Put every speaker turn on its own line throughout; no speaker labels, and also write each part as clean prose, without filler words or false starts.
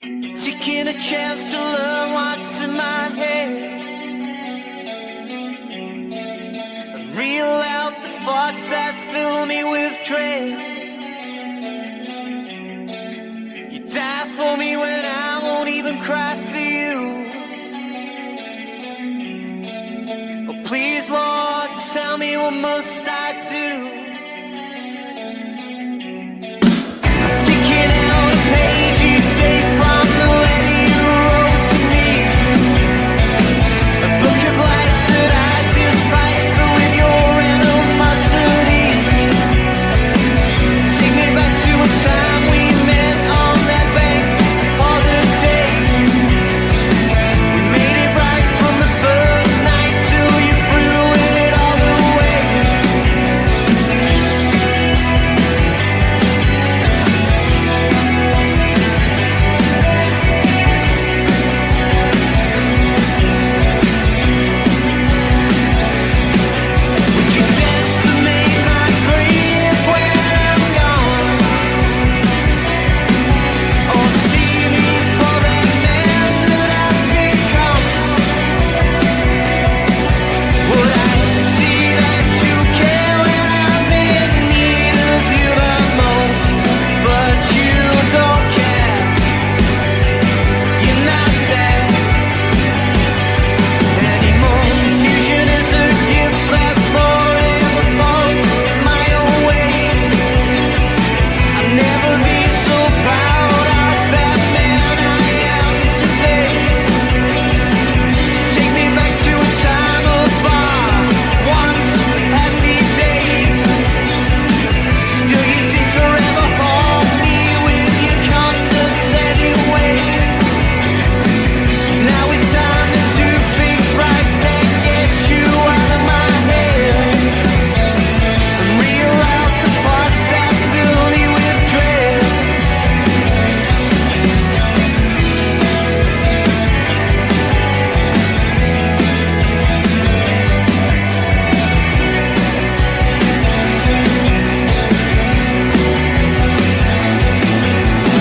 Taking a chance to learn what's in my head and reel out the thoughts that fill me with dread. You die for me when I won't even cry for you. Oh, please, Lord, tell me what must I do? Taking out a page each day from the letter you wrote to me. A book of life that I despise, but with your animosity. Take me back to a time we met on that bank holiday. We made it right from the first night till you threw it all away. Would you dance to make my grave when I'm gone? Or see me for that man that I've become? Would I see that you care when I'm in need of you the most? But you don't care. You're not there anymore. Confusion is a gift that forever falls my own way. I'll never be so proud of that man I am today. Take me back to a time of our once happy days. Still you seem to forever haunt me with your condescending ways. Now it's time to do things right and get you out of my head and reel out the thoughts that fill me with dread.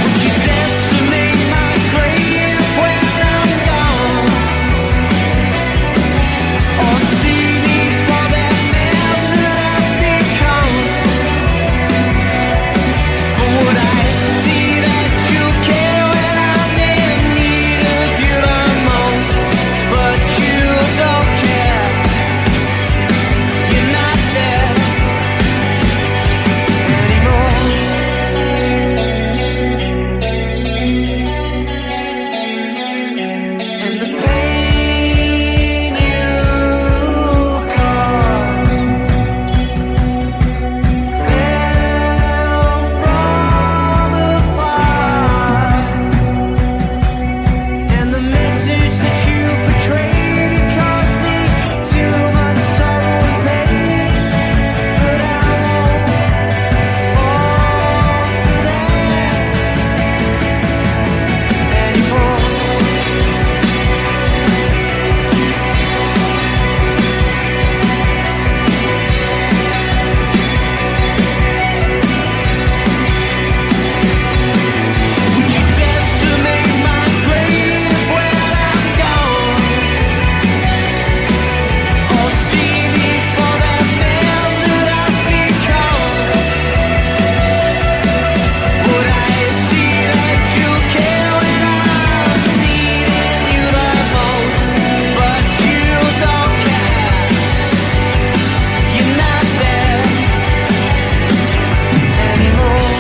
Would you dance to make my grave when I'm gone? Or see me for that man that I've become? Or would I see that you care when I'm in need of you the most? But you don't care. You're not there anymore. And the pain you've caused fell from afar, and the message that you portrayed, it caused me too much sorrow and pain. But I won't fall for that anymore. Would you dance to make my grave when I'm gone? Or see me for that man that I've become? Would I see that you care when I'm needing you the most? But you don't care. You're not there anymore.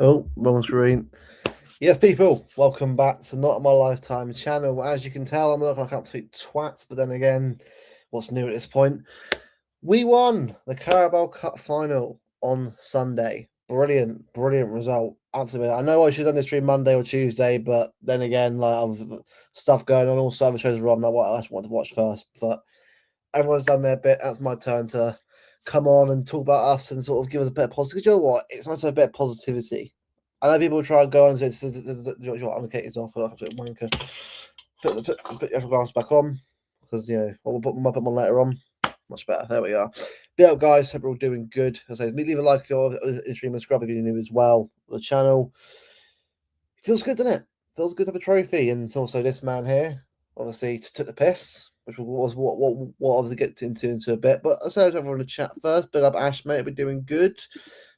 Oh, wrong screen. Yes, people, welcome back to Not My Lifetime channel. As you can tell, I'm looking like an absolute twat, but then again, what's new at this point? We won the Carabao Cup final on Sunday. Brilliant result. Absolutely. I know I should have done this stream Monday or Tuesday, but then again, like I've stuff going on, also other shows are on. I just wanted to watch first, but everyone's done their bit. That's my turn to come on and talk about us and sort of give us a bit of positivity. You know what? It's nice to have a bit of positivity I know people try and go on to allocate is off, wanker. Put your glass back on because we'll put them on later on. Much better. There we are. Be up, guys. Hope we're all doing good. As I say, leave a like if you're in stream and subscribe if you're new as well. The channel feels good, doesn't it? Feels good to have a trophy, and also this man here obviously took the piss, which was what obviously get into a bit. But I said everyone in the chat first. Big up Ash, mate. We're doing good.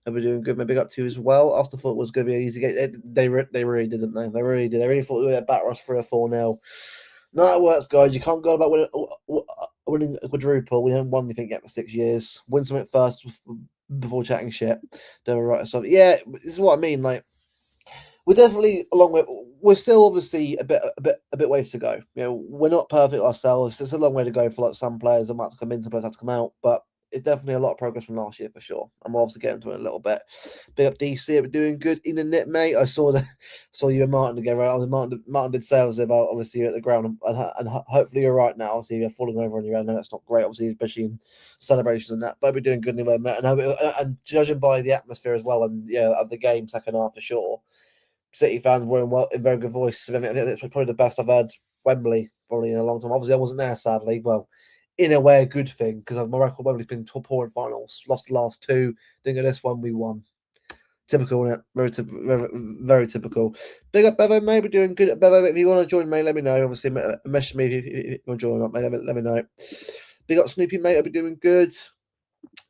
We're doing good. Maybe up to you as well. After thought it was going to be an easy game. They really didn't they? They really did. They really thought we were batter us 3 or 4-0. No, it works, guys. You can't go about winning a quadruple. We haven't won anything yet for 6 years. Win something first before chatting shit. Don't write stuff. Yeah, this is what I mean. Like, we're definitely a long way. We're still obviously a bit ways to go. We're not perfect ourselves. It's a long way to go for like some players that might have to come in, some players have to come out, but it's definitely a lot of progress from last year for sure. I'm obviously getting to it a little bit. Big up DC, we're doing good in the net, mate. I saw you and Martin together. Martin did say about obviously you're at the ground, and hopefully you're right now. So you're falling over on your own. No, that's not great, obviously, especially in celebrations and that. But we're doing good anyway, mate. And judging by the atmosphere as well, and of the game second half for sure. City fans were in very good voice. I think it's probably the best I've heard Wembley probably in a long time. Obviously, I wasn't there, sadly. Well, in a way, a good thing because my record Wembley's been poor in finals. Lost the last 2. Didn't go this one. We won. Typical, isn't it? Very typical. Big up Bevo, mate. We're doing good. Bevo, if you want to join me, let me know. Obviously, message me if you want to join up, mate. Let me know. Big up Snoopy, mate. I'll be doing good.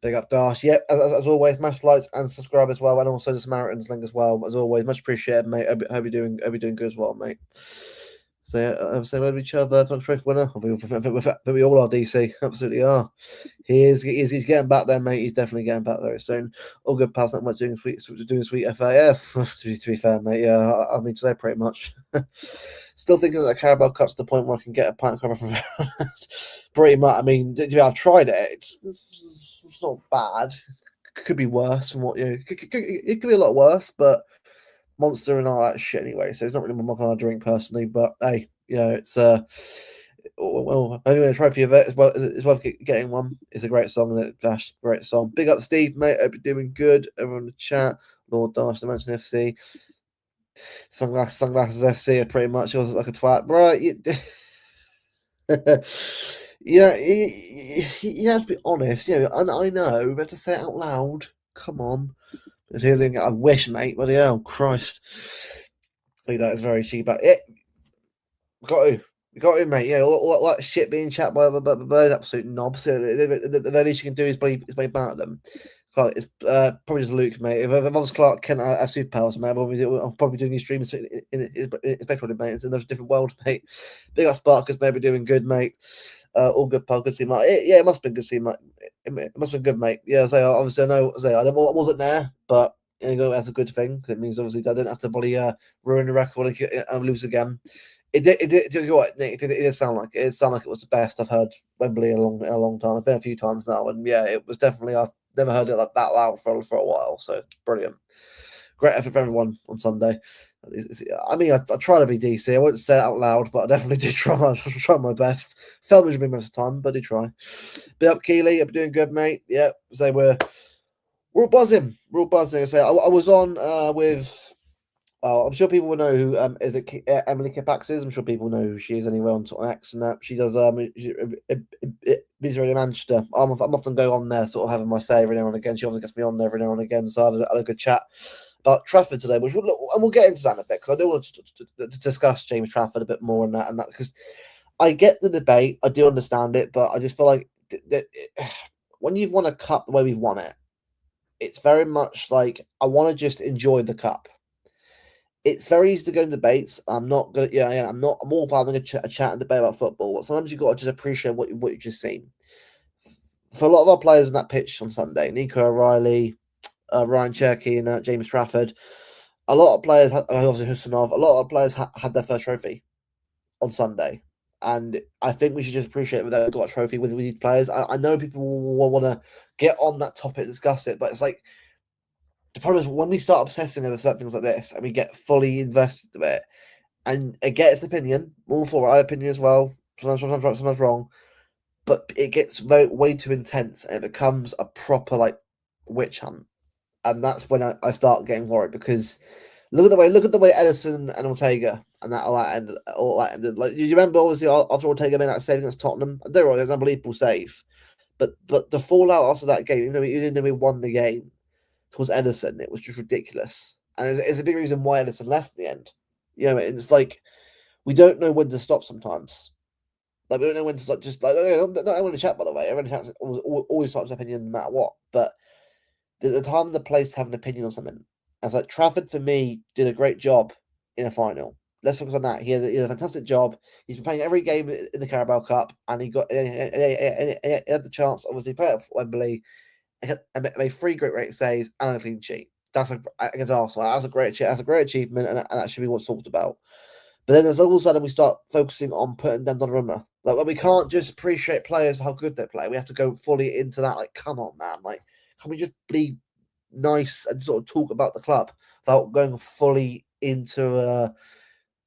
Big up Dash. Yep, as always, smash likes and subscribe as well, and also the Samaritans link as well. As always, much appreciated, mate. Hope you're doing good as well, mate. So say hello to each other. Trophy winner. We all are DC. Absolutely are. He's getting back there, mate. He's definitely getting back there soon. All good pals. Not much doing sweet FAF. to be fair, mate. Yeah, I mean today pretty much. Still thinking that the Carabao Cup's the point where I can get a pint cover from pretty much. I mean, I've tried it. It's not bad. Could be worse from what it could be a lot worse, but Monster and all that shit anyway. So it's not really my kind of drink personally, but hey, it's well, maybe a trophy of it as well. It's worth getting one. It's a great song, and Dash, great song. Big up Steve, mate. Hope you're doing good. Everyone in the chat. Lord Dash, the Manchester FC. Sunglasses FC are pretty much yours like a twat, right? Yeah, you have to be honest. And I know, but to say it out loud, come on. I wish, mate. Bloody hell, Christ. That is very cheap. But we got to, mate. All that shit being chat by those absolute knobs. The very least you can do is play banter them. It's probably just Luke, mate. If I was Clark Kent, I have superpowers, mate. I'm probably doing these streams in spectral, mate. It's another different world, mate. Big up Sparkers, maybe doing good, mate. All good, pal. Good to see, mate. It must have been good to see, mate. It must have been good, mate. Yeah, so obviously I know. I wasn't there, but that's a good thing. It means obviously I didn't have to bloody ruin the record and lose again. It did. You know what, Nick? It did sound like it. It sounded like it was the best I've heard Wembley in a long time. I've been a few times now, and yeah, it was definitely. I've never heard it like that loud for a while. So brilliant. Great effort for everyone on Sunday. I mean, I try to be DC. I won't say it out loud, but I definitely do try my best. Felt miserable most of the time, but I do try. Be up, Keely. I'm doing good, mate. Yeah, so we're all buzzing. We're all buzzing. I say I was on with. I'm sure people will know who is it Emily Kipax is. I'm sure people know who she is anyway on X and that. She does Visa Radio Manchester. I'm often go on there, sort of having my say every now and again. She often gets me on there every now and again. So I had a good chat about Trafford today, which we'll get into that in a bit because I do want to discuss James Trafford a bit more and that because I get the debate, I do understand it, but I just feel like when you've won a cup the way we've won it, it's very much like I want to just enjoy the cup. It's very easy to go in debates. I'm not gonna, I'm all for having a chat and debate about football. But sometimes you've got to just appreciate what you've just seen. For a lot of our players in that pitch on Sunday, Nico O'Reilly, Ryan Cherky, and James Trafford, a lot of players, obviously Husanov, a lot of players had their first trophy on Sunday. And I think we should just appreciate that they got a trophy with these players. I know people will want to get on that topic, discuss it, but it's like, the problem is when we start obsessing over certain things like this and we get fully invested in it, and it gets opinion, all for our opinion as well, sometimes right, sometimes wrong, but it gets way too intense and it becomes a proper like witch hunt. And that's when I start getting worried because Look at the way Edison and Ortega and that all that ended. Like you remember, obviously after Ortega made that save against Tottenham, they were an unbelievable save. But the fallout after that game, even though we won the game towards Edison, it was just ridiculous, and it's a big reason why Edison left in the end. You know, it's like we don't know when to stop sometimes. Like we don't know when to stop. Just like not everyone to chat, by the way. Everyone chats always starts opinion no matter what. But the time and the place to have an opinion on something. As like Trafford for me did a great job in a final. Let's focus on that. He had a fantastic job. He's been playing every game in the Carabao Cup, and he had the chance. Obviously, play at Wembley and made 3 great saves and a clean sheet. That's against Arsenal. That's a great achievement, and that should be what's talked about. But then as all of a sudden we start focusing on putting down Donnarumma. Like we can't just appreciate players for how good they play. We have to go fully into that. Like, come on, man. Like, can we just be nice and sort of talk about the club without going fully into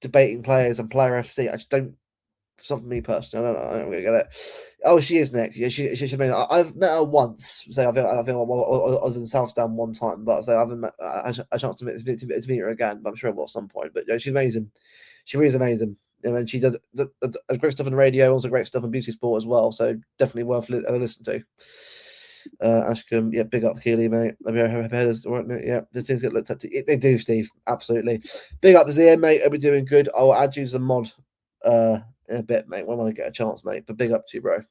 debating players and player FC? I just don't. It's not for me personally. I don't really get it. Oh, she is Nick. Yeah, she's amazing. I've met her once. So I think I was in Southdown one time, but I haven't met, a chance to meet her again. But I'm sure I will at some point. But yeah, she's amazing. She really is amazing. And she does great stuff on the radio, also great stuff on Beauty Sport as well. So definitely worth listening to. Ashcombe, yeah, big up Keely, mate. Yeah, the things get looked at. They do, Steve. Absolutely. Big up Zia, mate. I'll be doing good. I'll add you as a mod in a bit, mate. When I get a chance, mate. But big up to you, bro.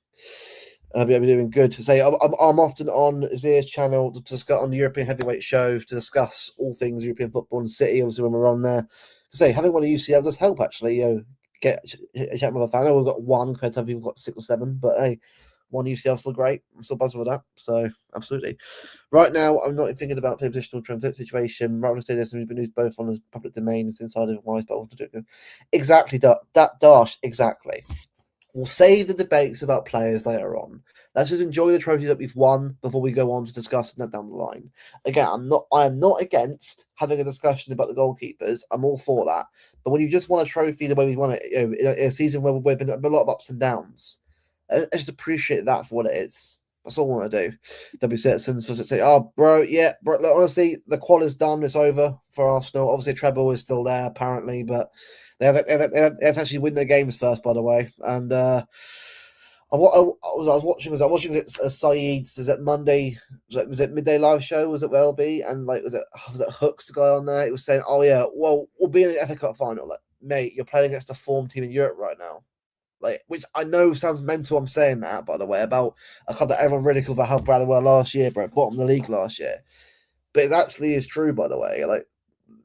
I'll be doing good. Say, I'm often on Zia's channel to discuss on the European Heavyweight Show to discuss all things European football and City. Obviously, when we're on there, say having one of UCL does help actually. You know, get a chat with a fan. I know we've got one compared to people got 6 or 7, but hey, one UCL still great. I'm still buzzing with that. So absolutely. Right now, I'm not thinking about the positional transit situation. Rather say this, we've been used both on the public domain. It's inside of wise, but exactly that Dash exactly. We'll save the debates about players later on. Let's just enjoy the trophies that we've won before we go on to discussing that down the line. Again, I am not against having a discussion about the goalkeepers. I'm all for that. But when you just want a trophy the way we want it, in a season where we've been a lot of ups and downs, I just appreciate that for what it is. That's all I want to do. W Citizens for say, oh, bro, yeah, bro. Look, honestly, the quad is done. It's over for Arsenal. Obviously, treble is still there apparently, but they have to actually win their games first, by the way. And I was watching it. Saeed's is it Monday? Was it midday live show? Was it WLB? And like was it Hooks the guy on there? It was saying, oh yeah, well we'll be in the FA Cup final. Like, mate, you're playing against a form team in Europe right now. Like, which I know sounds mental. I'm saying that, by the way, about a club that everyone ridiculed about how bad they were last year, bro, bottom of the league last year. But it actually is true, by the way. Like,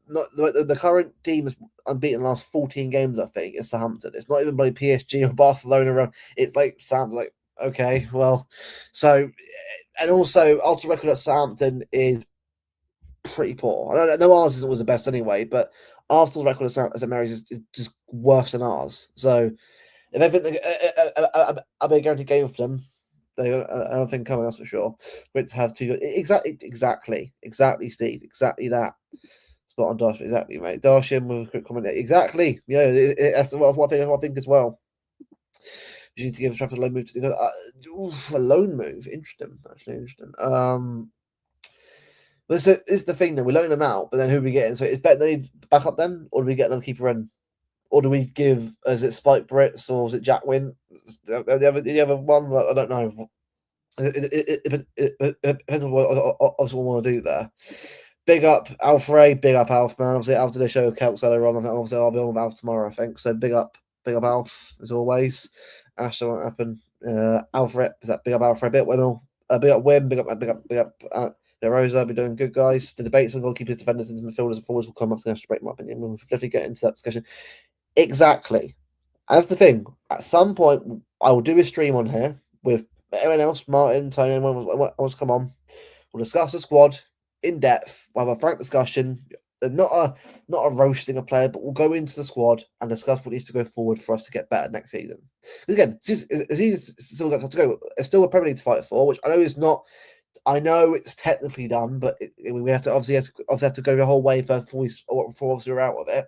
not the current team is unbeaten the last 14 games. I think it's Southampton. It's not even by PSG or Barcelona. It's like sounds like okay, well, so and also ultra record at Southampton is pretty poor. I know ours isn't always the best anyway, but Arsenal's record as Mary's is just worse than ours. So if everything, a big guaranteed game for them. I don't think coming, that's for sure. Great to have 2. Exactly, Steve. Exactly that. Spot on, Dash. Exactly, mate. Darshim with a quick comment. Exactly. Yeah, that's what I think as well. You need to give Trafford a loan move to a loan move. Interesting, actually interesting. But it's the thing. Then we loan them out, but then who are we getting? So it's better they need back up then, or do we get another keeper in? Or do we give, is it Spike Brits or is it Jack Wynn? The other one? I don't know. It depends on what I want to do there. Big up Alfred, big up Alf, man. Obviously, after the show, Celts earlier on, obviously I'll be on with Alf tomorrow, I think. So big up Alf, as always. Ash, that won't happen. Alfred, is that big up Alfred? Big up Wimmel. Big up Wim, big up De Rosa, be doing good, guys. The debates on goalkeepers, defenders, and midfielders and forwards will come after the national break, in my opinion. We'll definitely get into that discussion. Exactly. That's the thing. At some point, I will do a stream on here with everyone else, Martin, Tony, anyone wants to come on. We'll discuss the squad in depth. We'll have a frank discussion. Not a roasting a player, but we'll go into the squad and discuss what needs to go forward for us to get better next season. Again, it's still got to go. It's still a Premier League to fight for, which I know is not. I know it's technically done, but we have to obviously have to go the whole way for obviously we're out of it.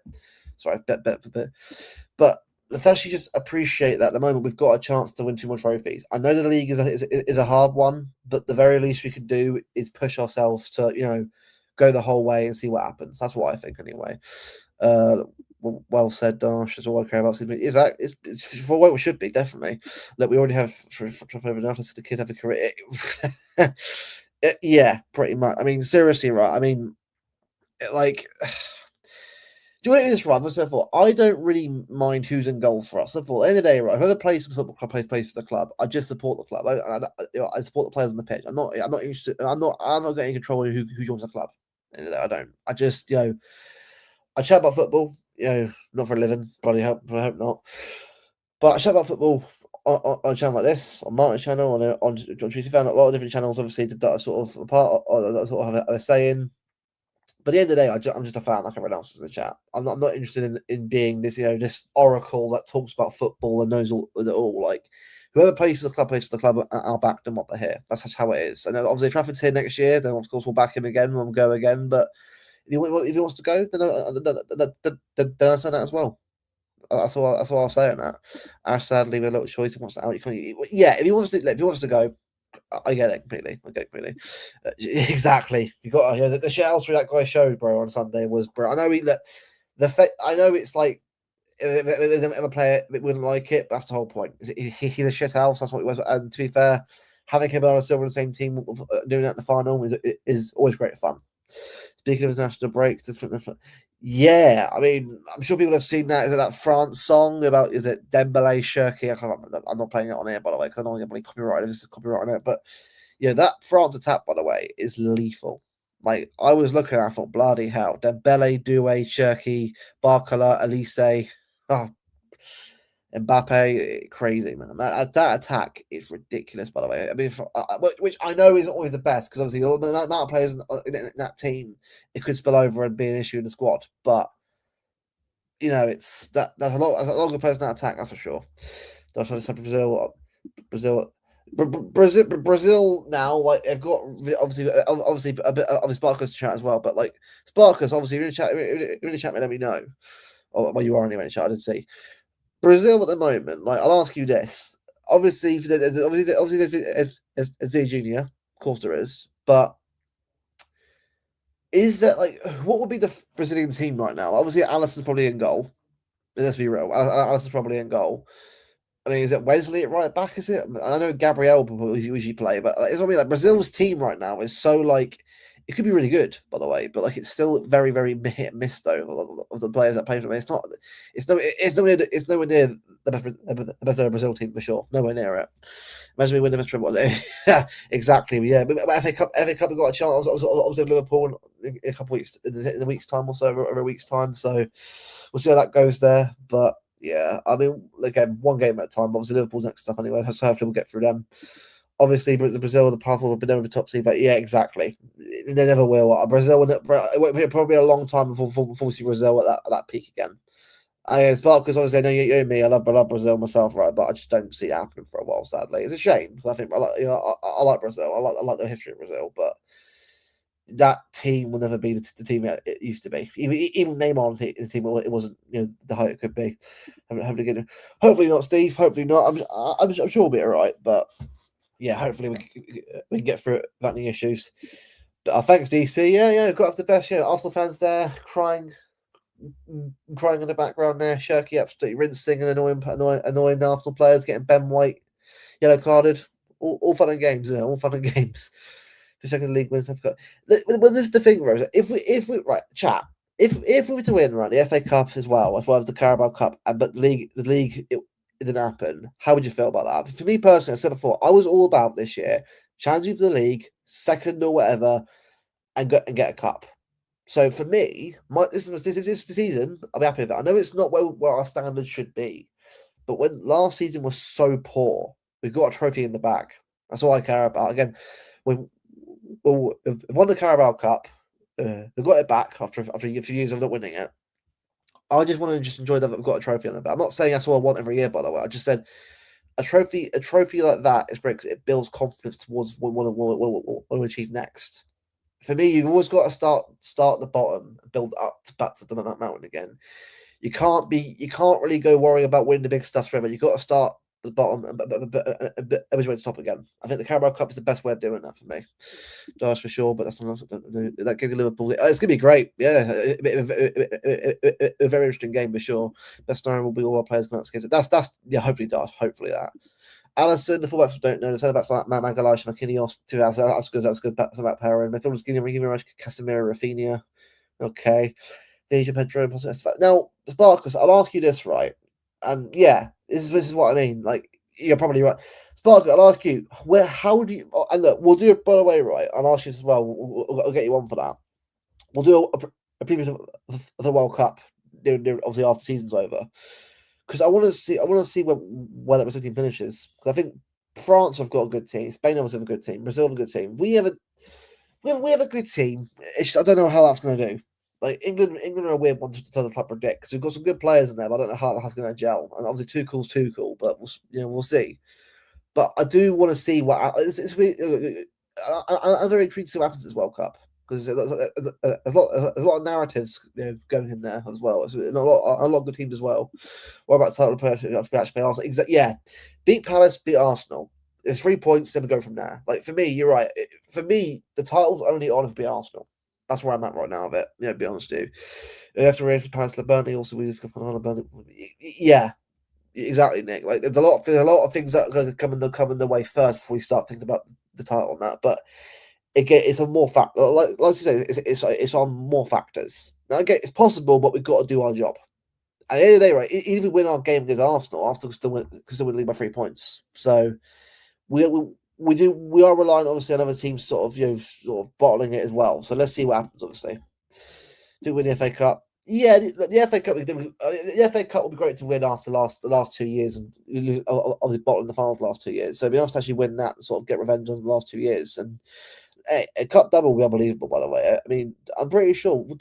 Sorry, but let's actually just appreciate that at the moment we've got a chance to win 2 more trophies. I know the league is a hard one, but the very least we can do is push ourselves to go the whole way and see what happens. That's what I think anyway. Well said, Dash. That's all I care about. It's for what it should be, definitely. Look, we already have Trafford enough. Let's the kid have a career. Yeah, pretty much. I mean, seriously, right? I mean, like, do you know what it is, right? First of all, I don't really mind who's in goal for us. First of all, at the end of the day, right? Whoever plays for the football club plays for the club. I just support the club. I support the players on the pitch. I'm not interested. I'm not getting control of who joins the club. At the end of the day, I don't. I just I chat about football, not for a living, bloody hope, I hope not. But I chat about football on a channel like this, on Martin's channel, on Tuesday Fan, a lot of different channels, obviously, that are sort of a part or that sort of have a say in. But at the end of the day, I'm just a fan like everyone else in the chat. I'm not interested in being this, this oracle that talks about football and knows all. Like, whoever plays for the club plays for the club, and I'll back them up they're here. That's just how it is. And obviously, if Trafford's here next year, then of course we'll back him again. We'll go again. But if he wants to go, then I say that as well. That's all I'll say on that. Ash sadly with a little choice. He wants to out. If he wants to go, I get it completely. Exactly. You got the shouts through that guy showed, bro, on Sunday was bro. I know I know it's like if a player wouldn't like it, but that's the whole point. He's a shit house. That's what it was. And to be fair, having him on a silver in the same team doing that in the final is always great fun. Speaking of international break, yeah, I mean, I'm sure people have seen that. Is it that France song about, is it Dembele, Shirky? I'm not playing it on air, by the way, because I don't want to get copyrighted. This is copyright on it. But, that France attack, by the way, is lethal. Like, I was looking at it, I thought, bloody hell. Dembele, Doué, Shirky, Barcola, Elise. Oh, Mbappe, crazy, man. That attack is ridiculous, by the way. I mean, which I know isn't always the best, because obviously the amount of players in that team, it could spill over and be an issue in the squad. But it's that's a lot of good players in that attack, that's for sure. Brazil now, like, they've got obviously a bit of Sparkers to chat as well, but like Sparkers, obviously, really chat me, let me know. Well, you are anyway in the chat, I didn't see. Brazil at the moment, like, I'll ask you this. Obviously there's Z Junior, of course there is, but is that, like, what would be the Brazilian team right now? Obviously, Alisson's probably in goal. Let's be real. Alisson's probably in goal. I mean, is it Wesley at right back? Is it? I know Gabriel will usually play, but it's what I mean. Like, Brazil's team right now is so, like, it could be really good, by the way, but like, it's still very, very hit and miss though of the players that play for me. It's nowhere near the best Brazil team for sure. Nowhere near it. Imagine we win the treble. Yeah, exactly. Yeah, but FA Cup, we got a chance. Obviously, Liverpool in a couple weeks, in a week's time or so, or a week's time. So we'll see how that goes there. But yeah, I mean, again, one game at a time. Obviously, Liverpool's next up anyway, so hopefully we'll get through them. Obviously, Brazil, the powerful, will be never the top seed, but yeah, exactly. They never will. Brazil, it will probably a long time before we see Brazil at that peak again. It's because obviously I know you and me. I love Brazil myself, right? But I just don't see it happening for a while. Sadly, it's a shame because I think I like Brazil. I like the history of Brazil, but that team will never be the team it used to be. Even Neymar on the team, it wasn't the height it could be. Hopefully not, Steve. Hopefully not. I'm sure we'll be all right, but. Yeah, hopefully we can get through it without any issues. But thanks, DC. Yeah, got off the best. Arsenal fans there crying in the background there. Shirky absolutely rinsing and annoying Arsenal players, getting Ben White yellow carded. All fun and games, all fun and games. The second league wins. I've got. Well, this is the thing, Rose. If we right, chat. If we were to win, right, the FA Cup as well, as well as the Carabao Cup, but the league. It didn't happen. How would you feel about that? For me personally, I said before, I was all about this year challenging for the league, second or whatever, and get a cup. So for me, this season, I'll be happy with that. I know it's not where our standards should be, but when last season was so poor, we've got a trophy in the bag. That's all I care about. Again, we've won the Carabao Cup. We got it back after a few years of not winning it. I just want to enjoy that we've got a trophy on it. But I'm not saying that's what I want every year, by the way. I just said a trophy like that is great because it builds confidence towards what we want to achieve next. For me, you've always got to start at the bottom and build up back to the mountain again. You can't really go worrying about winning the big stuff forever. You've got to start the bottom, a way to top again. I think the Carabao Cup is the best way of doing that for me. That's for sure, but that's not that gave Liverpool. It's gonna be great, yeah. A very interesting game for sure. Best scenario will be all our players going out to That's yeah. Hopefully, that. Allison, the fullbacks don't know. The centre-backs like Magalash, McKinney, two outs. That's good. That's good. That's about pairing. Midfielders, Guilherme, Casemiro, Rafinha. Okay. Deja Pedro. Now, Sparkus, I'll ask you this, right? And yeah, this is what I mean. Like, you're probably right. Sparkus, I'll ask you, how do you, and look, we'll do it by the way, right? I'll ask you as well. I'll get you on for that. We'll do a preview of the World Cup, obviously after the season's over. Because I want to see where that team finishes. Because I think France have got a good team, Spain obviously have a good team, Brazil have a good team. We have a good team. I don't know how that's going to do. Like England are a weird one to predict because we've got some good players in there, but I don't know how that's going to gel. And obviously, Tuchel's, but we'll see. But I do want to see what I'm very intrigued to see what happens at this World Cup because there's a lot of narratives going in there as well. It's a lot of good teams as well. What about title players? Actually, Arsenal. Yeah, beat Palace, beat Arsenal. There's 3 points, then we go from there. Like for me, you're right. For me, the title's only on if it be Arsenal. That's where I'm at right now. Of it, to be honest, with you. After race Palace, Burnley also we just got on Burnley. Yeah, exactly, Nick. Like there's a lot of things that are going to come in the way first before we start thinking about the title on that. But again, it's on more factors. Like you say, it's on more factors. Now, again, it's possible, but we've got to do our job. At the end of the day, right? Even if we win our game against Arsenal, Arsenal still win lead by 3 points. So we are relying obviously on other teams sort of bottling it as well. So let's see what happens. Obviously, do we win the FA Cup? Yeah, the FA Cup. The FA Cup will be great to win after the last 2 years, and obviously bottling the finals the last 2 years. So it'd be nice to actually win that, and sort of get revenge on the last 2 years. And a cup double will be unbelievable. By the way, I mean, I'm pretty sure who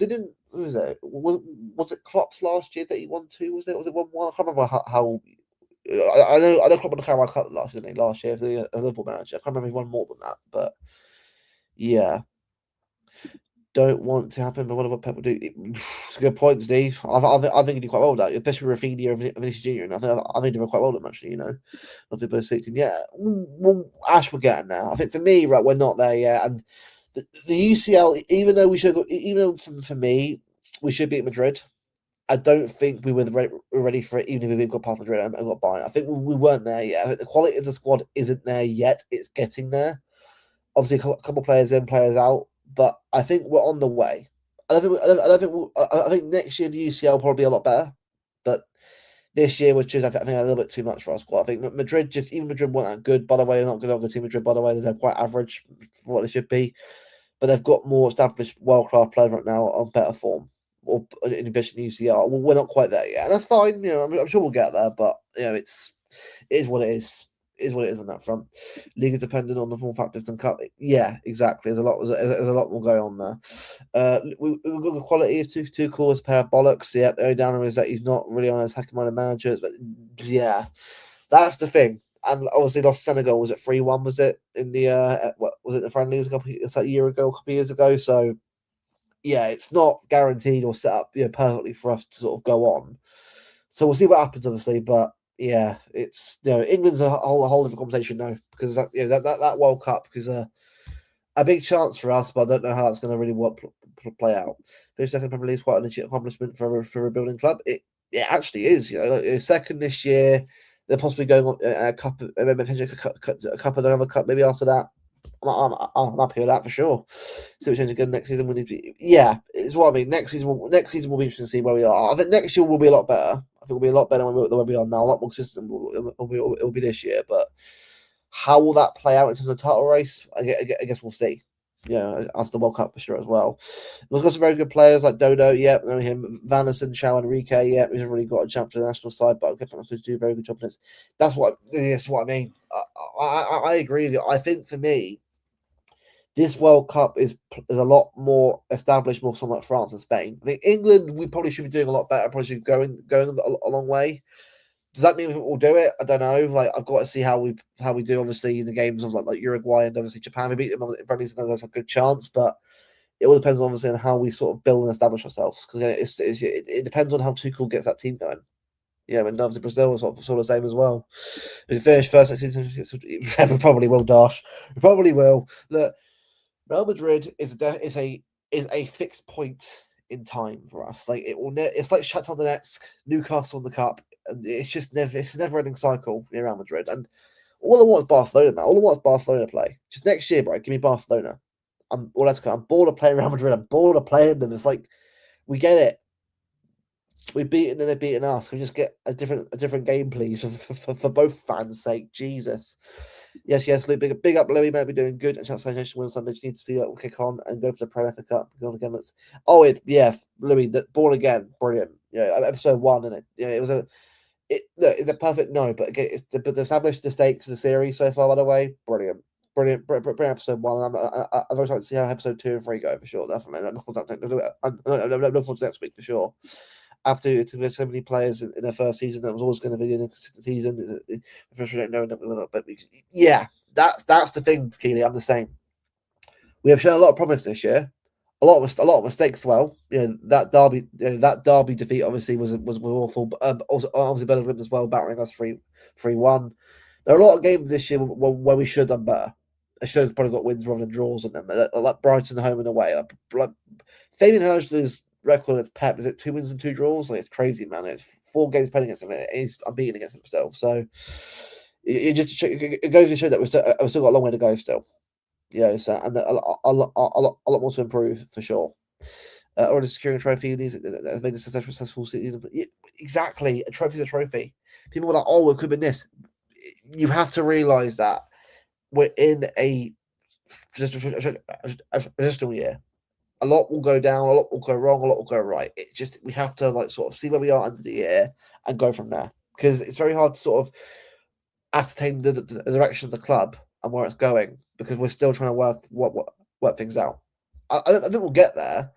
was it? Was it Klopp's last year that he won 2? Was it 1-1? I can't remember how. I know Klopp won the Carabao Cup last year for the Liverpool manager. I can't remember if he won more than that, but yeah. Don't want to happen, but what Pep will do? It's a good point, Steve. I think he did quite well with that, especially with Rafinha and Vinicius Junior. And I think he did quite well with them actually. Of the both team. Yeah, well, Ash will get in there. I think for me, right, we're not there yet. And the UCL, even though for me, we should beat Madrid. I don't think we were ready for it, even if we've got past Madrid and got Bayern. I think we weren't there yet. I think the quality of the squad isn't there yet. It's getting there. Obviously, a couple of players in, players out, but I think we're on the way. I think next year the UCL will probably be a lot better, but this year was just I think a little bit too much for our squad. I think Madrid weren't that good. By the way, they're not good team. Madrid, by the way, they're quite average for what they should be, but they've got more established world class players right now on better form. Or in addition to UCL, well, we're not quite there yet, and that's fine. I'm sure we'll get there, but it is what it is. Is what it is on that front. League is dependent on the form factors and cut. Yeah, exactly. There's a lot more going on there. We've got the quality of two calls pair of bollocks. Yeah, the only downer is that he's not really on his hacking-minded managers. But yeah, that's the thing. And obviously lost Senegal. Was it 3-1? Was it in the what was it the friendlies a year ago, a couple of years ago? So yeah, it's not guaranteed or set up perfectly for us to sort of go on. So we'll see what happens, obviously, but. Yeah, it's England's a whole different conversation now because that World Cup is a big chance for us, but I don't know how that's going to really play out. But second Premier League is quite a legit accomplishment for a rebuilding club. It actually is. Second this year, they're possibly going on a cup, a cup and another cup maybe after that. I'm happy with that for sure. So we change again next season. We need to, it's what I mean. Next season will be interesting to see where we are. I think next year will be a lot better. I think we'll be a lot better than we are now. A lot more consistent. It will be this year, but how will that play out in terms of title race? I guess we'll see. After the World Cup for sure as well. We've got some very good players like Dodo, know him, Vanderson, Shaw, Enrique, we've really got a chance for the national side, but I'm going to do a very good job in this. That's what I mean. I agree with you. I think for me, this World Cup is a lot more established, more somewhat like France and Spain. I think England, we probably should be doing a lot better. Probably should be going a long way. Does that mean we'll do it? I don't know. Like I've got to see how we do. Obviously, in the games of like Uruguay and obviously Japan, we beat them in friendly, so there's a good chance. But it all depends on how we sort of build and establish ourselves because it depends on how Tuchel gets that team going. Yeah, when obviously Brazil was sort of the same as well. If we finish first, we probably will, Dash. We probably will. Look, Real Madrid is a fixed point in time for us. Like it will, it's like Shakhtar Donetsk, Newcastle in the cup, and it's a never ending cycle in Real Madrid. And all I want is Barcelona, man. All I want is Barcelona to play. Just next year, bro. Give me Barcelona. I'm bored of playing Real Madrid. I'm bored of playing them. It's like we get it. We've beaten them, they've beaten us. We just get a different game, please, for both fans' sake. Jesus. Yes, Luke. Big up, Louis. Might be doing good. And Chance Nation win Sunday. Just need to see that we'll kick on and go for the Pro FA Cup. Go on again. Louis. That born again, brilliant. Yeah, episode 1, and it was it's a perfect no, but again, it's the established the stakes of the series so far. By the way, brilliant. Brilliant episode 1. I'm very excited to see how episode 2 and 3 go for sure. Definitely. I'm looking forward to next week for sure. After it's been so many players in their first season, that was always going to be in the season. Officially don't know a little bit. Yeah, that's the thing, Keely. I'm the same. We have shown a lot of promise this year. A lot of mistakes as well. That Derby defeat obviously was awful, but also obviously better as well, battering us 3-1. There are a lot of games this year where we should have done better. I should have probably got wins rather than draws on them. Like Brighton home and away. Like Fabian Hirschler's record against Pep is it 2 wins and 2 draws? Like it's crazy, man. It's 4 games playing against him. He's unbeaten against himself. So it goes to show that we've still got a long way to go still. So and a lot more to improve for sure. Already securing a trophy has made a successful season. Yeah, exactly, a trophy's a trophy. People are like, oh, it could have been this. You have to realize that we're in a transitional year. A lot will go down, a lot will go wrong, a lot will go right. It just we have to like sort of see where we are under the year and go from there, because it's very hard to sort of ascertain the direction of the club and where it's going, because we're still trying to work things out. I think we'll get there,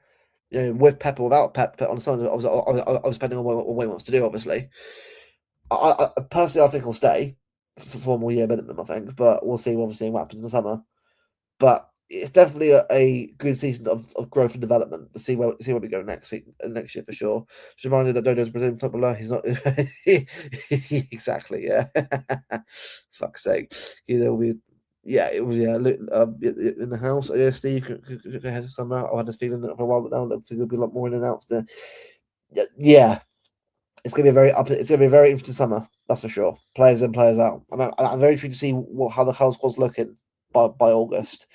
with Pep or without Pep. But on Sunday, I was depending on what he wants to do. Obviously, I personally I think he'll stay for 1 more year minimum. I think, but we'll see. Obviously, what happens in the summer. But it's definitely a good season of growth and development. To see where we go next year for sure. Just reminded that Dodo's a Brazilian footballer. He's not exactly. Yeah, fuck's sake. We. Yeah, it was in the house. Yeah, Steve could have some out. I had this feeling that for a while, but now there'll be a lot more in and out. Yeah, it's gonna be It's gonna be a very interesting summer. That's for sure. Players in, players out. I'm very intrigued to see how the whole squad's looking by August.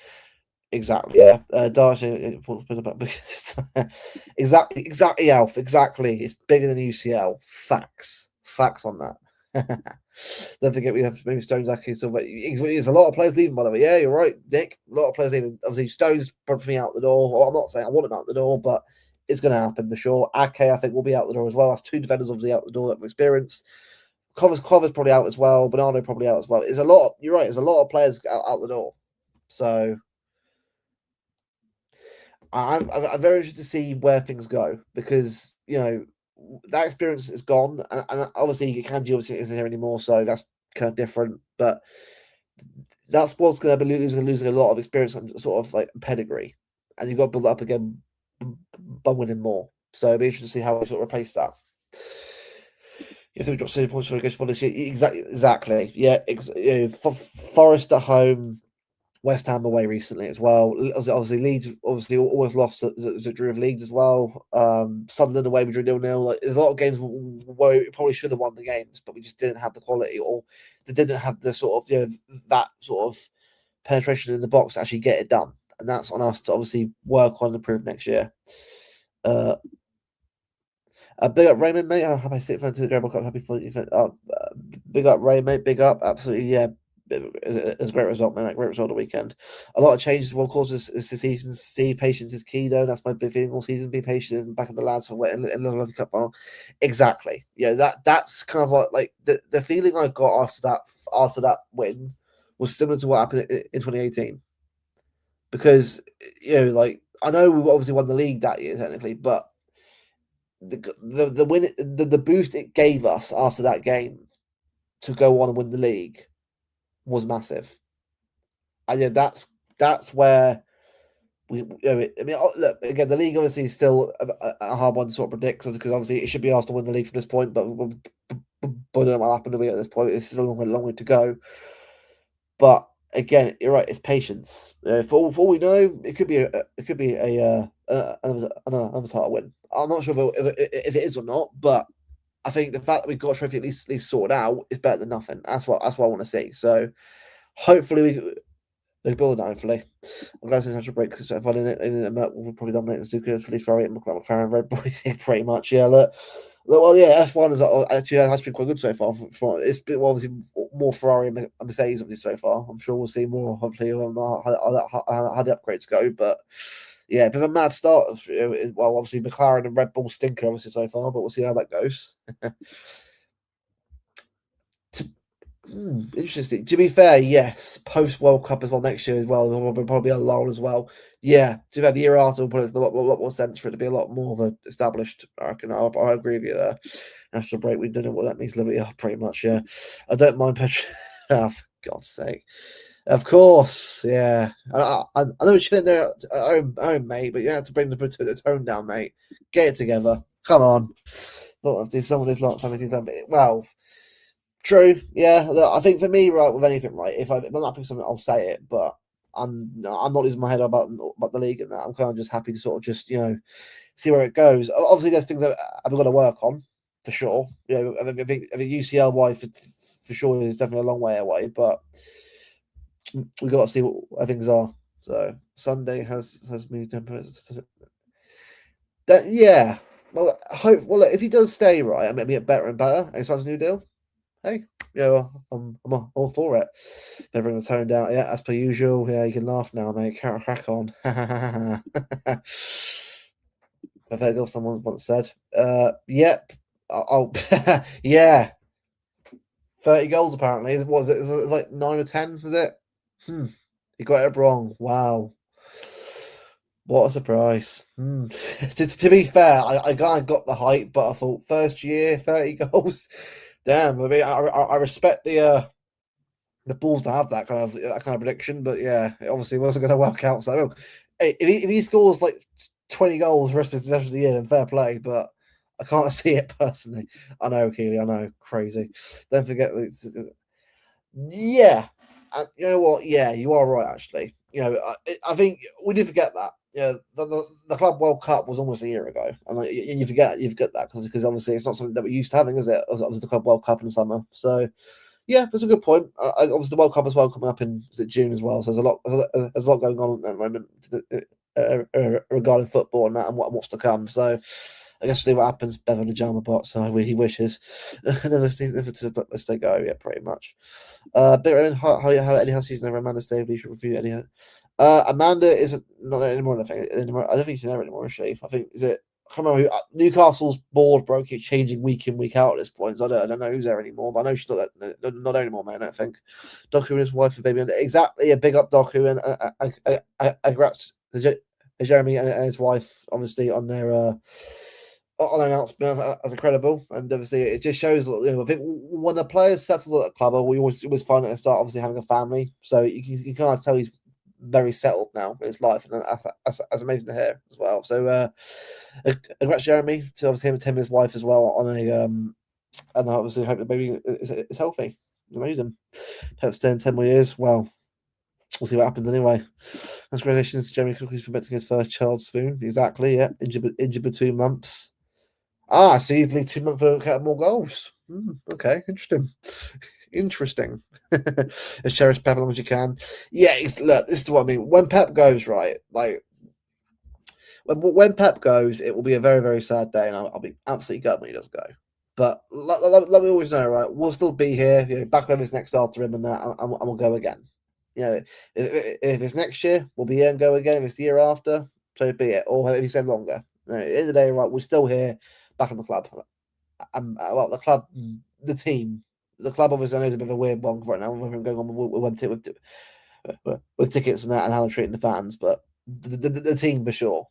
Exactly. Yeah. Darcy. Exactly, Alf. Exactly. It's bigger than UCL. Facts on that. Don't forget we have maybe Stones actually. So there's a lot of players leaving, by the way. Yeah, you're right, Nick. A lot of players leaving. Obviously, Stones for me out the door. Well, I'm not saying I want him out the door, but it's going to happen for sure. Ake, I think, will be out the door as well. That's 2 defenders obviously out the door that have experience. Clover's probably out as well. Bernardo probably out as well. It's a lot. You're right. There's a lot of players out the door. So I'm very interested to see where things go, because that experience is gone, and obviously Kanji obviously isn't here anymore, so that's kind of different. But that squad's going to be losing a lot of experience and sort of like pedigree, and you've got to build it up again by winning more. So it'll be interesting to see how we sort of replace that. If we drop 0 points for a good policy, exactly, yeah. Forest at home, West Ham away recently as well. Obviously, Leeds always lost at drew of Leeds as well. Sunderland away we drew 0-0. Like, there's a lot of games where we probably should have won the games, but we just didn't have the quality, or they didn't have the sort of that sort of penetration in the box to actually get it done. And that's on us to obviously work on and improve next year. Big up Raymond, mate. How I sit for the Carabao Cup. Happy for you. Big up Ray, mate. Big up. Absolutely, yeah. It's a great result, man. A great result of the weekend. A lot of changes will cause this season. See, patience is key, though. That's my big feeling all season. Be patient and back at the lads for waiting in the cup final. Exactly. Yeah, that's kind of like the feeling I got after that win was similar to what happened in 2018. Because like I know we obviously won the league that year technically, but the win, the boost it gave us after that game to go on and win the league was massive. And yeah, that's where look again. The league obviously is still a hard one to sort of predict because obviously it should be Arsenal win the league from this point, but I don't know what happened to me at this point. It's still a long way to go. But again, you're right. It's patience. For all we know, it could be another title win. I'm not sure if it is or not, but I think the fact that we've got a trophy at least sorted out is better than nothing. That's what I want to see. So hopefully we build it. Hopefully, I'm glad there's a break because if I didn't, we'll probably dominate the Zuka for Ferrari and McLaren Red Bull. Pretty much, yeah. Look, well, yeah, F1 is actually has been quite good so far. It's been obviously more Ferrari and Mercedes obviously so far. I'm sure we'll see more hopefully how the upgrades go, but. Yeah, a bit of a mad start. Well, obviously McLaren and Red Bull stinker obviously so far, but we'll see how that goes. Interesting. To be fair, yes, post World Cup as well next year as well. There'll probably a lull as well. Yeah, to be fair, the year after will probably make a lot more sense for it to be a lot more of a established. I reckon. I agree with you there. After a break, we don't know what that means. Liberty, pretty much. Yeah, I don't mind Petro. Oh, for God's sake. Of course, yeah. I know what you're there at home, mate, but you have to bring the tone down, mate. Get it together. Come on. Not do some of this lot something done. Well, true. Yeah. Look, I think for me, right, with anything, right, if I'm happy with something, I'll say it. But I'm not losing my head about the league and that. I'm kind of just happy to sort of just see where it goes. Obviously, there's things that I've got to work on for sure. I think UCL wise for sure is definitely a long way away, but. We got to see what things are. So Sunday has me that yeah. Well, if he does stay right, and maybe get better and better, and signs a new deal. Hey, yeah, well, I'm all for it. Never going to tone down. Yeah, as per usual. Yeah, you can laugh now, mate. Crack on. I think someone once said. Yep. Yeah. 30 goals apparently. What was it? It was like 9 or 10, was it? He got it wrong. Wow. What a surprise. To be fair, I kind of got the hype, but I thought first year, 30 goals. Damn, I mean, I respect the balls to have that kind of prediction, but yeah, it obviously wasn't going to work out. So, hey, if he scores like 20 goals the rest of the year, then fair play, but I can't see it personally. I know, Keely, I know, crazy. Don't forget, yeah, you know what? Yeah, you are right. Actually, I think we did forget that. Yeah, the Club World Cup was almost a year ago, and you forget that because obviously it's not something that we're used to having, is it? Obviously the Club World Cup in the summer. So yeah, that's a good point. Obviously the World Cup as well coming up in June as well. So there's a lot going on at the moment regarding football and that and what's to come. So. I guess we'll see what happens. Bevan the Jama bot, so he wishes. never to let they go. Yeah, pretty much. Bit how anyhow season over Amanda Stave. We should review anyhow. Amanda isn't not there anymore. I think anymore. I don't think she's there anymore. Is she? I think is it. I can't remember. Newcastle's board broke it, changing week in week out at this point. So I don't know who's there anymore. But I know she's not there anymore, man. I don't think Doku and his wife and baby. Exactly. A big up Doku and congrats to Jeremy and his wife, obviously on their. On an announcement as incredible, and obviously it just shows. I think when the players settle at the club, we always find at the start, obviously having a family, so you can't tell he's very settled now in his life, and that's amazing to hear as well. So, congrats Jeremy to obviously him and his wife as well on a and I obviously hope the baby is healthy. It's amazing. Pep's 10 more years. Well, we'll see what happens anyway. Congratulations to Jeremy Cookies for betting his first child spoon. Exactly, yeah. Injured for 2 months. So you believe 2 months for more goals. Okay, interesting. As cherish Pep as long as you can. Yeah, look, this is what I mean. When Pep goes, right, like when Pep goes, it will be a very, very sad day, and I'll be absolutely gutted when he does go. But like we always know, right, we'll still be here, back when it's next after him and that, and we'll go again. If it's next year, we'll be here and go again. If it's the year after, so be it. Or if he said longer. At the end of the day, right, we're still here. Back in the club, well, the club, the team, the club obviously I know is a bit of a weird one right now. We're going on with tickets and that and how they're treating the fans, but the team for sure.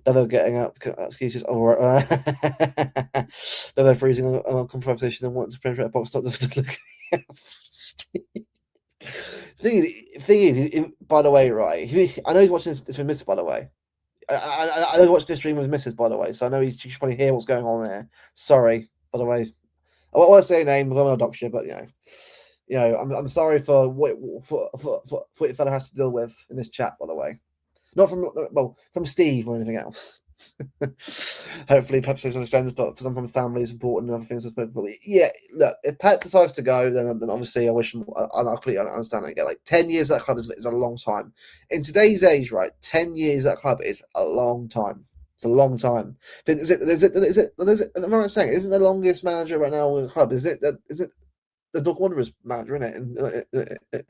Bevo getting up excuses over Bevo freezing on competition and wanting to penetrate a box. Stop the thing Thing is, by the way, right? I know he's watching this with Missus, by the way. I know he watched this stream with Missus, by the way, so I know he should probably hear what's going on there. Sorry, by the way. I won't say a name, I'm not a doctor, but I'm sorry for what you fella has to deal with in this chat, by the way. Not from Steve or anything else. Hopefully Pep understands, but for sometimes family is important and other things. But yeah, look, if Pep decides to go, then obviously I wish him. I completely understand it. Like 10 years at that club is a long time. In today's age, right? 10 years at that club is a long time. It's a long time. Is it? Am I right saying isn't the longest manager right now in the club? Is it the Doc Wanderers manager in it?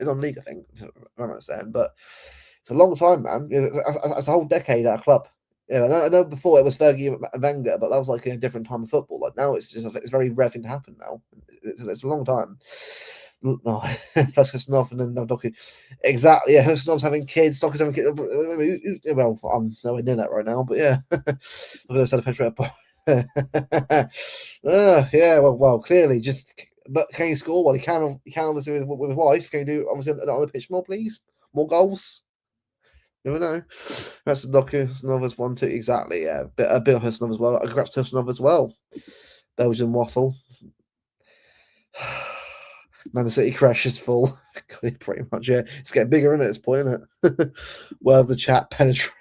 In on league, I think. I'm not saying, but it's a long time, man. It's a whole decade at a club. Yeah, I know before it was Fergie and Wenger, but that was like in a different time of football. Like now, it's a very rare thing to happen now. It's a long time. No, first Husnov and then Doku. Exactly, yeah. Husnov's having kids, Doku's having kids. Well, I'm nowhere near that right now, but yeah. I'm going to send a picture up. Yeah, well, clearly, but can he score? Well, he can obviously with his wife. Can he do obviously on the pitch more, please? More goals? You never know. That's Husnov's one too. Exactly, yeah. A bit of Husnov as well. Congrats to Husnov as well. Belgian waffle. Man City crash is full. Pretty much, yeah. It's getting bigger at this point, isn't it? Well, the chat penetrate.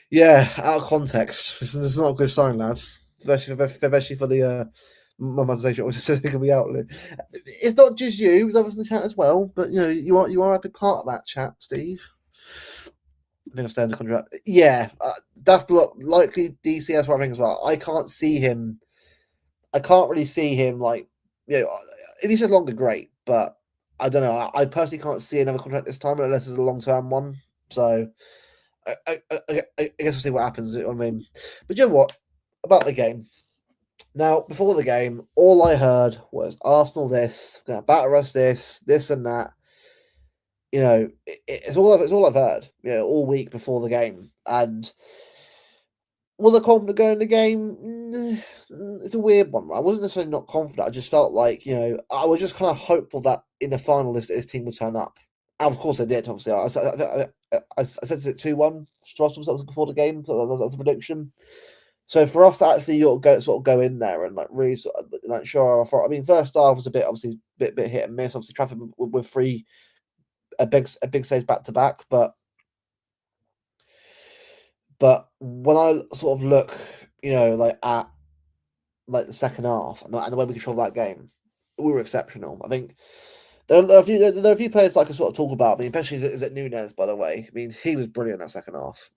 Yeah, out of context. This is not a good sign, lads. Especially for the monetization, which says it can be out. It's not just you; it's others in the chat as well. But you are a big part of that chat, Steve. I think I've stayed under contract. Yeah, that's likely DCS what I think as well. I can't see him. I can't really see him like if he says longer, great. But I don't know. I personally can't see another contract this time unless it's a long-term one. So I guess we'll see what happens. I mean, but you know what about the game? Now, before the game, all I heard was Arsenal this, going to batter us this and that. It's all I've heard. All week before the game, and was I confident going the game? It's a weird one. I wasn't necessarily not confident. I just felt like I was just kind of hopeful that in the final list his team would turn up. And of course, they did. Obviously, I said it 2-1. That was before the game. So that was a prediction. So for us to actually go in there and like really sort of like show our. I mean, first half was obviously a bit hit and miss. Obviously, Trafford with three a big saves back to back, but when I sort of look, at the second half and the way we control that game, we were exceptional. I think there are a few players I can sort of talk about. I mean, especially is it Nunes, by the way. I mean, he was brilliant that second half.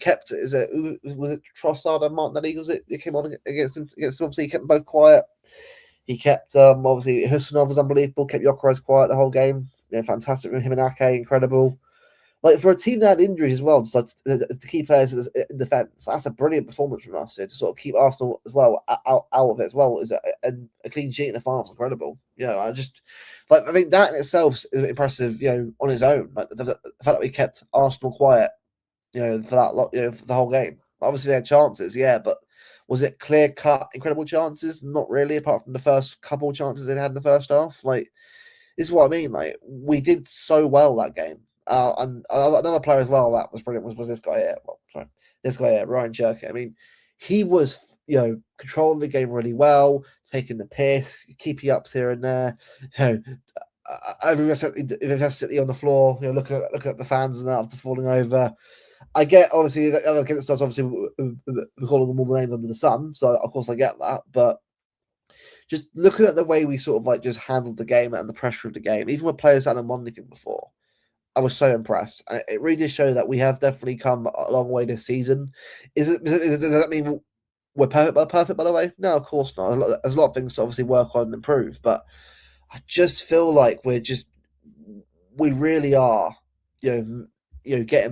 Kept was it Trossard and Martinelli? Was it? He came on against him. Obviously, he kept them both quiet. He kept obviously Husnov was unbelievable. Kept Gyökeres quiet the whole game. Fantastic with him and Ake, incredible. Like for a team that had injuries as well, just the key players in defence, that's a brilliant performance from us to sort of keep Arsenal as well out of it as well. And a clean sheet in the final is incredible. I think that in itself is impressive. On its own, like the fact that we kept Arsenal quiet, for that for the whole game. Obviously, they had chances, yeah, but was it clear cut, incredible chances? Not really, apart from the first couple of chances they had in the first half. Like, this is what I mean. Like, we did so well that game. And another player as well that was brilliant was this guy here. Well, sorry, this guy here, Ryan Cherky. I mean, he was controlling the game really well, taking the piss, keeping ups here and there. Invested on the floor. Look at the fans and that after falling over. I get obviously the other kids stuff. Obviously, we're calling them all the names under the sun, so of course I get that, but. Just looking at the way we sort of just handled the game and the pressure of the game, even with players that hadn't won anything before, I was so impressed. And it really did show that we have definitely come a long way this season. Does that mean we're perfect, by the way? No, of course not. There's a lot of things to obviously work on and improve, but I just feel like we really are, getting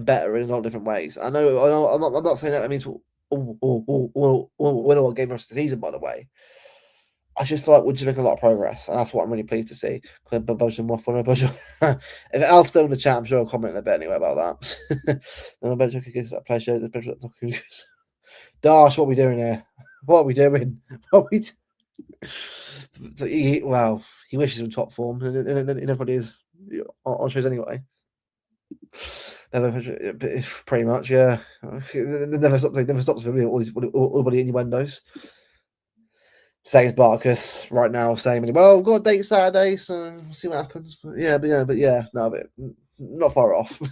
better in a lot of different ways. I know I'm not saying that means we'll win all game rest of the season, by the way. I just feel like we're just making a lot of progress, and that's what I'm really pleased to see. If Alf's still in the chat, I'm sure I'll comment in a bit anyway about that. A pleasure. Dash, what are we doing here? What are we doing? So he wishes him top form, and everybody is on shows anyway. Pretty much, yeah. Never stops for me. All the innuendos. Saying Barkus right now, saying, "Well, we've got a date Saturday, so we'll see what happens." But not far off.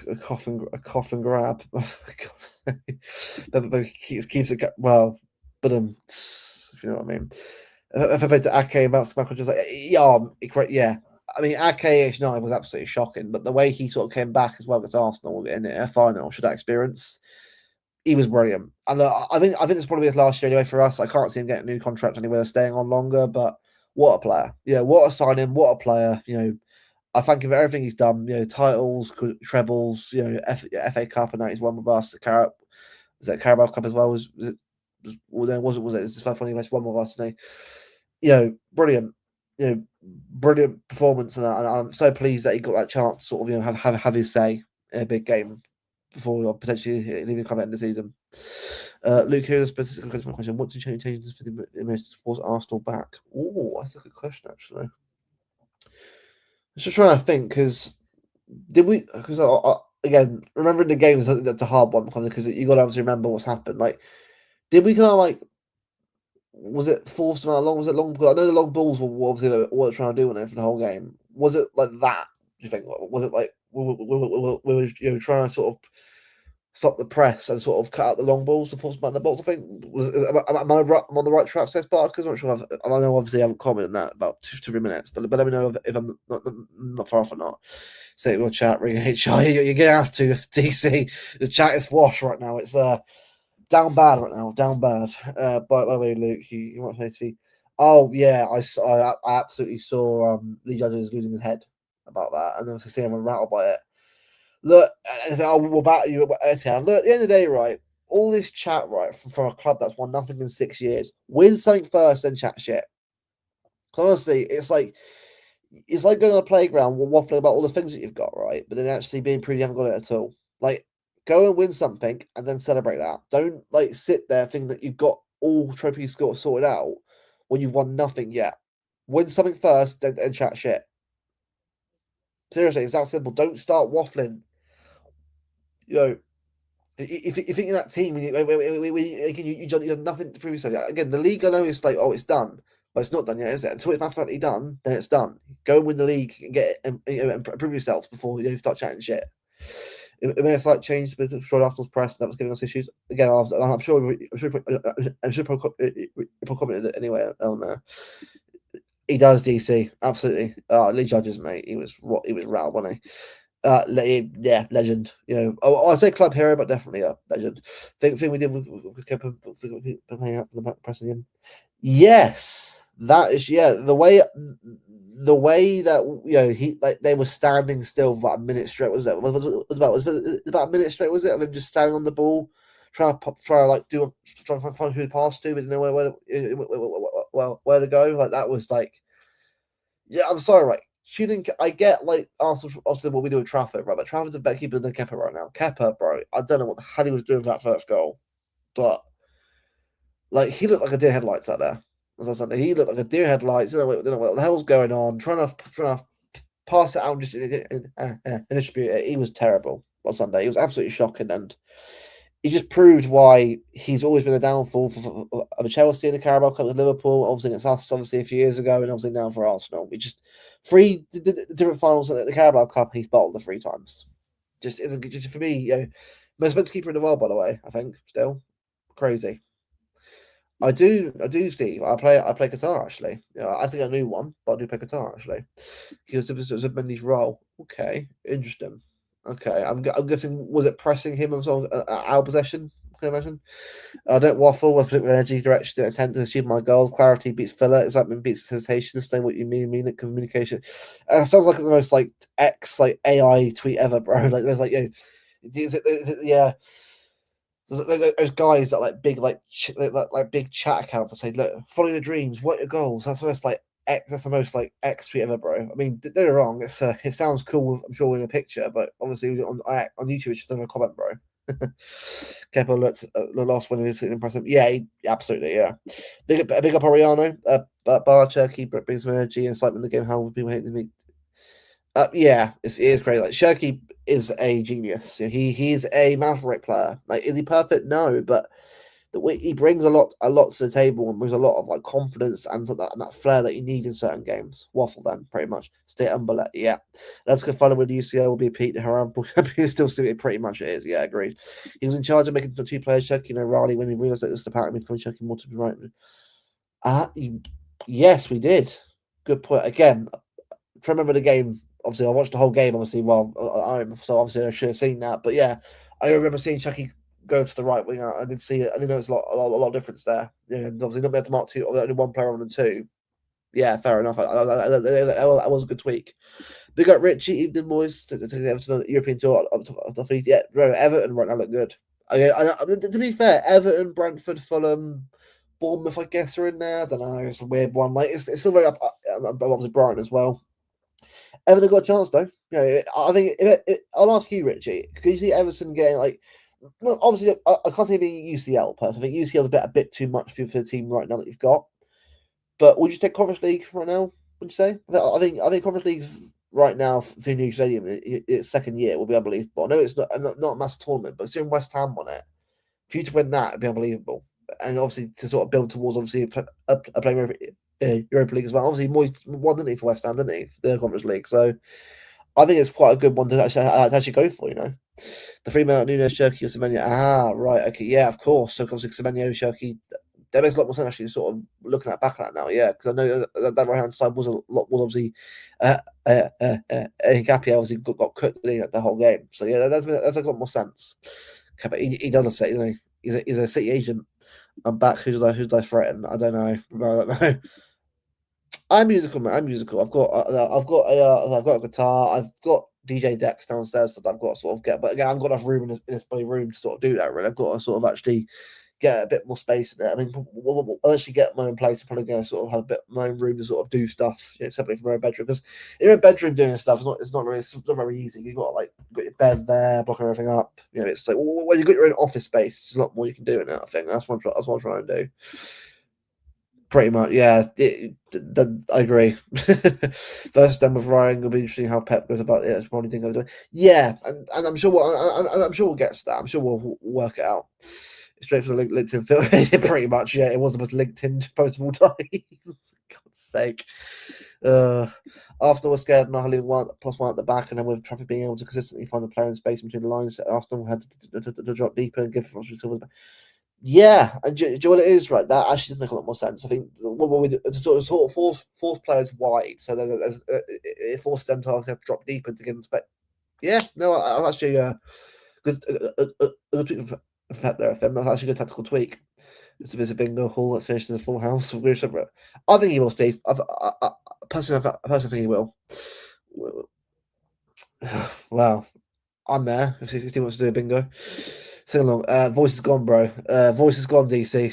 a cough and grab. That keeps it well, but if you know what I mean. If I played to Ake and bounce back, just like yeah. I mean, Ake H9 was absolutely shocking, but the way he sort of came back as well against Arsenal in a final, should that experience, he was brilliant. And I think it's probably his last year anyway for us. I can't see him getting a new contract anywhere, staying on longer. But what a player! Yeah, what a signing! What a player! I thank him for everything he's done. Titles, trebles. FA Cup, and that he's won with us. Is that Carabao Cup as well? Was it? Was it? It's the first one he won with us today. Brilliant. Brilliant performance, and I'm so pleased that he got that chance to sort of have his say in a big game before potentially leaving come at the end of the season. Luke, here's a specific question. What did changes for the most to force Arsenal back? Oh, that's a good question, actually. I was just trying to think, because did we, because again, remembering the game is a hard one, because you got to obviously remember what's happened. Like, did we kind of like, was it forced them out long? Was it long? I know the long balls were obviously what we're trying to do on it for the whole game. Was it like that? Do you think? Was it like we were trying to sort of stop the press and sort of cut out the long balls to force them out the box? I think am I right? I'm on the right track, says Barker. I'm not sure. I know obviously I haven't commented on that about 2 3 minutes, but let me know if I'm not far off or not. Say your chat, ring HR. You're gonna have to DC. The chat is washed right now. It's down bad right now. Down bad. By the way, Luke, you might say to me, oh yeah, I absolutely saw Lee Judges losing his head about that, and then to see him rattled by it. Look, we'll battle you. Look, at the end of the day, right? All this chat, right, from a club that's won nothing in 6 years, win something first, then chat shit. Honestly, it's like going on a playground, waffling about all the things that you've got, right? But then actually being proved you haven't got it at all. Like, go and win something and then celebrate that. Don't like sit there thinking that you've got all trophies sorted out when you've won nothing yet. Win something first, then chat shit. Seriously, it's that simple. Don't start waffling. If you think of that team, you have nothing to prove yourself. Again, the league, I know it's like, oh, it's done, but it's not done yet, is it? Until it's mathematically done, then it's done. Go and win the league and get it, and prove yourself before you start chatting shit. It made a slight change with Arsenal's press that was giving us issues. Again, I'm sure Paul commented it anyway on there. He does, DC, absolutely. Lee Judges, mate, he was rattled, wasn't he? Yeah, legend. I say club hero, but definitely a legend. Thing we did, we kept playing up the back, pressing him. Yes, that is the way that he they were standing still for about a minute straight. Was it about a minute straight? Was it of him just standing on the ball, trying to find who to pass to, but didn't know where to go. Like that was like, yeah, I'm sorry, right? Do you think I get like Arsenal? Obviously, what we do with Trafford, right? But Trafford's a better keeper than Kepa right now. Kepa, bro, I don't know what the hell he was doing with that first goal, but like he looked like a deer headlights out there. As I said, he looked like a deer headlights. Don't know what the hell's going on. Trying to pass it out and distribute it. He was terrible on Sunday. He was absolutely shocking, and he just proved why he's always been a downfall of Chelsea in the Carabao Cup with Liverpool, obviously against us, obviously a few years ago, and obviously now for Arsenal. We just three different finals at the Carabao Cup, he's bottled the 3 times. Just isn't just for me, most best keeper in the world, by the way. I think still crazy. I do, Steve. I play guitar actually. I think I knew one, but I do play guitar actually. Because it was a Mendy's role. Okay, interesting. Okay, I'm guessing, was it pressing him on sort of our possession? Can you imagine? I don't waffle with energy, direction, intent to achieve my goals. Clarity beats filler. Excitement beats hesitation. Understand what you mean it communication. Sounds like the most like AI tweet ever, bro. Like there's like yeah. Those guys that like big like big chat accounts that say, look, follow your dreams, what are your goals. That's the most like X. That's the most like X tweet ever, bro. I mean, don't get me wrong. It sounds cool. I'm sure in a picture, but obviously on YouTube, it's just on a comment, bro. Kepa looked the last one is impressive. Yeah, absolutely. Yeah, big up Oriano. Bar Turkey brings some energy and excitement in the game. How people hate to meet. Yeah, it is great. Like Shirky is a genius. He's a maverick player. Like, is he perfect? No, but he brings a lot to the table and brings a lot of like confidence and that flair that you need in certain games. Waffle then, pretty much. Stay umbrella. Yeah, let's go follow with UCL. Will be Pete Haram. Still see it pretty much it is. Yeah, agreed. He was in charge of making the two players check. Riley when he realised that it was the pattern from checking more to the right. Yes, we did. Good point. Again, try to remember the game. Obviously, I watched the whole game. Obviously, so obviously I should have seen that. But yeah, I remember seeing Chucky go to the right wing. I did see it. I did notice a lot of difference there. Yeah, obviously not be able to mark two, only one player on than two. Yeah, fair enough. That was a good tweak. Big up Richie, Evening Boys, to Everton on the European tour. Yeah, Everton right now look good. To be fair, Everton, Brentford, Fulham, Bournemouth, I guess, are in there. I don't know. It's a weird one. Like it's still very up. Obviously, Brighton as well. Everton got a chance though. I think I'll ask you, Richie. Could you see Everton getting like? Well, obviously, I can't say being UCL person. I think UCL is a bit too much for the team right now that you've got. But would you take Conference League right now? Would you say? I think Conference League right now for the new stadium, its second year will be unbelievable. I know it's not a massive tournament, but seeing West Ham on it, for you to win that, it'd be unbelievable. And obviously to sort of build towards obviously a playing Europa League as well. Obviously, Moyes won, didn't he, for West Ham, didn't he, the Conference League? So I think it's quite a good one to actually go for. The Freeman, Nunes, Shirky, or Semenyo. Right, okay, yeah, of course. So obviously Semenyo, Shirky, that makes a lot more sense actually. Sort of looking back at that now, yeah, because I know that right hand side was obviously Gappy obviously got cooked the whole game. So yeah, that makes a lot more sense. Okay, but he does have City, doesn't he? He's a City agent. I'm back. Who's I threaten? I don't know. I don't know. I'm musical, man. I'm musical. I've got a guitar. I've got DJ decks downstairs that I've got to sort of get. But again, I've got enough room in this bloody room to sort of do that. Really, I've got to sort of actually get a bit more space in there. I mean, I'll actually get my own place. I'm probably going to sort of have a bit my own room to sort of do stuff, separately from my own bedroom. Because in your bedroom doing stuff, it's not very easy. You've got got your bed there, blocking everything up. It's like when you've got your own office space, there's a lot more you can do in it. I think that's what I'm trying to do. Pretty much, yeah. I agree. First time with Ryan, it'll be interesting how Pep goes about it. That's probably thing I'll do. Yeah, and I'm sure I'm sure we'll get to that. I'm sure we'll work it out. Straight from the LinkedIn film, pretty much. Yeah, it was the most LinkedIn post of all time. For God's sake. Arsenal were scared not having +1 at the back, and then with Trafford being able to consistently find a player in space between the lines, Arsenal had to drop deeper and give Silva. Yeah, and do you know what it is, right? That actually does make a lot more sense. I think what we do, it's sort of force players wide, so it forces them to obviously have to drop deeper to give them space. Yeah, no, I'll actually good a tweak from Pep there. That's actually a good tactical tweak. It's a visit bingo hall that's finished in a full house. I think he will, Steve. I personally think he will. Wow, I'm there. If he wants to do a bingo. Sing along. Voice is gone, bro. Voice is gone, DC.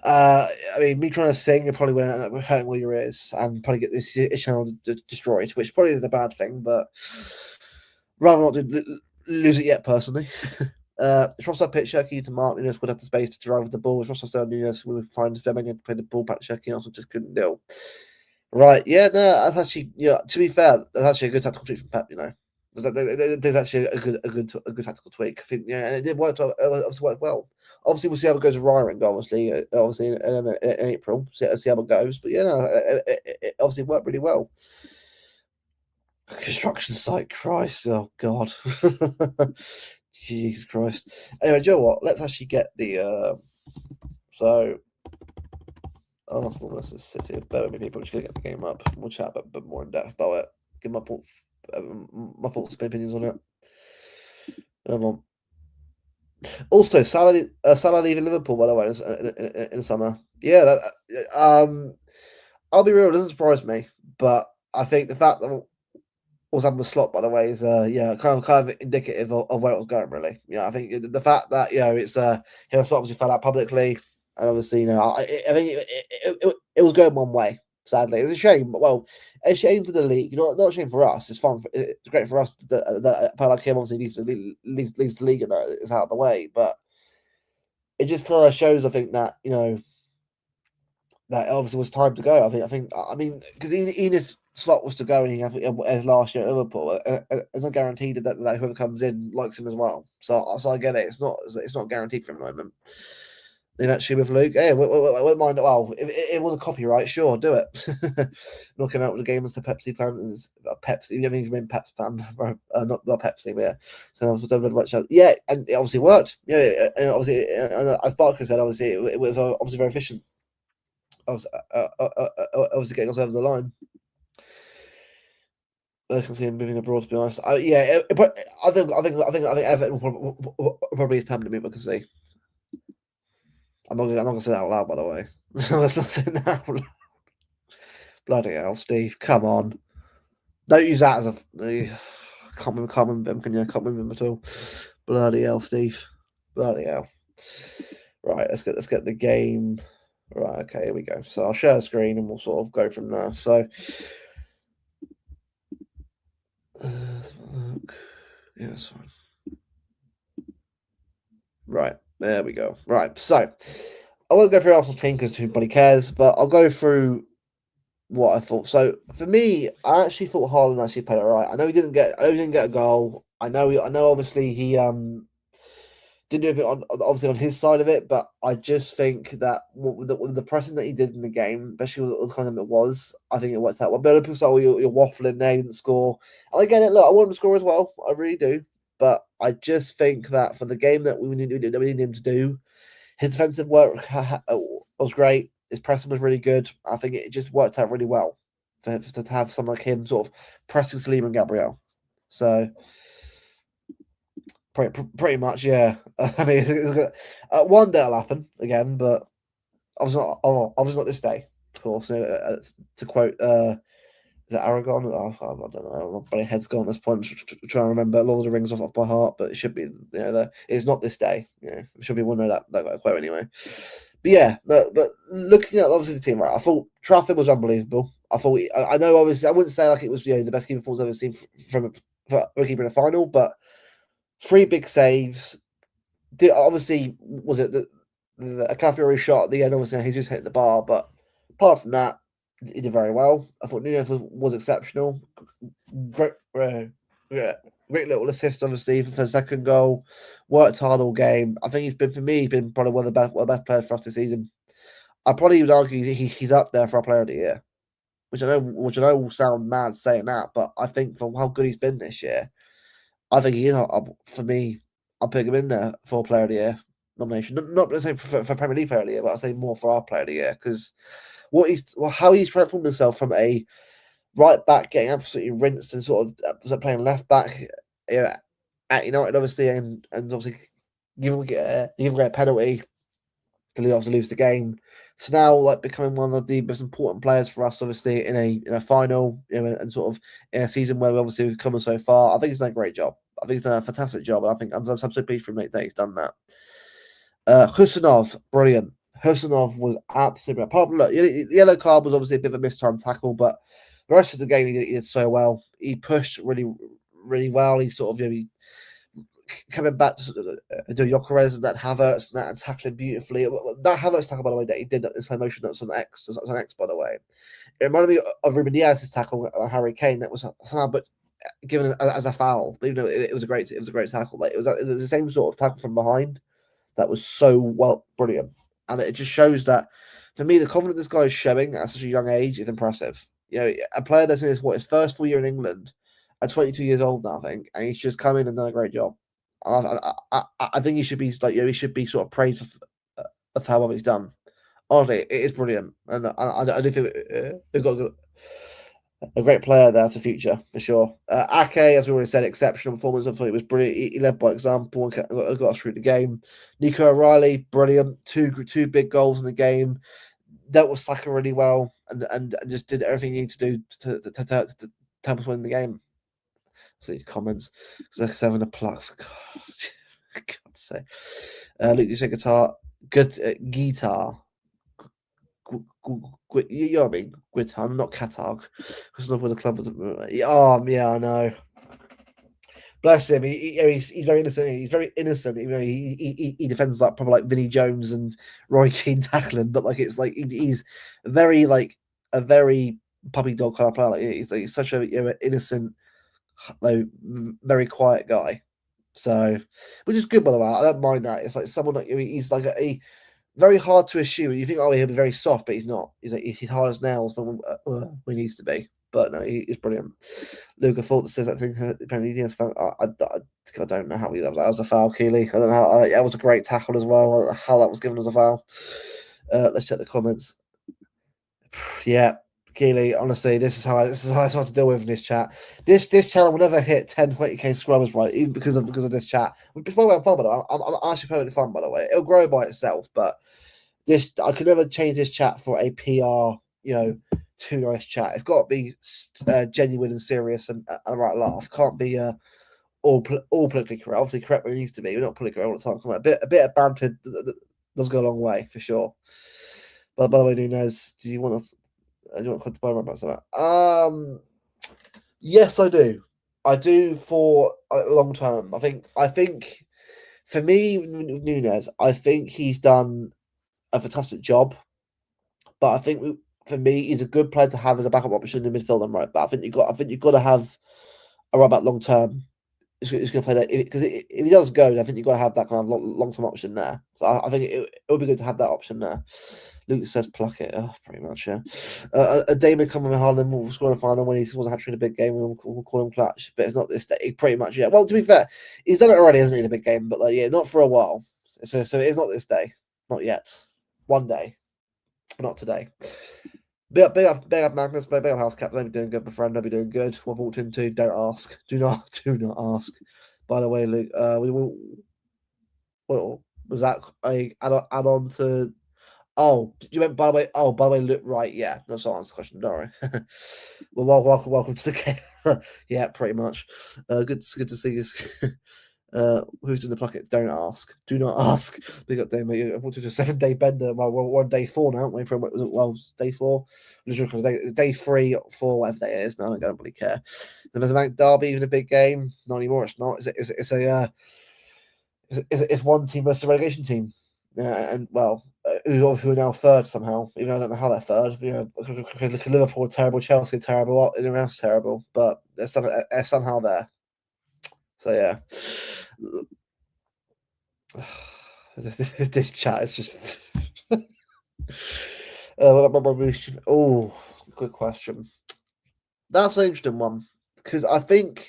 I mean, me trying to sing, it probably went out hurting all your ears and probably get this channel destroyed, which probably isn't a bad thing, but rather not lose it yet, personally. Trossard pitch Shirky to Mark Nunes would have the space to drive with the ball. Trossard Nunes would find Spemania to play the ball back to Shirky, also just couldn't deal. Right, yeah, no, that's actually, to be fair, that's actually a good tactical tweak from Pep, There's actually a good tactical tweak. I think, and it did work. Obviously, worked well. Obviously, we'll see how it goes with Ryring. Obviously, in April, see how it goes. But it obviously worked really well. Construction site, Christ, oh God, Jesus Christ. Anyway, do you know what? Let's actually get the Arsenal versus City. Bear with me, people. Just gonna get the game up. We'll chat a bit more in depth about it. Give my thoughts and opinions on it. Also, Salah leaving Liverpool, by the way, in the summer. Yeah, I'll be real, it doesn't surprise me, but I think the fact that was having a slot, by the way, is kind of indicative of where it was going, really. I think the fact that it's he obviously fell out publicly, and obviously I think it was going one way. Sadly, it's a shame. Well, a shame for the league. Not a shame for us. It's fun. It's great for us that a player like him obviously leaves the league and it's out of the way. But it just kind of shows, I think, that that obviously was time to go. I mean, because even if Slot was to go and he had as last year at Liverpool, it's not guaranteed that whoever comes in likes him as well. So I get it. It's not guaranteed for him at the moment. Then actually with Luke, hey, I wouldn't mind that. Well, if it was a copyright, sure, do it. Knock him out with the game as the Pepsi plan. Pepsi, you haven't even been Pepsi plan, not Pepsi, but yeah. So I was the right show. Yeah, and it obviously worked. Yeah, and obviously, as Barker said, obviously it was obviously very efficient. Obviously getting us over the line. I can see him moving abroad. To be honest, yeah, but I think Everton probably is permanent move. I can see. I'm not gonna say that out loud, by the way. Let's not say that out loud. Bloody hell, Steve! Come on, don't use that as a. Can't remember him. Can you? Can't remember him at all. Bloody hell, Steve! Bloody hell! Right, let's get the game. Right, okay, here we go. So I'll share a screen and we'll sort of go from there. So, let's have a look. Yeah, that's fine. Right, there we go. Right, so I won't go through Arsenal team because everybody cares, but I'll go through what I thought. So for me, I actually thought Haaland actually played all right. I know he didn't get a goal. I know obviously he didn't do anything on obviously on his side of it, but I just think that with the pressing that he did in the game, especially with the kind of it was, I think it worked out well. But people say, "Oh, you're waffling there, you didn't score." And I get it. Look, I want him to score as well. I really do. But I just think that for the game that we needed him to do, his defensive work was great. His pressing was really good. I think it just worked out really well to have someone like him sort of pressing Saliba and Gabriel. So pretty much, yeah. I mean, one day it'll happen again, but obviously not this day, of course. To quote, is it Aragon? I don't know. My head's gone at this point. I'm trying to remember Lord of the Rings off by heart, but it should be, it's not this day. Yeah, I'm sure people know that quote anyway. But yeah, but looking at obviously the team, right? I thought Trafford was unbelievable. I thought I know I wouldn't say like it was the best keeper performance I've ever seen from a keeper in a final, but 3 big saves. Obviously, was it a Calafiori shot at the end? Obviously, he's just hit the bar, but apart from that, he did very well. I thought Nunes was exceptional. Great, great little assist, obviously, for the second goal. Worked hard all game. I think he's been probably one of the best players for us this season. I probably would argue he's up there for our player of the year, which I know will sound mad saying that, but I think for how good he's been this year, I think he is for me. I'll pick him in there for player of the year nomination. Not to say for Premier League player of the year, but I'll say more for our player of the year because how he's transformed himself from a right back getting absolutely rinsed and sort of playing left back at United, obviously, and obviously give him a penalty to lose the game. So now, like becoming one of the most important players for us, obviously in a final, and sort of in a season where we obviously we've come so far. I think he's done a great job. I think he's done a fantastic job, and I think I'm so pleased for him that he's done that. Husanov, brilliant. Husanov was absolutely apart. Look, the yellow card was obviously a bit of a mistimed tackle, but the rest of the game he did so well. He pushed really, really well. He sort of coming back to do Jokeres and that Havertz and that and tackling beautifully. That Havertz tackle, by the way, that he did in slow motion, that's on X. That's on X, by the way. It reminded me of Ruben Diaz's tackle on Harry Kane. That was somehow, but given as a foul, even though it was a great tackle. Like it was the same sort of tackle from behind. That was so brilliant, and it just shows that for me, the confidence this guy is showing at such a young age is impressive. A player that's in his first full year in England, at 22 years old now, I think, and he's just come in and done a great job. I think he should be he should be sort of praised of how well he's done. Honestly, it is brilliant, and I do think we've got a great player there for the future for sure. Ake, as we already said, exceptional performance. I thought it was brilliant. He led by example and got us through the game. Nico O'Reilly, brilliant. Two big goals in the game. Dealt with Saka really well and just did everything he needed to do to help us win the game. So these comments, because they're having a pluck for God's sake. Luke, you say guitar, good guitar. you know what I mean? Guitan, not Qatar. Because not with the club. Yeah, I know. Bless him. He's very innocent. He's very innocent. You know, he defends like probably like Vinnie Jones and Roy Keane tackling, but like it's like he's very like a very puppy dog kind of player. Like he's such a innocent, like very quiet guy. So, which is good by the way. I don't mind that. It's like someone like he's like a very hard to assume. You think, oh, he'll be very soft, but he's not. He's like he's hard as nails when he needs to be. But no, he's brilliant. Luca Fultz says, I think apparently he has found. I don't know how he that was a foul, Keeley. I don't know how. That was a great tackle as well. I don't know how that was given as a foul. Let's check the comments. Yeah, Keeley. Honestly, this is how I have to deal with in this chat. This channel will never hit 10, 20k subscribers, right? Even because of this chat. Which is why I'm fun, but I'm actually perfectly fun, by the way. It'll grow by itself, but this I could never change this chat for a PR. Too nice chat. It's got to be genuine and serious and a right laugh. Can't be all politically correct. Obviously, correct where it needs to be. We're not politically correct all the time. Come on, a bit of banter does go a long way for sure. But by the way, Nunez, do you want to put the bone about something? Yes, I do. I do for a long term. I think for me, Nunez, I think he's done a fantastic job. But I think for me, he's a good player to have as a backup option in the midfield and right back. I think you've got to have a right back long term. He's going to play that because if he does go, I think you've got to have that kind of long term option there. So I think it would be good to have that option there. Luke says pluck it. Oh, pretty much, yeah. A Damon coming with Haaland will score a final when he scores a hat trick in a big game. We'll call him clutch, but it's not this day. Pretty much, yeah. Well, to be fair, he's done it already, hasn't he, in a big game? But yeah, not for a while. So it's not this day, not yet. One day, but not today. Big up, Magnus. Big up, House Captain. I'll be doing good, my friend. I'll be doing good. What walked into? Don't ask. Do not ask. By the way, Luke, we will. What was that? Add on to. Oh, you meant by the way? Oh, by the way, Luke. Right, yeah. That's not answer the question. Don't worry. Well, welcome to the game. Yeah, pretty much. Good to see you. Who's doing the plucket? Don't ask. Do not ask. Big up, Dave, mate. I wanted a 7-day bender. Well, we're on day 4 now, aren't we? Well, day 4. Day 3, 4, whatever day it is. No, I don't really care. The Mesobank Derby, even a big game. Not anymore. It's not. It's one team versus a relegation team. And well, who are now third somehow. Even though I don't know how they're third. Liverpool are terrible, Chelsea are terrible, everyone else terrible, but they're somehow there. So yeah. This chat is just. Oh, good question. That's an interesting one because I don't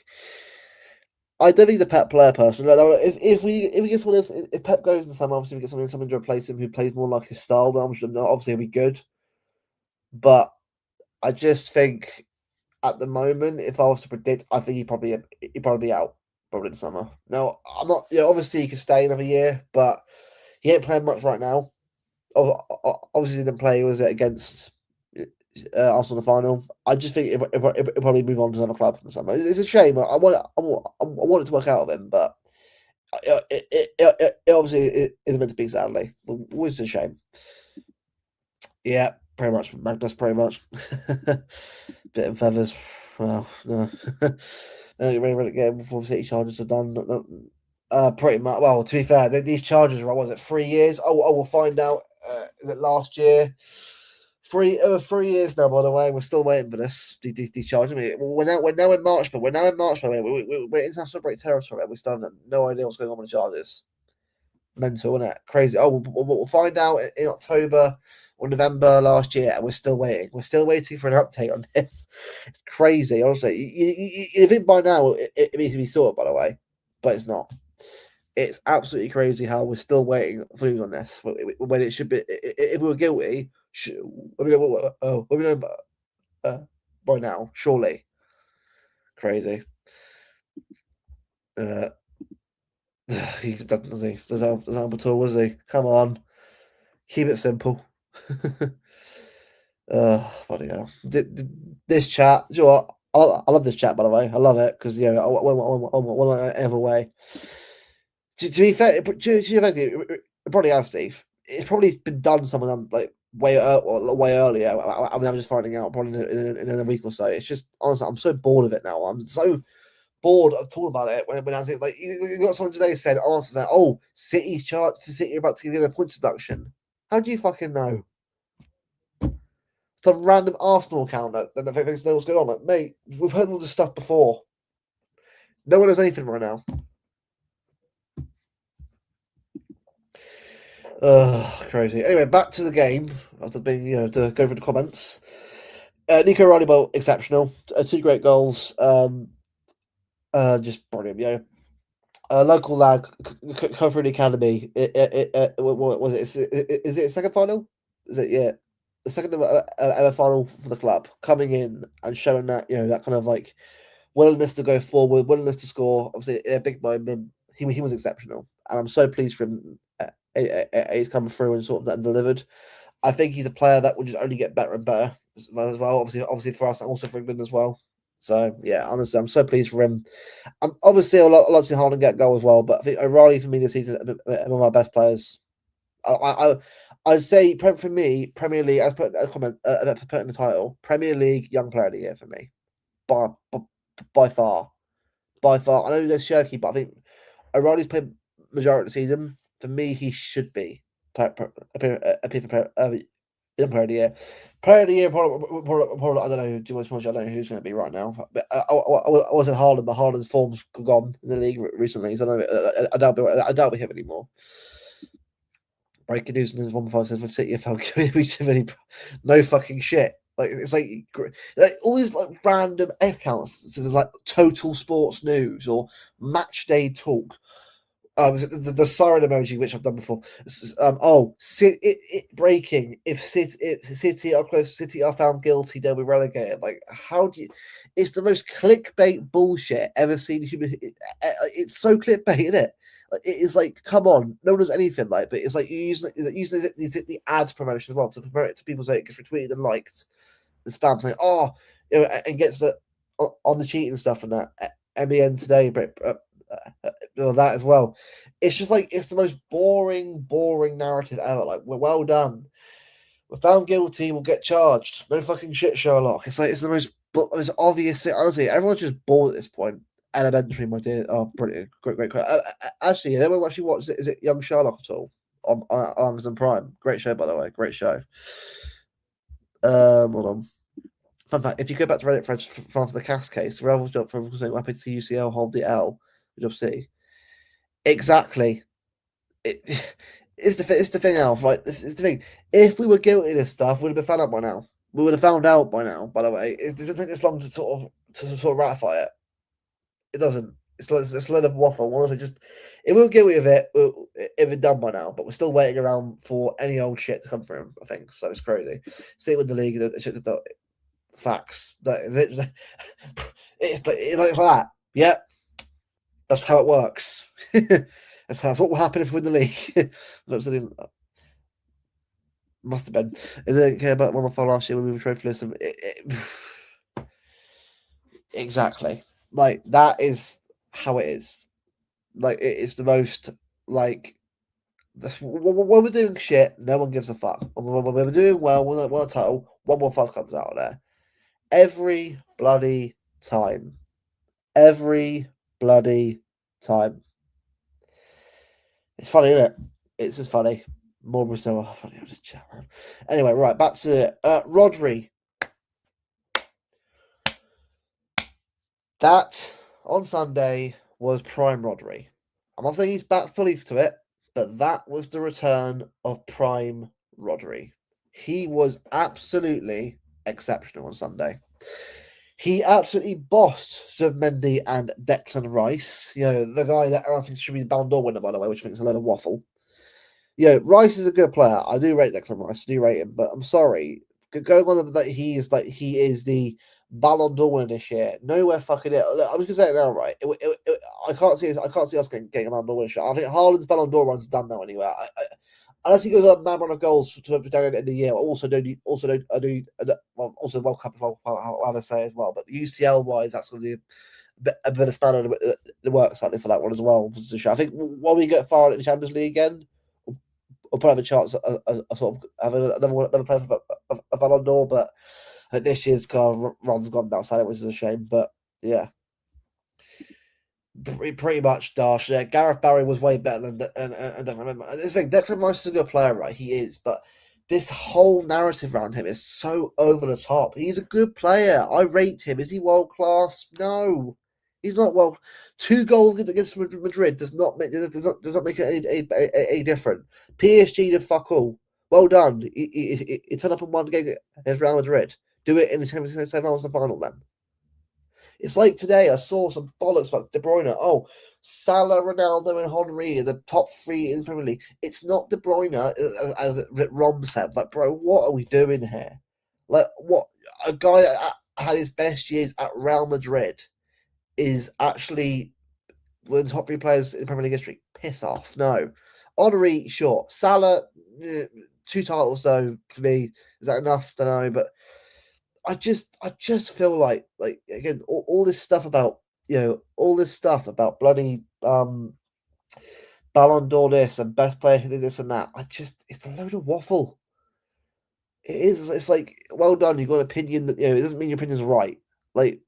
think the Pep player person. If we get someone else, if Pep goes in the summer, obviously we get someone to replace him who plays more like his style. Then obviously he'll be good. But I just think at the moment, if I was to predict, I think he'd probably be out probably in the summer. Now I'm not. Obviously he could stay another year, but he ain't playing much right now. Obviously, he didn't play. Was it against Arsenal in the final? I just think it probably move on to another club in the summer. It's a shame. I want it to work out of him, but it obviously isn't meant to be. Sadly, which is a shame. Yeah, pretty much. Magnus, pretty much. Bit of feathers. Well, no. Game before City charges are done. Pretty much. Well, to be fair, these charges are, what was it, 3 years? Oh, we'll find out. Is it last year? 3 years now, by the way. We're still waiting for this. These charges. I mean, we're now in March, but we're we're international break territory. And we still have no idea what's going on with the charges. Mental, isn't it? Crazy. Oh, we'll find out in October or November last year, and we're still waiting. We're still waiting for an update on this. It's crazy, honestly. You think by now it needs to be sorted, by the way, but it's not. It's absolutely crazy how we're still waiting for news on this when it should be. If we were guilty, by now, surely. Crazy. He doesn't he? Does Alberto, was he? Come on, keep it simple. Bloody hell. This chat, do you know what? I love this chat, by the way. I love it because I want every way. To be fair, it probably has, Steve. It's probably been done somewhere like way earlier. I mean, I'm just finding out probably in a week or so. It's just honestly, I'm so bored of it now. I'm so bored of talking about it. When I was like, you got someone today said, "Oh, City's chart for City are about to give you a points deduction." How do you fucking know? Some random Arsenal account that thinks knows what's going on. Like, mate, we've heard all this stuff before. No one knows anything right now. Crazy. Anyway, back to the game. After being, to go through the comments. Nico Riley, exceptional. 2 great goals. Just brilliant. Local lad come through the academy. What was it? Is it a second final? Is it the second ever final for the club? Coming in and showing that that kind of like willingness to go forward, willingness to score. Obviously, a big moment. He was exceptional, and I'm so pleased for him. He's come through and sort of that delivered. I think he's a player that will just only get better and better as well. Obviously for us and also for England as well. So yeah, honestly, I'm so pleased for him. Obviously, I'd like to see Harden get a goal as well, but I think O'Reilly for me this season is one of our best players. I'd say for me, Premier League. I put a comment put in the title. Premier League Young Player of the Year for me, by far. I know there's Shirky, but I think O'Reilly's played majority of the season. For me, he should be young player of the year. Player of the year, probably I don't know. Too much. I don't know who's going to be right now. But I wasn't Haaland, but Haaland's form's gone in the league recently. So I doubt we him anymore. Breaking news in 1.5 says for City FL no fucking shit. Like it's like all these like random accounts. This is like Total Sports News or Match Day Talk. The siren emoji, which I've done before. Breaking. If City are close, City are found guilty, they'll be relegated. Like, how do you? It's the most clickbait bullshit ever seen. It's so clickbait, isn't it? It is like, come on, no one does anything like. But it's like you use the ad promotion as well to promote it to people so it gets retweeted and liked. The spam saying, and gets the on the cheating stuff and that. MEN today, but. That as well. It's just like it's the most boring narrative ever. Like, we're well done. We're found guilty. We'll get charged. No fucking shit, Sherlock. It's like it's the most obvious thing. Honestly, everyone's just bored at this point. Elementary, my dear. Oh, brilliant! Great. Actually, anyone actually watched it? Is it Young Sherlock at all on Amazon Prime? Great show, by the way. Great show. Hold on. Fun fact: if you go back to Reddit for after the Cass case, the rebels jump from saying "Happy to see UCL hold the L." Job C. Exactly. It's the thing, Alf. Right? It's the thing. If we were guilty of this stuff, we'd have been found out by now. We would have found out by now. By the way, it doesn't take this long to sort of ratify it. It doesn't. It's a load of waffle. Honestly, just if we were guilty of it, it'd been done by now. But we're still waiting around for any old shit to come through. I think so. It's crazy. Stay with the league. The facts. It's like that. Yeah. That's how it works. That's what will happen if we win the league. Must have been. Is it okay about one of our last year when we were trophyless? Exactly. Like, that is how it is. Like, it is the most, like, when we're doing shit, no one gives a fuck. When we're doing well, we're a title, 115 comes out of there. Every bloody time. Every bloody time. It's funny, isn't it? It's just funny. More so funny. I'll just chat, man. Anyway, right, back to Rodri. That on Sunday was prime Rodri. I'm not saying he's back fully to it, but that was the return of prime Rodri. He was absolutely exceptional on Sunday. He absolutely bossed Zubimendi and Declan Rice. The guy that I think should be the Ballon d'Or winner, by the way, which I think is a load of waffle. Rice is a good player. I do rate Declan Rice. I do rate him, but I'm sorry. Going on that he is the Ballon d'Or winner this year. Nowhere fucking it. Look, I'm just gonna say it now, right? I can't see us getting a Ballon d'Or winner shot. I think Haaland's Ballon d'Or run's done now anyway. Unless he goes on a mad run of goals to down at the end of the year. Also World Cup as well, how I say as well. But UCL wise, that's going to be a bit of spanner in the works slightly for that one as well. I think when we get far in the Champions League again, We'll probably have a chance of sort of having another player for a Ballon d'Or, but this year's run's gone down silent, which is a shame. But yeah, pretty much Dash. Yeah, Gareth Barry was way better than and don't remember. This thing, Declan Rice is a good player, right? He is, but this whole narrative around him is so over the top. He's a good player. I rate him. Is he world class? No, he's not world. 2 goals against Madrid does not make it any different. PSG did fuck all. Well done. He turned up in one game against Real Madrid. Do it in the Champions League finals and final then. It's like today I saw some bollocks about De Bruyne. Oh, Salah, Ronaldo, and Henry are the top 3 in the Premier League. It's not De Bruyne, as Rom said. Like, bro, what are we doing here? Like, what a guy that had his best years at Real Madrid is actually one of the top 3 players in Premier League history. Piss off. No. Henry, sure. Salah, 2 titles though for me. Is that enough? Don't know, but I just feel like again all this stuff about all this stuff about bloody Ballon d'Or this and best player who did this and that. It's a load of waffle. It is. It's like, well done. You've got an opinion that it doesn't mean your opinion's right. Like,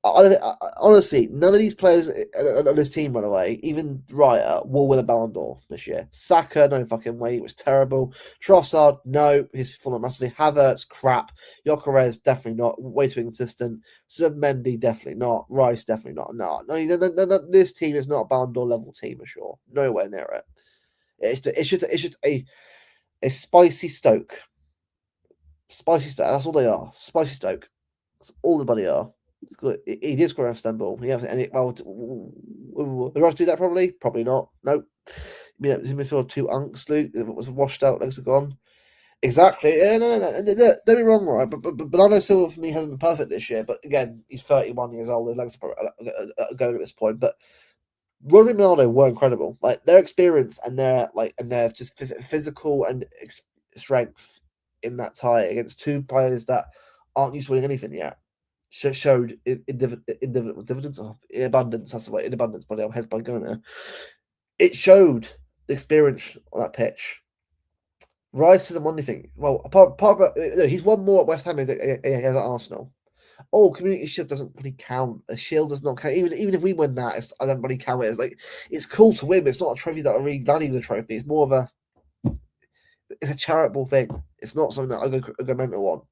honestly, none of these players on this team, by the way, even Raya, will win a Ballon d'Or this year. Saka, no fucking way, it was terrible. Trossard, no, he's fallen massively. Havertz, crap. Gyökeres, definitely not. Way too inconsistent. Mendy, definitely not. Rice, definitely not. No, this team is not a Ballon d'Or level team for sure. Nowhere near it. It's just a spicy Stoke. Spicy Stoke. That's all they are. Spicy Stoke. That's all the bloody are. It's good. He did score in Istanbul. Yeah, and the Ross do that probably? Probably not. Nope. Midfield 2 unks, Luke. It was washed out, legs are gone. Exactly. Yeah, no. Don't be wrong, right? But Bernardo Silva for me hasn't been perfect this year. But again, he's 31 years old. His legs are going at this point. But Rodri and Ronaldo were incredible. Like, their experience and their just physical and strength in that tie against 2 players that aren't used to winning anything yet. Showed in dividends in abundance. That's the way, in abundance. But I'm heads by going there. It showed the experience on that pitch. Rice hasn't won anything. Well, he's won more at West Ham than he has at Arsenal. Oh, Community Shield doesn't really count. A shield does not count. Even if we win that, I don't really count it. It's like, it's cool to win, but it's not a trophy that I really value the trophy. It's more of it's a charitable thing. It's not something that I go mental on.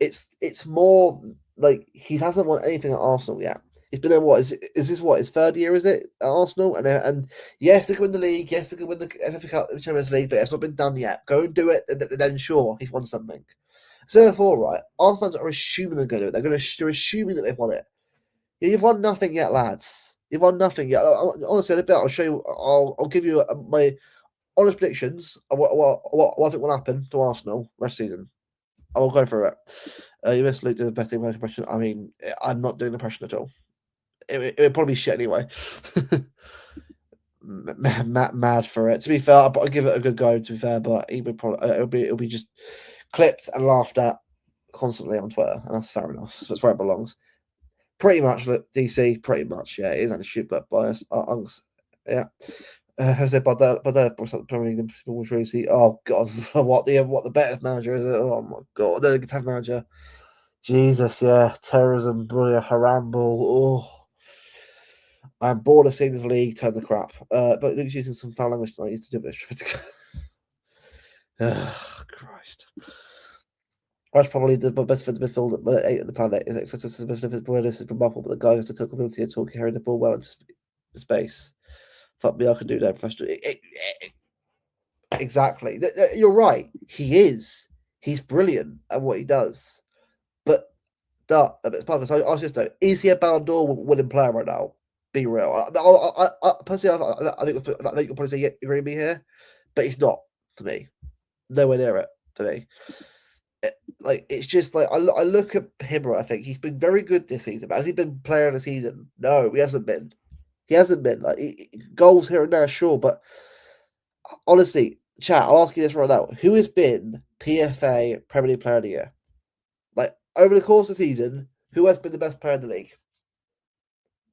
It's more like he hasn't won anything at Arsenal yet. He's been there, is this his 3rd year, is it, at Arsenal? And yes, they can win the league, yes, they can win the FA Cup, the Champions League, but it's not been done yet. Go and do it, and then sure, he's won something. So therefore, right, Arsenal fans are assuming they're going to do it. They're assuming that they've won it. You've won nothing yet, lads. You've won nothing yet. Honestly, in a bit, I'll show you, I'll give you my honest predictions of what I think will happen to Arsenal rest of the season. I'll go through it. You missed Luke doing the best impression. I mean, I'm not doing the impression at all. It would probably be shit anyway. Mad for it. To be fair, I'll give it a good go. To be fair, but he would probably it'll be just clipped and laughed at constantly on Twitter, and that's fair enough. So it's where it belongs. Pretty much, look, DC. Pretty much, yeah. It is anti-stupid bias. Unks, yeah. Jose Premier League was really see. Oh god, what the better manager is it? Oh my god, the tough manager. Jesus, yeah, terrorism, brilliant, haramble. Oh, I'm bored of seeing this league turn the crap. But Luke's using some foul language tonight. He's to do it. Oh, Christ. That's probably the best defensive midfield but 8 on the planet. Is remarkable, but the guy has the total ability of talking, carrying the ball well into space. Fuck me, I can do that professional. Exactly. You're right. He is. He's brilliant at what he does. But it's part of it. So I ask this though: is he a Ballon d'Or winning player right now? Be real. I personally, I think you'll probably say, yeah, you agree with me here, but he's not for me. Nowhere near it for me. It's just like I look at him. I think he's been very good this season. But has he been player of the season? No, he hasn't been. He hasn't been. Goals here and there, sure, but honestly, chat, I'll ask you this right now: who has been PFA Premier League Player of the Year? Over the course of the season, who has been the best player in the league?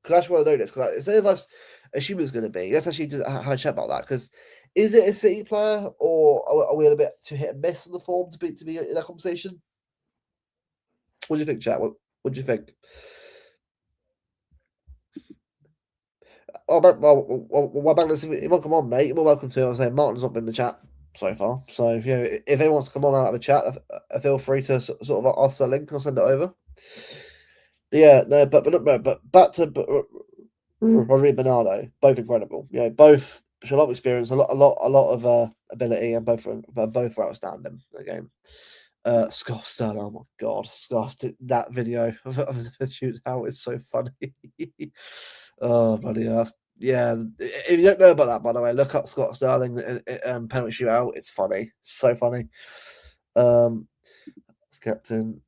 Because I just want to know this. Because instead of us assuming it's going to be, let's actually have a chat about that. Because Is it a City player, or are we a bit too hit and miss on the form to be in that conversation? What do you think, chat? What do you think? Oh, Magnus, if you want to come on, mate, you're welcome to. I was saying Martin's not been in the chat so far, so if anyone wants to come on out of a chat, feel free to sort of ask the link. I'll send it over. Yeah, no, but back to Rodri and Bernardo, both incredible. Both show a lot of experience, a lot of ability, and both are outstanding in the game. Scott Stern, oh my god, Scott, that video of the shootout is so funny. Oh, bloody ass. Yeah, if you don't know about that, by the way, look up Scott Sterling penalty shootout. It's funny, so funny. As captain,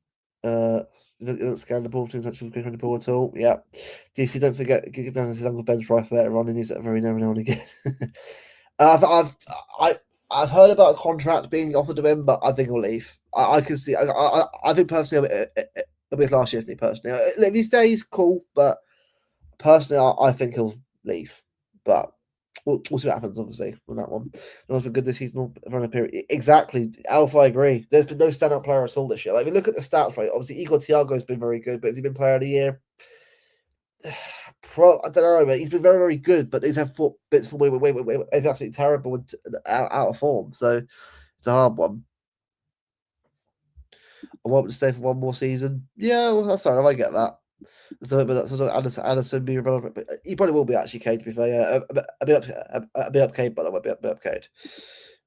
scan the ball, touch the ball at all. Yeah, DC, don't forget, give down his uncle Ben's right later on. He needs it every now and again. I've heard about a contract being offered to him, but I think he'll leave. I can see. I think personally, it'll be last year for me personally. If he stays, cool, but personally, I think he'll leave. But we'll see what happens, obviously, on that one. No one's been good this season over a period. Exactly, Alpha, I agree. There's been no standout player at all this year. Like, if you look at the stats, right, obviously, Igor Thiago's been very good, but has he been player of the year? I don't know, mate. He's been very, very good, but he's had bits for wait, absolutely terrible and out of form. So it's a hard one. I want him to stay for one more season. Yeah, well, that's fine. I get that. So, but that's Anderson be he probably will be actually Cade, to be fair. Yeah, a bit up Cade, but I won't be up Cade.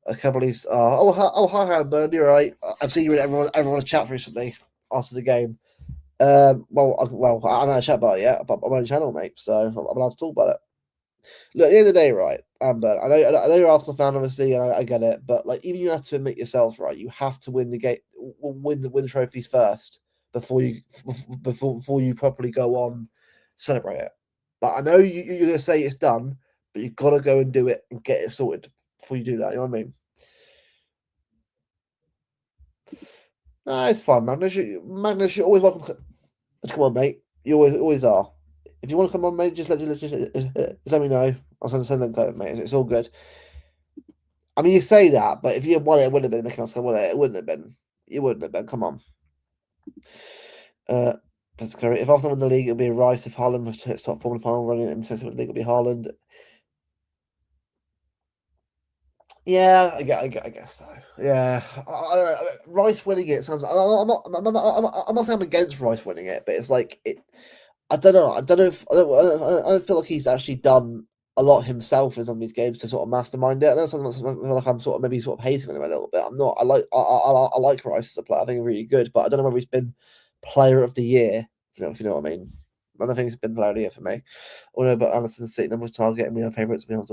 I can't believe. Hi, Hamburn. You're right. I've seen you in everyone's chat recently after the game. Well, I'm not a chat about it yet, but I'm on the channel, mate, so I'm allowed to talk about it. Look, at the end of the day, right, Amber, I know you're Arsenal fan, obviously, and I get it, but like, even you have to admit yourself, right, you have to win the game, win the trophies first before you properly go on celebrate it. Like, I know you're gonna say it's done, but you've got to go and do it and get it sorted before you do that. You know what I mean? Nah, it's fine, Magnus. You're always welcome to come on, mate. You always are. If you want to come on, mate, just let me know. I'll send them go, mate. It's all good. I mean, you say that, but if you had won it, it wouldn't have been Mickey Mouse. It wouldn't have been. It wouldn't have been. Come on. If Arsenal win the league, it'll be Rice. If Haaland was to hit top form in the final running in the league, it'll be Haaland. Yeah, I guess so. Yeah, Rice winning it sounds. I'm not saying I'm against Rice winning it, but it's like it. I don't know. I don't feel like he's actually done a lot himself in some of these games to sort of mastermind it. That's like I'm sort of maybe sort of hating on him a little bit. I'm not. I like Rice as a player. I think he's really good, but I don't know whether he's been Player of the Year. If you know what I mean. I don't think he's been Player of the Year for me. Although, but Anderson's sitting number target and we have favourites. Well,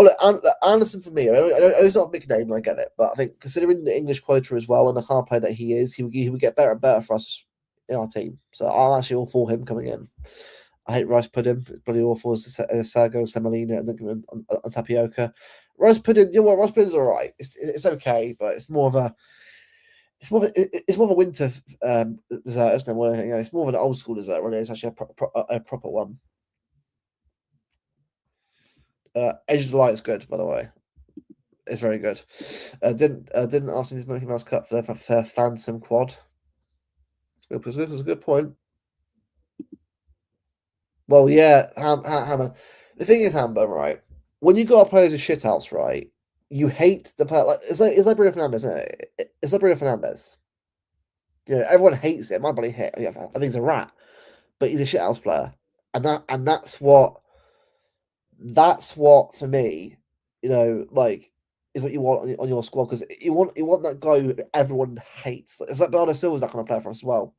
look, Anderson for me, I know he's not a big name, I get it, but I think considering the English quota as well and the hard player that he is, he would get better and better for us in our team. So I'm actually all for him coming in. I hate Rice Pudding. It's bloody awful. Sago, Semolina, and on Tapioca. Rice Pudding, you know what? Rice Pudding's all right. It's okay, but it's more of a winter dessert, isn't it? It's more of an old school dessert, really. It's actually a proper one. Edge of the Light is good, by the way. It's very good. Didn't Arsenal's Mickey Mouse Cup for their Phantom Quad? It was a good point. Well, yeah, Hammer. The thing is, Hammer, right? When you got a player as a shithouse, right? You hate the player. Like it's like Bruno Fernandes, isn't it? It's like Bruno Fernandes. Everyone hates him. I bloody hate. I think he's a rat, but he's a shithouse player, and that's what for me, like is what you want on your squad because you want that guy who everyone hates. It's like Bernardo Silva's that kind of player for us as well.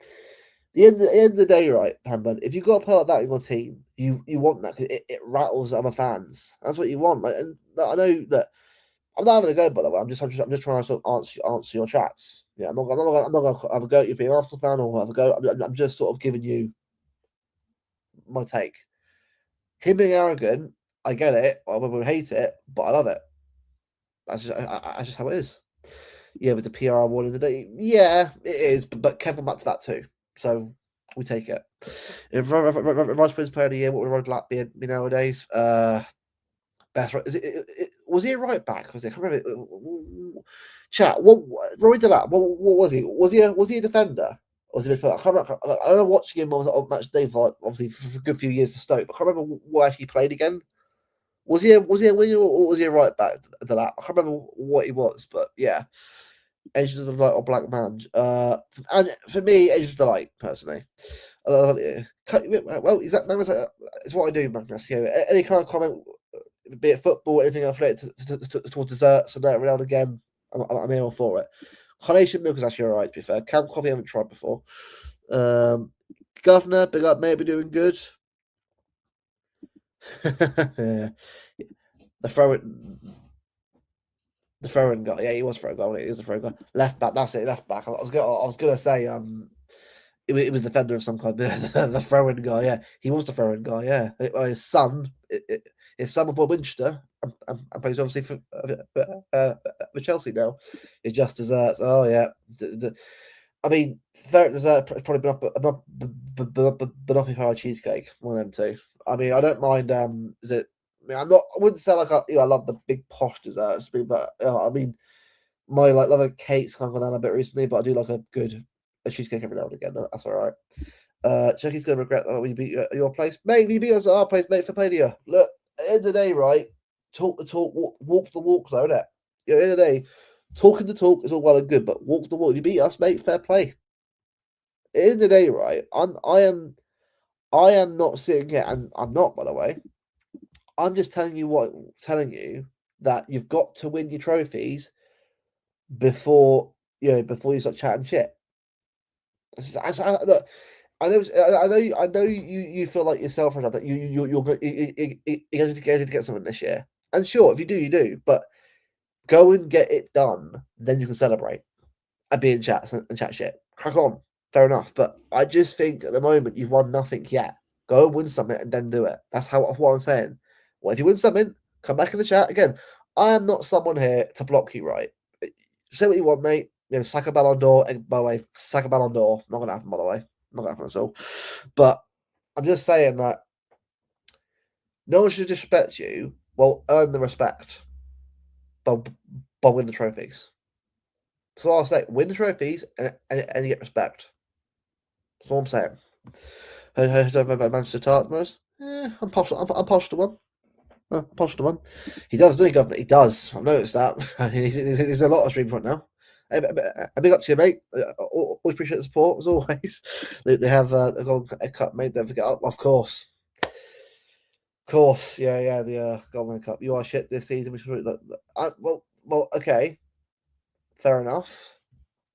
The end of the day, right, Hamburn, if you've got a player like that in your team, you want that because it rattles other fans. That's what you want. Like, and I know that I'm not having a go, by the way. I'm just trying to sort of answer your chats. Yeah, I'm not going to have a go at you being an Arsenal fan or have a go. I'm just sort of giving you my take. Him being arrogant, I get it. I would hate it, but I love it. That's just how it is. Yeah, with the PR award of the day, yeah, it is. But Kevin back to that too, so we take it. If Rice wins Player of the Year, what would Rod Lapp be nowadays? Best right? Was he a right back? Was he? I can't remember. Chat. What Rory Delap? What was he? Was he a defender? Or was he a midfielder? I can't remember. I remember watching him on match day for obviously for a good few years for Stoke. But I can't remember what actually he played again. Was he a winger or was he a right back? Delap? I can't remember what he was, but yeah. Agent of the Light or Black Man. And for me, Agent of the Light, personally. Well, is that it's what I do, Magnus. You know, any kind of comment, be it football, anything else related towards desserts and that around again, I'm here for it. Carnation Milk is actually alright, to be fair. Camp Coffee I haven't tried before. Governor, big up, maybe doing good. Yeah. The throwing guy, yeah, he was throwing guy. He was a throwing guy. Left back, that's it. Left back. I was gonna say, it was the defender of some kind. The throwing guy, yeah, he was the throwing guy, yeah. His son, his son, Bob Winchester, and plays obviously for Chelsea now. It just desserts. Oh yeah, I mean, fair dessert probably banoffee pie cheesecake. One of them two. I mean, I don't mind. Is it? I mean, I wouldn't say like I love the big posh desserts, but I mean, my love of cakes kind of gone down a bit recently, but I do like a cheesecake every now and again. That's all right. Chucky's gonna regret that we beat your place, mate. We beat us at our place, mate. For Pania. Look, at the end of the day, right? Talk the talk, walk the walk, though, innit? At the end of the day, talking the talk is all well and good, but walk the walk. If you beat us, mate, fair play. At the end of the day, right? I am not sitting here, and I'm not, by the way. I'm just telling you that you've got to win your trophies before you start chatting shit. Look, I know you feel like yourself right now that you're going to get something this year, and sure, if you do, you do, but go and get it done, then you can celebrate and be in chats and chat shit. Crack on, fair enough. But I just think at the moment you've won nothing yet. Go and win something and then do it. That's what I'm saying. Well, if you win something, come back in the chat again. I am not someone here to block you, right? Say what you want, mate. You know, sack a Ballon d'Or. By the way, sack a Ballon d'Or. Not gonna happen, by the way. Not gonna happen at all. But I'm just saying that no one should disrespect you. Well, earn the respect by winning the trophies. So I'll say, win the trophies and you get respect. That's all I'm saying. Heard about Manchester Tartmos? I'm posh to one. Posh to one. He does, doesn't he, Governor? He does. I've noticed that. There's a lot of stream front now. A big up to you, mate. Always appreciate the support, as always. They have a golden cup, mate. Don't forget. Of course. Of course. Yeah, the golden cup. You are shit this season. Well, okay. Fair enough.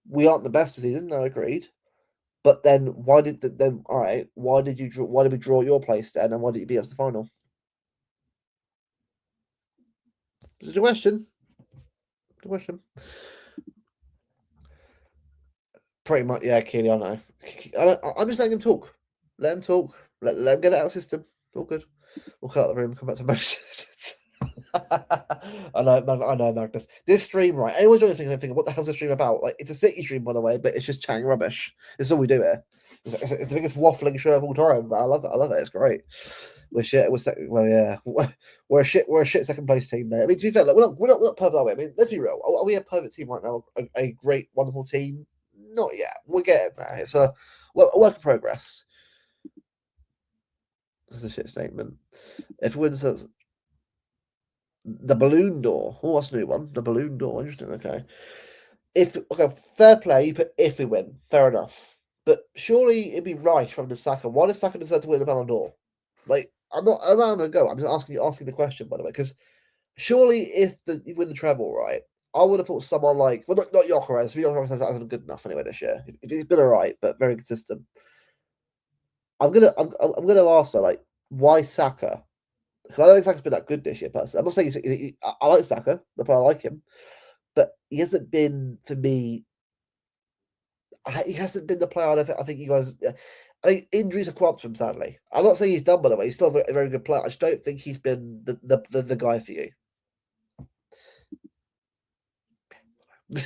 We aren't the best this season, no, agreed. But then why did why did we draw your place then, and why did you beat us the final? It's a question. It's a question. Pretty much, yeah, Keely, I know. I'm just letting him talk. Let him talk. Let him get it out of the system. All good. We'll cut out the room and come back to Manchester. I know, Magnus. This stream, right? Anyone's doing anything thinking, what the hell's this stream about? Like, it's a City stream, by the way, but it's just chatting rubbish. This is all we do here. It's the biggest waffling show of all time, but I love it. It's great. We're shit. We're a shit second place team, mate. I mean, to be fair, like, we're not perfect that way. I mean, let's be real. Are we a perfect team right now? A great, wonderful team? Not yet. We're getting there. It's a work in progress. This is a shit statement. If we says the balloon door. Oh, that's a new one. The balloon door. Interesting. Okay. Fair play, but if we win, fair enough. But surely it'd be right from the Saka. Why does Saka deserve to win the Ballon d'Or? Like, I'm not gonna go. I'm just asking the question, by the way, because surely if you win the treble, right? I would have thought someone like, well, not Gyökeres. Gyökeres hasn't been good enough anyway this year. He's been alright, but very consistent. I'm gonna ask her, like, why Saka? Because I don't think Saka's been that good this year, personally. I'm not saying I like Saka, I like him, but he hasn't been, for me, he hasn't been the player I think you guys. I think injuries have cropped him, sadly. I'm not saying he's done, by the way. He's still a very good player. I just don't think he's been the guy for you. We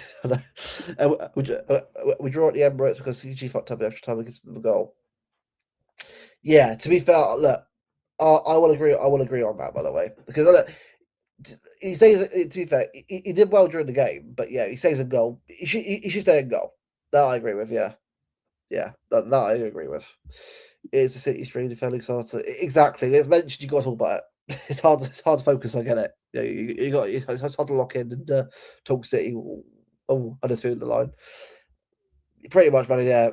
draw at the Emirates because CG fucked up the extra time and gives them a goal. Yeah, to be fair, look, I will agree. I will agree on that, by the way, because look, he says, to be fair, he did well during the game, but yeah, he says a goal. He should stay in goal. That I agree with. Yeah, that I agree with. It's a City stream fairly exciting. Exactly. As mentioned, you got to talk about it. It's hard to focus. I get it. Yeah, you got it's hard to lock in and talk City. Oh, I just threw the line. Pretty much, man. Yeah,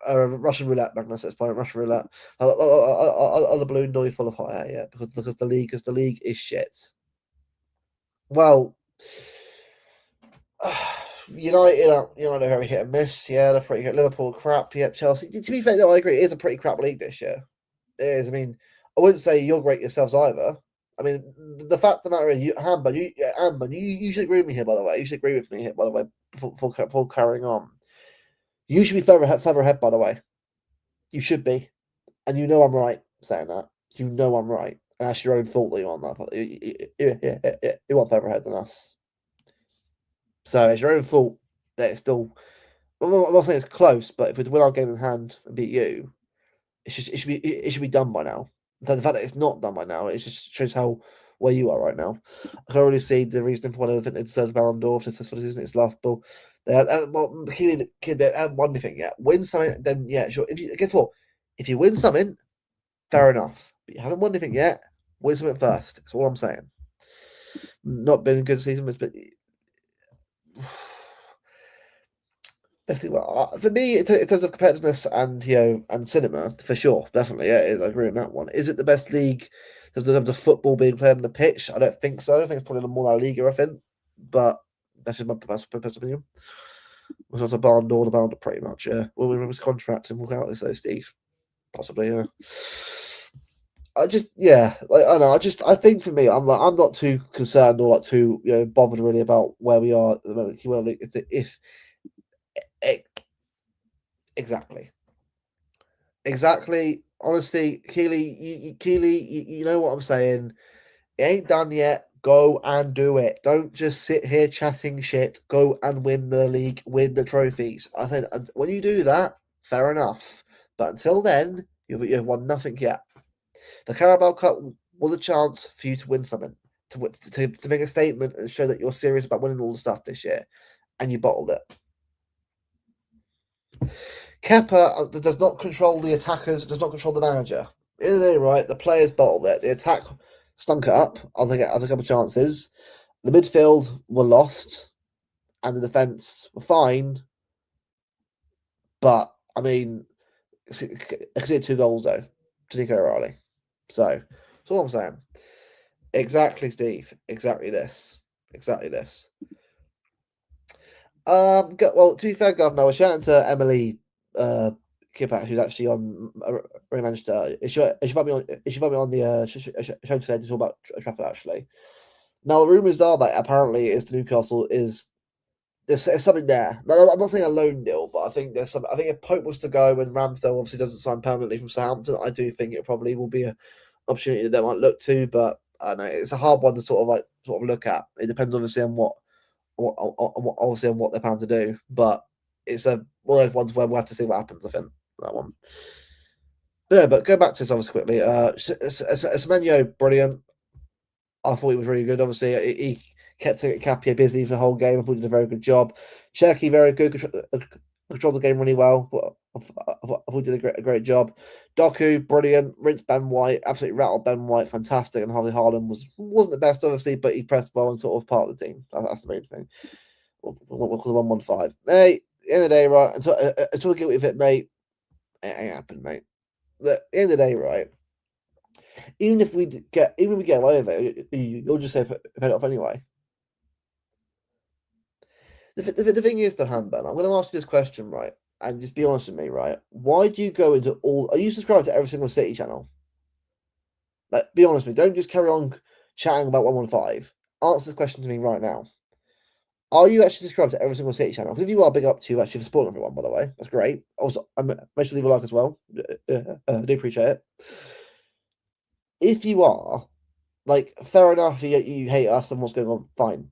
Russian roulette, Magnus. At this point, Russian roulette. On the balloon, no, full of hot air. Yeah, because the league is shit. Well, United are very hit and miss. Yeah, they're pretty good. Liverpool crap. Yep, Chelsea. To be fair, no, I agree. It is a pretty crap league this year. It is. I mean, I wouldn't say you're great yourselves either. I mean, the fact of the matter is, Amber, you usually agree with me here, by the way. You should agree with me here, by the way, before carrying on. You should be further ahead, by the way. You should be. And you know I'm right saying that. You know I'm right. And that's your own fault that you're on that. You want further ahead than us. So it's your own fault that it's still. I'm not saying it's close, but if we win our game in hand and beat you, it should be done by now. The fact that it's not done by now, it just shows how where you are right now. I can already see the reason for why I don't think they deserve Ballon d'Or for this season. It's laughable. They had, well, they haven't won anything yet. Win something, then yeah, sure. If you win something, fair enough. But you haven't won anything yet. Win something first. That's all I'm saying. Not been a good season, but best thing about for me in terms of competitiveness and cinema, for sure, definitely, yeah, it is. I agree on that one. Is it the best league in terms of football being played on the pitch? I don't think so. I think it's probably more La Liga, I think, but that's just my personal opinion. Was also Ballon d'Or, the Ballon d'Or, pretty much. Yeah, well, we his contract and walk out this, Steve, possibly. Yeah. Like I know. I think for me, I'm not too concerned or like too bothered really about where we are at the moment. If exactly. Exactly. Honestly, Keely, you know what I'm saying. It ain't done yet. Go and do it. Don't just sit here chatting shit. Go and win the league, win the trophies. I think when you do that, fair enough. But until then, you've won nothing yet. The Carabao Cup was a chance for you to win something, to make a statement and show that you're serious about winning all the stuff this year, and you bottled it. Kepa does not control the attackers, does not control the manager. In the day, right, the players bottled it. The attack stunk it up. I'll take a couple of chances. The midfield were lost, and the defence were fine. But I mean, I see 2 goals though to Nico Riley. So that's all I'm saying. Exactly, Steve. Exactly this. Exactly this. Well, to be fair, Governor, I was shouting to Emily Kipat, who's actually on Manchester. She invited me on the show today to talk about Trafford, actually. Now, the rumours are that apparently is to Newcastle is there's something there. Now, I'm not saying a loan deal, but I think there's some. I think if Pope was to go and Ramsdale obviously doesn't sign permanently from Southampton, I do think it probably will be an opportunity that they might look to. But I don't know it's a hard one to sort of look at. It depends obviously on what obviously on what they plan to do, but it's one of those ones where we'll have to see what happens. I think that one. Yeah, but go back to this obviously quickly. Semenyo, brilliant. I thought he was really good. Obviously, he kept Capia busy for the whole game. I thought he did a very good job. Cherky, very good. Controlled the game really well. I thought he did a great job. Doku, brilliant. Rinsed Ben White, absolutely rattled Ben White, fantastic. And Harley Haaland wasn't the best, obviously, but he pressed well and sort of part of the team. That's the main thing. We'll call the 1-1-5. Hey, end of the day, right? Until we get with it, mate. It ain't happened, mate. Look, end of the day, right? Even if we get away with it, you'll just say pay it off anyway. The thing is, though, Hanban, I'm going to ask you this question, right? And just be honest with me, right? Why do you go into all? Are you subscribed to every single City channel? Like, be honest with me. Don't just carry on chatting about 115. Answer this question to me right now. Are you actually subscribed to every single City channel? Because if you are, big up to you actually for supporting everyone, by the way. That's great. Also, make sure to leave a like as well. I do appreciate it. If you are, like, fair enough, you hate us and what's going on, fine.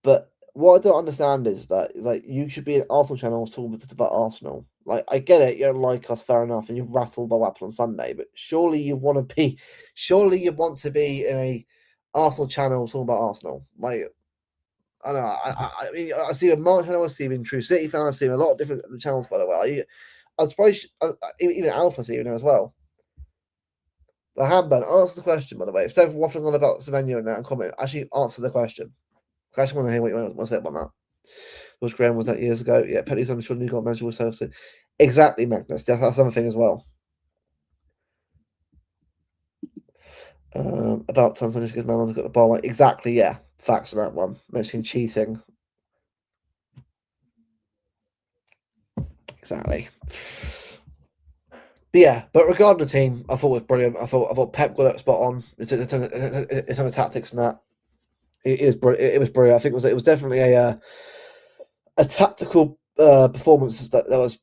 But what I don't understand is that like you should be an Arsenal channel talking about Arsenal. Like I get it, you don't like us, fair enough, and you're rattled by what happened on Sunday. But surely you want to be in Arsenal channel talking about Arsenal. Like, I don't know. I mean, I see a Mark channel, I see him in True City fan, I see him a lot of different channels. By the way, I was surprised even Alpha see him there as well. The handband, answer the question, by the way. Instead of waffling on about Savannah and that and comment, actually answer the question. I actually want to hear what you want to say about that. Was Graham was that years ago? Yeah, Penny's I'm sure Nico Managerial was so exactly, Magnus. That's another thing as well. About time finish because man got the ball. Like, exactly, yeah. Facts on that one. Mentioning cheating. Exactly. But yeah, but regarding the team, I thought it was brilliant. I thought Pep got it spot on. It's on the tactics and that. It was brilliant. I think it was definitely a tactical performance that was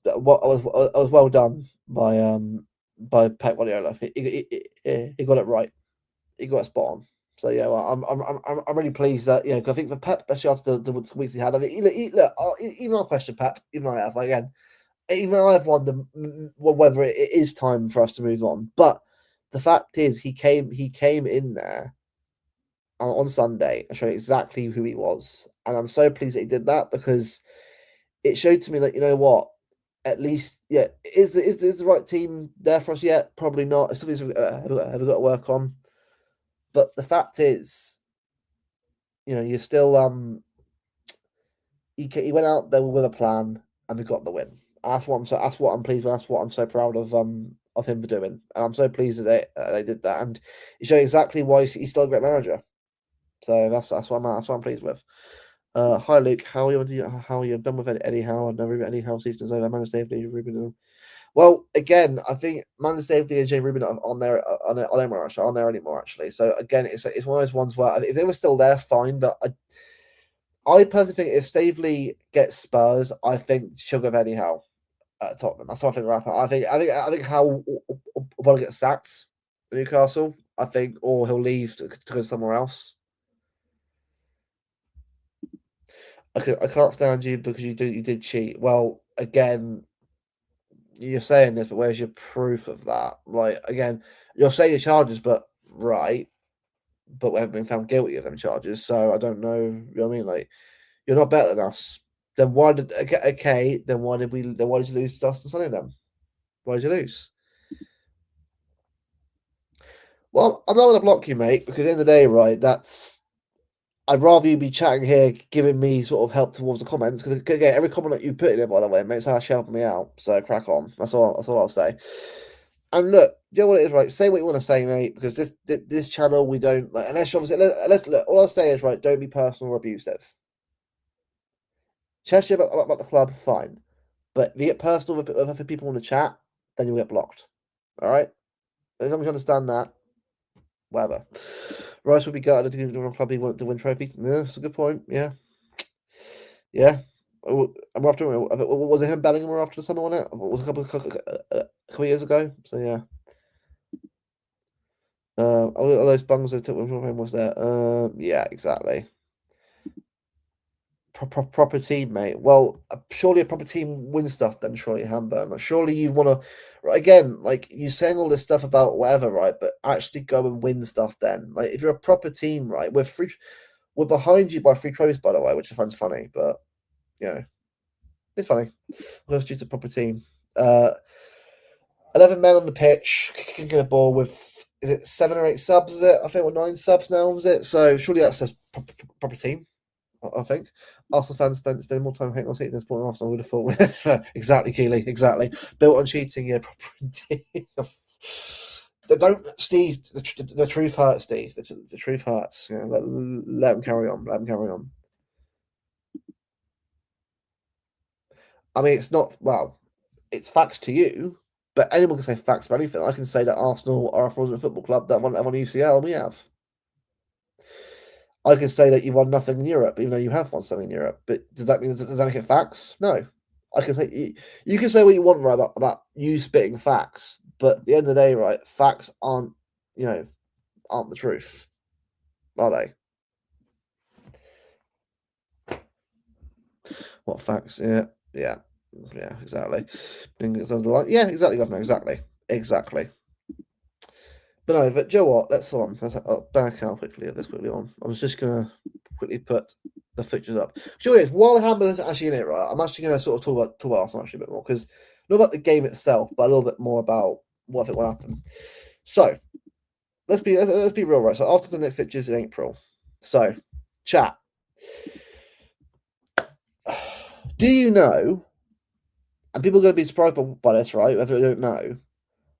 well done by Pep Guardiola. He got it right. He got it spot on. So yeah, well, I'm really pleased that because I think for Pep, especially after the weeks he had, I mean, look, even I question Pep, even I have again, even I've wondered whether it is time for us to move on. But the fact is, he came in there on Sunday and showed exactly who he was, and I'm so pleased that he did that because it showed to me that, you know what, at least, yeah, is the right team there for us yet? Probably not. It's something have we got to work on. But the fact is, you're still he went out there with a plan and we got the win. That's what I'm pleased with. That's what I'm so proud of him for doing, and I'm so pleased that they did that, and it showed exactly why he's still a great manager. So that's what I'm pleased with. Hi Luke, how are you? How are you? I'm done with Eddie Howe. No, Eddie Howe season is over. Managed safely, Ruben. Well, again, I think Manchester Safety and Jay Rubin on there anymore. Actually, so again, it's one of those ones where if they were still there, fine. But I personally think if Stavely gets Spurs, I think she'll go Eddie Howe at Tottenham. That's what I think. I think Howe will get sacked at Newcastle. I think, or he'll leave to go somewhere else. I can't stand you because you did cheat. Well, again, you're saying this, but where's your proof of that? Like, again, you're saying your charges, but right, but we haven't been found guilty of them charges, so I don't know. You know what I mean? Like, you're not better than us. Then why did okay? Then why did you lose to Dustin Sunny then? Why did you lose? Well, I'm not gonna block you, mate, because at the end of the day, right, I'd rather you be chatting here, giving me sort of help towards the comments, because again, every comment that you put in there, by the way, makes actually helping me out. So crack on. That's all I'll say. And look, you know what it is, right? Say what you want to say, mate, because this channel we don't like. Unless obviously, let's look. All I'll say is, right, don't be personal or abusive. Chat shit about the club, fine, but if you get personal with other people in the chat, then you'll get blocked. All right, as long as you understand that, whatever. Rice will be gutted if the club he wanted to win trophies. Yeah, that's a good point. Yeah, yeah. I'm after. Was it him Bellingham or after the summer on it? It was a couple years ago. So yeah. All those bungs that took from him was there. Yeah, exactly. Proper team, mate. Well, surely a proper team wins stuff then. Surely Hamburg. Like, surely you want to. Again, like you're saying all this stuff about whatever, right? But actually go and win stuff then. Like if you're a proper team, right? We're behind you by 3 trophies, by the way, which I find funny, but it's funny. Because it's a proper team. 11 men on the pitch, kicking a ball with, is it 7 or 8 subs, is it? I think, or 9 subs now, is it? So surely that's a proper team, I think. Arsenal fans spend more time hating on City than supporting Arsenal, I would have thought. Exactly, Keeley, exactly. Built on cheating, yeah, proper team. Don't, Steve, the truth hurts, Steve. The truth hurts. Let them carry on. Let them carry on. I mean, it's not, well, it's facts to you, but anyone can say facts about anything. I can say that Arsenal are a fraudulent football club that won UCL, and we have. I can say that you've won nothing in Europe, even though you have won something in Europe. But does that make it facts? No. I can say you can say what you want, right, about you spitting facts, but at the end of the day, right, facts aren't the truth, are they? What facts? Yeah, exactly. Yeah, exactly, Governor, exactly. But no, but Joe, what? Let's back out quickly at this quickly on. I was just gonna quickly put the fixtures up. Sure, while Hammer's actually in it, right? I'm actually gonna sort of talk about Arsenal actually a bit more because not about the game itself, but a little bit more about what I think will happen. So let's be real, right? So after the next fixtures in April, so chat. Do you know? And people are going to be surprised by this, right? Whether they don't know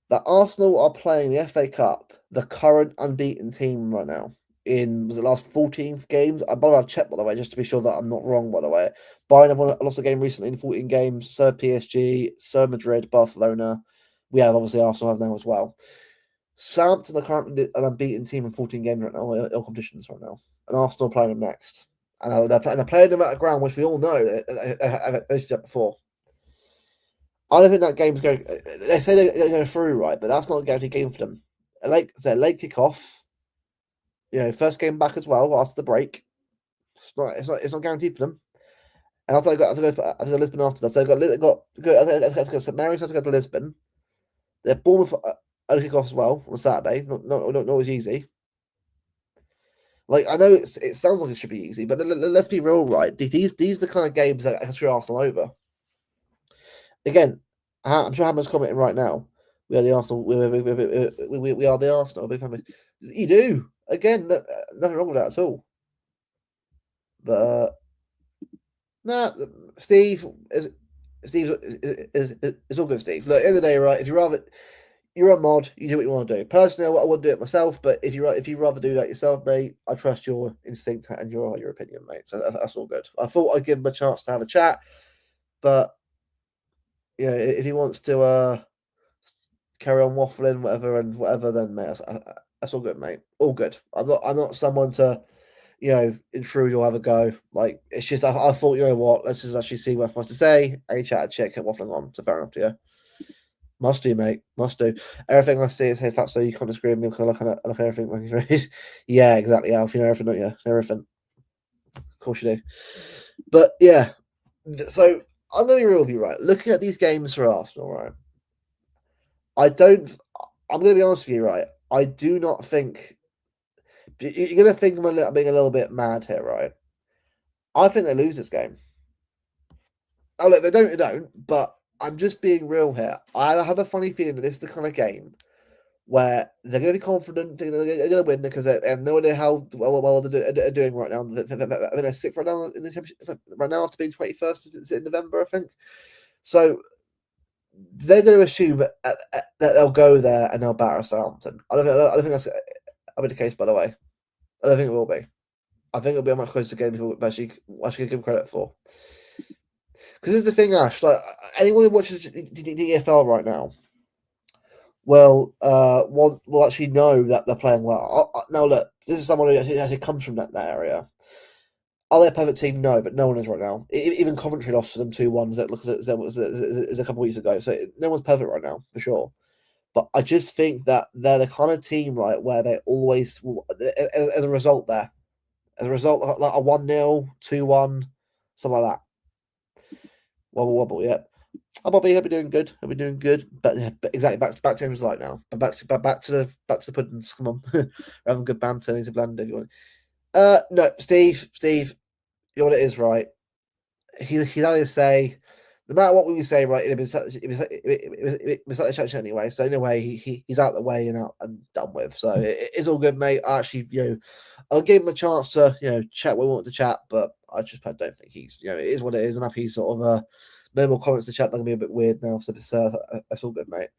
that Arsenal are playing the FA Cup, the current unbeaten team right now. Was the last 14 games? By the way, I've checked, by the way, just to be sure that I'm not wrong, by the way. Bayern have lost a game recently in 14 games, so PSG, so Madrid, Barcelona. We have obviously Arsenal have now as well. Southampton are currently an unbeaten team in 14 games right now, all competitions right now. And Arsenal are playing them next. And they're playing them at a ground which we all know I've mentioned that before. I don't think that game's going. They say they're going through, right? But that's not a guaranteed game for them. Late kickoff. First game back as well after the break. It's not guaranteed for them. And after I got to Lisbon after that, so I got St Mary's. I had to go to Lisbon. They're Bournemouth early kickoff as well on Saturday. Not always easy. Like I know it sounds like it should be easy, but let's be real, right? These are the kind of games that can screw Arsenal over. Again, I'm sure Hammer's commenting right now. We are the Arsenal. We are the Arsenal. Big family. You do again. Nothing wrong with that at all. But Steve is all good. Steve, look, at the end of the day, right? If you're a mod, you do what you want to do. Personally, I wouldn't do it myself, but if you rather do that yourself, mate, I trust your instinct and your opinion, mate. So that's all good. I thought I'd give him a chance to have a chat, but if he wants to carry on waffling, whatever, then mate, that's all good, mate. All good. I'm not someone to, intrude or have a go. Like it's just I thought, you know what, let's just actually see what I have to say. Any chat, check, kept waffling on. So fair enough, yeah. Must do, mate. Must do. Everything I see is hey, that's so you can't disagree with me because I look at everything like yeah, exactly, Alf. You know everything, don't you? Everything. Of course you do. But yeah. So I'm gonna be real with you, right? Looking at these games for Arsenal, right? I'm gonna be honest with you, right? I do not think you're gonna think I'm being a little bit mad here, right? I think they lose this game. Oh look, they don't, but I'm just being real here. I have a funny feeling that this is the kind of game where they're going to be confident, they're going to win because they have no idea how well they're doing right now. I mean, they're sixth right now in the championship, right now after being 21st in November, I think. So they're going to assume that they'll go there and they'll batter Southampton. I don't think that's be the case, by the way. I don't think it will be. I think it'll be a much closer game people actually give them credit for. Because this is the thing, Ash. Like anyone who watches the EFL right now will actually know that they're playing well. Now look, this is someone who comes from that area. Are they a perfect team? No, but no one is right now. Even Coventry lost to them 2-1. That was a couple of weeks ago. So no one's perfect right now for sure. But I just think that they're the kind of team, right, where they always, as a result, like a 1-0, 2-1, something like that. Wobble, yeah. Oh, Bobby, he'll be doing good. But exactly back to him like now. But back to the puddings. Come on, we're having good banter. He's a blend, everyone. No, Steve, you know what it is, right? He'd either say, no matter what we say, right, it was such a chat anyway. So in a way, he's out the way and out and done with. So it's all good, mate. I actually, I'll give him a chance to, chat what we want to chat, but I just don't think he's, it is what it is. I'm happy he's sort of no more comments to chat. They're gonna be a bit weird now. So that's all good, mate.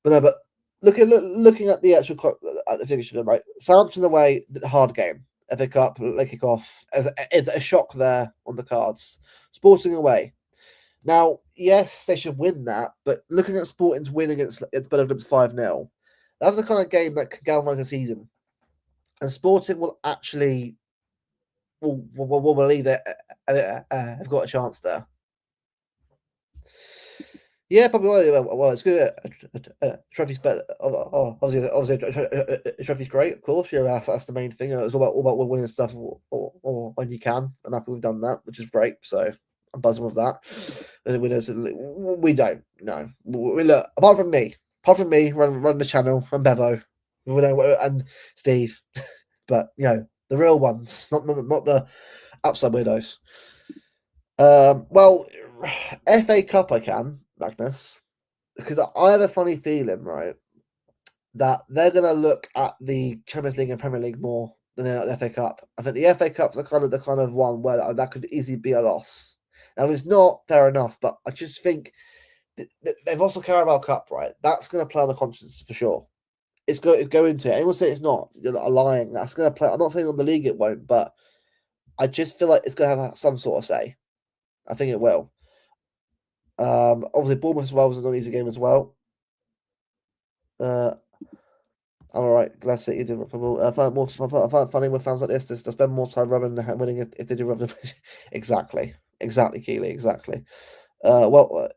But no, but looking at the actual at the finish of them, right? Southampton away, hard game. FA Cup, late kick off. Is a shock there on the cards. Sporting away. Now, yes, they should win that, but looking at Sporting's win against Birmingham 5-0, that's the kind of game that can galvanise the season. And Sporting will actually will believe that have got a chance there. Yeah, probably. Well, it's good. Trophy's better. Obviously, trophy's great. Of course, that's the main thing. It's all about winning stuff or when you can. I'm happy we've done that, which is great. So I'm buzzing with that. We don't. No. We look apart from me, run the channel and Bevo. And Steve, but the real ones, not the outside weirdos. Well, FA Cup I can, Magnus, because I have a funny feeling, right, that they're going to look at the Champions League and Premier League more than the FA Cup. I think the FA Cup's the kind of one where that could easily be a loss. Now, it's not fair enough, but I just think they've also Carabao Cup, right? That's going to play on the conscience for sure. It's going to go into it. Anyone say it's not, you're not lying. That's going to play. I'm not saying on the league it won't, but I just feel like it's going to have some sort of say. I think it will. Obviously, Bournemouth as well was an easy game as well. All right, glad to see you doing football. I find it funny with fans like this. To spend more time rubbing than winning if they do rub the exactly, Keely, exactly. Well,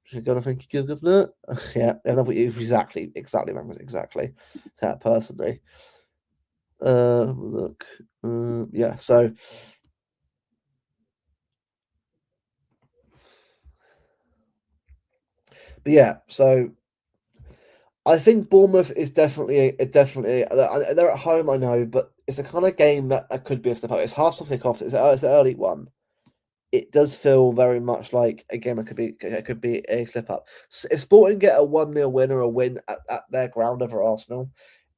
you're gonna think you're good, governor. Yeah, I know what you exactly, man, exactly. That personally. Look, yeah. So, but yeah, so I think Bournemouth is definitely they're at home, I know, but it's a kind of game that could be a step up. It's half to kick off. It's an early one. It does feel very much like a game. It could be a slip up. So if Sporting get a 1-0 win or a win at their ground over Arsenal,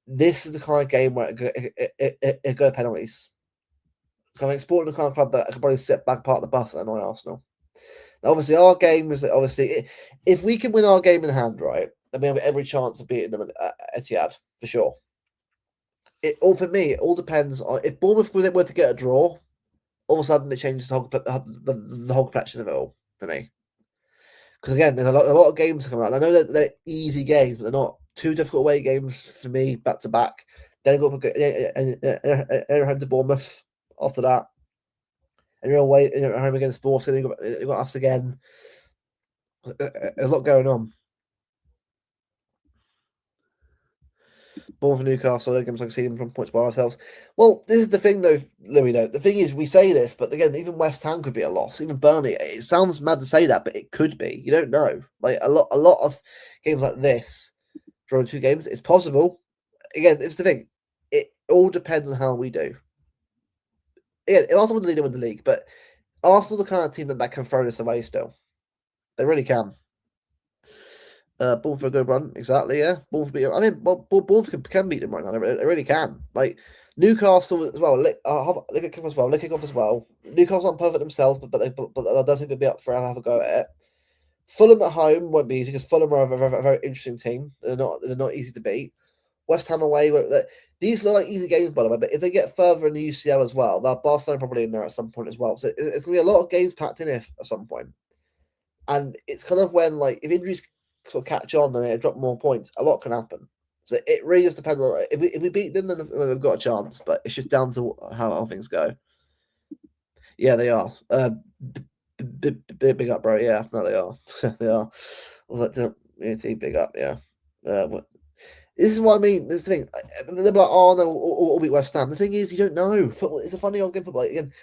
this is the kind of game where it go penalties. I think Sporting the kind of club that could probably sit back part of the bus and annoy Arsenal. Now, obviously, our game is if we can win our game in hand, right, then we have every chance of beating them at Etihad for sure. It all for me. It all depends on if Bournemouth were to get a draw. All of a sudden, it changes the whole complexion of it all for me. Because again, there's a lot of games coming out. I know that they're easy games, but they're not too difficult away games for me back to back. Then go up and home to Bournemouth after that, and you're away home against Sporting. You got us again. There's a lot going on. Bournemouth, Newcastle, games like seeing from points by ourselves. Well, this is the thing, though, Louis. Though the thing is, we say this, but again, even West Ham could be a loss. Even Burnley. It sounds mad to say that, but it could be. You don't know. Like a lot of games like this, drawing 2 games, it's possible. Again, it's the thing. It all depends on how we do. Again, it also wouldn't lead with the league, but Arsenal the kind of team that can throw this away still. They really can. Bournemouth for a good run, exactly. Yeah, Bournemouth beat. I mean, Bournemouth can beat them right now. They really can. Like Newcastle as well. Lick as well. Licking off as well. Newcastle aren't perfect themselves, but I don't think they'll be up for have a go at it. Fulham at home won't be easy because Fulham are a very interesting team. They're not easy to beat. West Ham away. These look like easy games, by the way. But if they get further in the UCL as well, Barcelona probably in there at some point as well. So it's gonna be a lot of games packed in at some point. And it's kind of when if injuries sort of catch on and they drop more points, a lot can happen. So it really just depends on if we beat them, then we've got a chance. But it's just down to how things go. Yeah, they are. Big up, bro. Yeah, no, they are. They are. Big up. Yeah. This is what I mean. This thing. They're like, oh no, we'll beat West Ham. The thing is, you don't know. Football. It's a funny old game. Football. Again,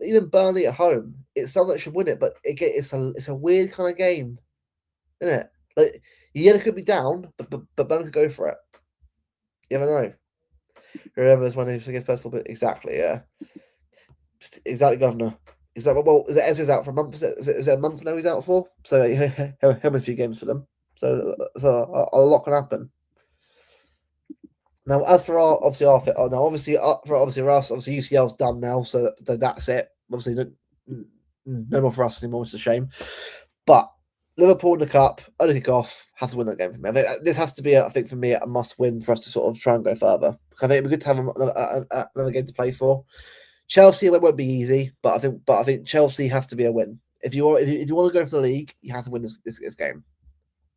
even Burnley at home, it sounds like it should win it, but again, it's a weird kind of game, isn't it? Like you could be down, but Burnley could go for it. You never know. Whoever's when he gets personal, but exactly, yeah, exactly, Governor. Is that well? Is it Ezra's out for a month? Is it a month now he's out for? So he'll have a few games for them. So a lot can happen. Now, as for our obviously our fit, now obviously for us, obviously UCL's done now, so that's it. Obviously, no more for us anymore. It's a shame, but Liverpool in the cup, only kick off, have to win that game for me. I think this has to be, I think, for me, a must win for us to sort of try and go further. I think it'd be good to have another game to play for. Chelsea, it won't be easy, but I think Chelsea has to be a win. If you want to go for the league, you have to win this game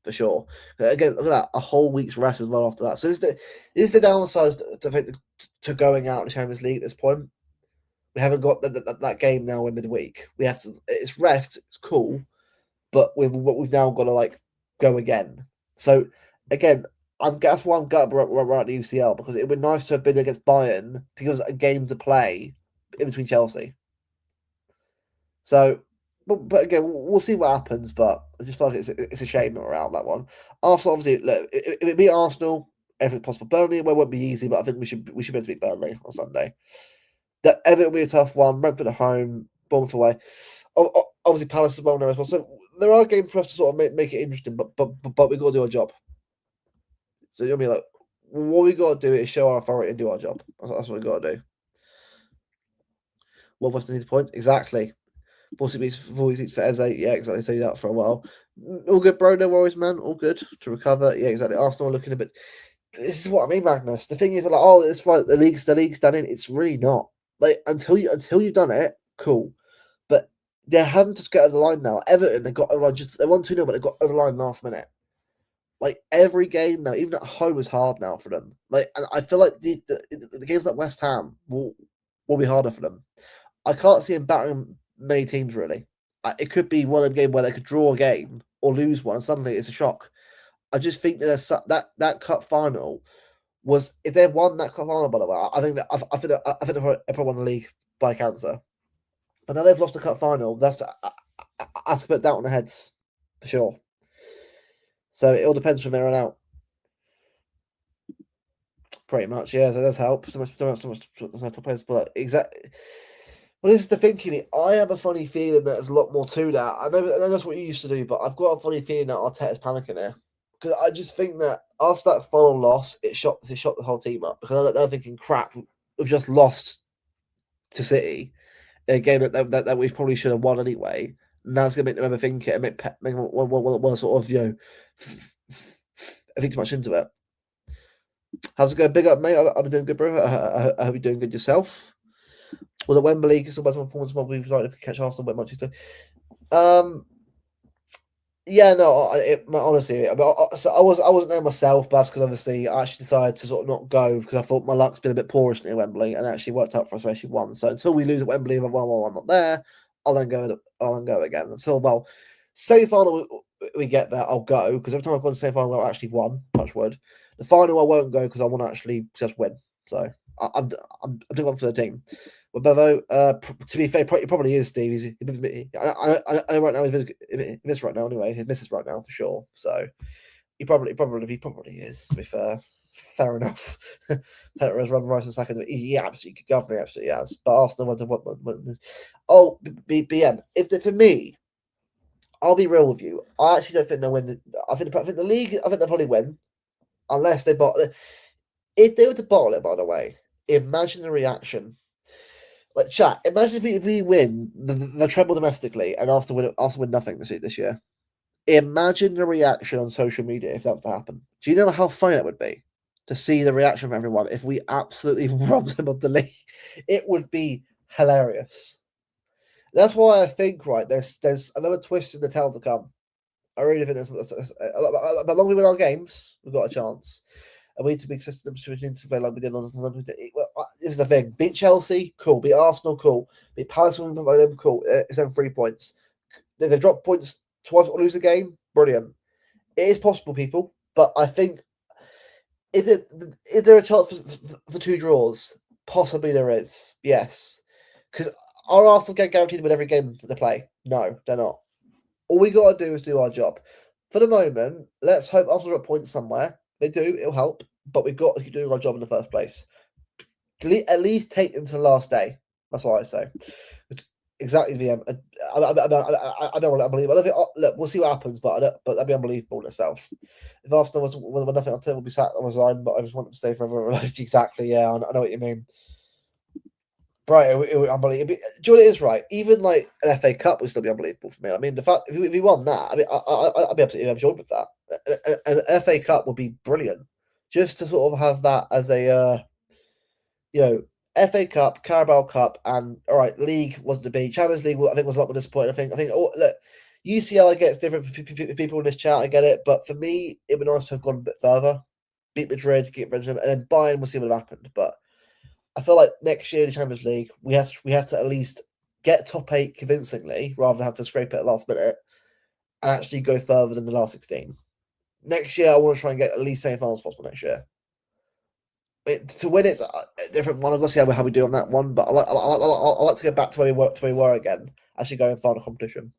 for sure. Again, look at that, a whole week's rest as well after that. So this is the downside to going out in the Champions League at this point. We haven't got that game now in midweek. We have to. It's rest. It's cool, but we've now got to go again. So again, that's why I'm gutted right at the UCL because it would be nice to have been against Bayern to give us a game to play in between Chelsea. So, but again, we'll see what happens. But I just feel like it's a shame that we're out that one. Arsenal, obviously, look, if it beat Arsenal, everything possible. Burnley won't be easy, but I think we should be able to beat Burnley on Sunday. That Everton will be a tough one. Brentford at home, Bournemouth away. Obviously, Palace as well now as well. So there are games for us to sort of make it interesting, but we've got to do our job. So you'll be like, what we got to do is show our authority and do our job. That's what we got to do. What Western needs a point? Exactly. 40 beats for Eze. Yeah, exactly. Say that for a while. All good, bro. No worries, man. All good to recover. Yeah, exactly. Arsenal looking a bit. This is what I mean, Magnus. The thing is, like, oh, it's fine. The league's done it. It's really not. Like until you've done it, cool. But they're having to get over the line now. Everton, they got over the line they won 2-0, but they got over the line last minute. Like every game now, even at home, is hard now for them. Like, and I feel like the games like West Ham will be harder for them. I can't see them battering many teams really. It could be one of them games where they could draw a game or lose one, and suddenly it's a shock. I just think that that cup final was, if they won that cup final, by the way, I think they probably won the league by cancer. But now they've lost the cup final. That's to put doubt on their heads for sure. So it all depends from here on out. Pretty much, yeah. So it does help. So much players, but exactly. Well, this is the thinking. I have a funny feeling that there's a lot more to that. I know that's what you used to do, but I've got a funny feeling that Arteta's panicking here, because I just think that after that final loss, it shot the whole team up, because they're thinking, crap, we've just lost to City, a game that we probably should have won anyway. And that's going to make them overthink it and make them want to sort of, I think too much into it. How's it going? Big up, mate. I've been doing good, bro. I hope you're doing good yourself. Was it Wembley? Because some performance will be starting to catch Arsenal by Manchester. Yeah, no. Honestly, I wasn't there myself, but that's because obviously I actually decided to sort of not go because I thought my luck's been a bit poorish near Wembley, and it actually worked out for us. We actually won. So until we lose at Wembley, I'm not there. I'll then go again. Until semi-final we get there, I'll go, because every time I've gone to semi-final, I've actually won. Touch wood. The final I won't go because I want to actually just win. So I'm doing one for the team. But Bevo, to be fair, he probably is, Steve. I know right now he's missed right now anyway. He's misses right now for sure. So he probably is. To be fair enough. Taylor has run Rice and second. He absolutely has. But Arsenal went to oh, BM. For me, I'll be real with you. I actually don't think they'll win. I think the league. I think they'll probably win, unless they bottle it. If they were to bottle it, by the way, imagine the reaction. Like, chat, imagine if we win the treble domestically and after win nothing this year. Imagine the reaction on social media if that was to happen. Do you know how funny that would be to see the reaction from everyone if we absolutely robbed them of the league? It would be hilarious. That's why I think, right, there's another twist in the tail to come. I really think there's as long as we win our games, we've got a chance. And we need to be consistent to play like we did on this is the thing. Beat Chelsea, cool. Beat Arsenal, cool. Beat Palace, cool. It's them 3 points. If they drop points twice or lose a game, brilliant. It is possible, people. But I think, is there a chance for 2 draws? Possibly there is. Yes. Because are Arsenal guaranteed to win every game that they play? No, they're not. All we got to do is do our job. For the moment, let's hope Arsenal drop points somewhere. They do, it'll help, but we've got to keep doing our job in the first place. At least take them to the last day. That's what I say. Exactly, VM. I don't want to believe. Look, we'll see what happens, but that'd be unbelievable in itself. If Arsenal was nothing until we'll be sat on resign, but I just want them to stay forever. Exactly, yeah, I know what you mean. Right, it would unbelievable. Do you know what it is, right? Even like an FA Cup would still be unbelievable for me. I mean, the fact if we won that, I mean, I'd be absolutely overjoyed with that. An FA Cup would be brilliant, just to sort of have that as a, FA Cup, Carabao Cup, and all right, League wasn't to be. Champions League, I think, was a lot more disappointing. I think. Oh, look, UCL gets different for people in this chat. I get it, but for me, it would be nice to have gone a bit further, beat Madrid, get rid of them, and then Bayern. We'll see what happened, but. I feel like next year in the Champions League, we have to at least get top 8 convincingly, rather than have to scrape it at last minute, and actually go further than the last 16. Next year, I want to try and get at least semi-finals possible next year. To win, it's a different one. I've got to see how we do on that one, but I like to get back to where we were again. Actually, go and find a competition.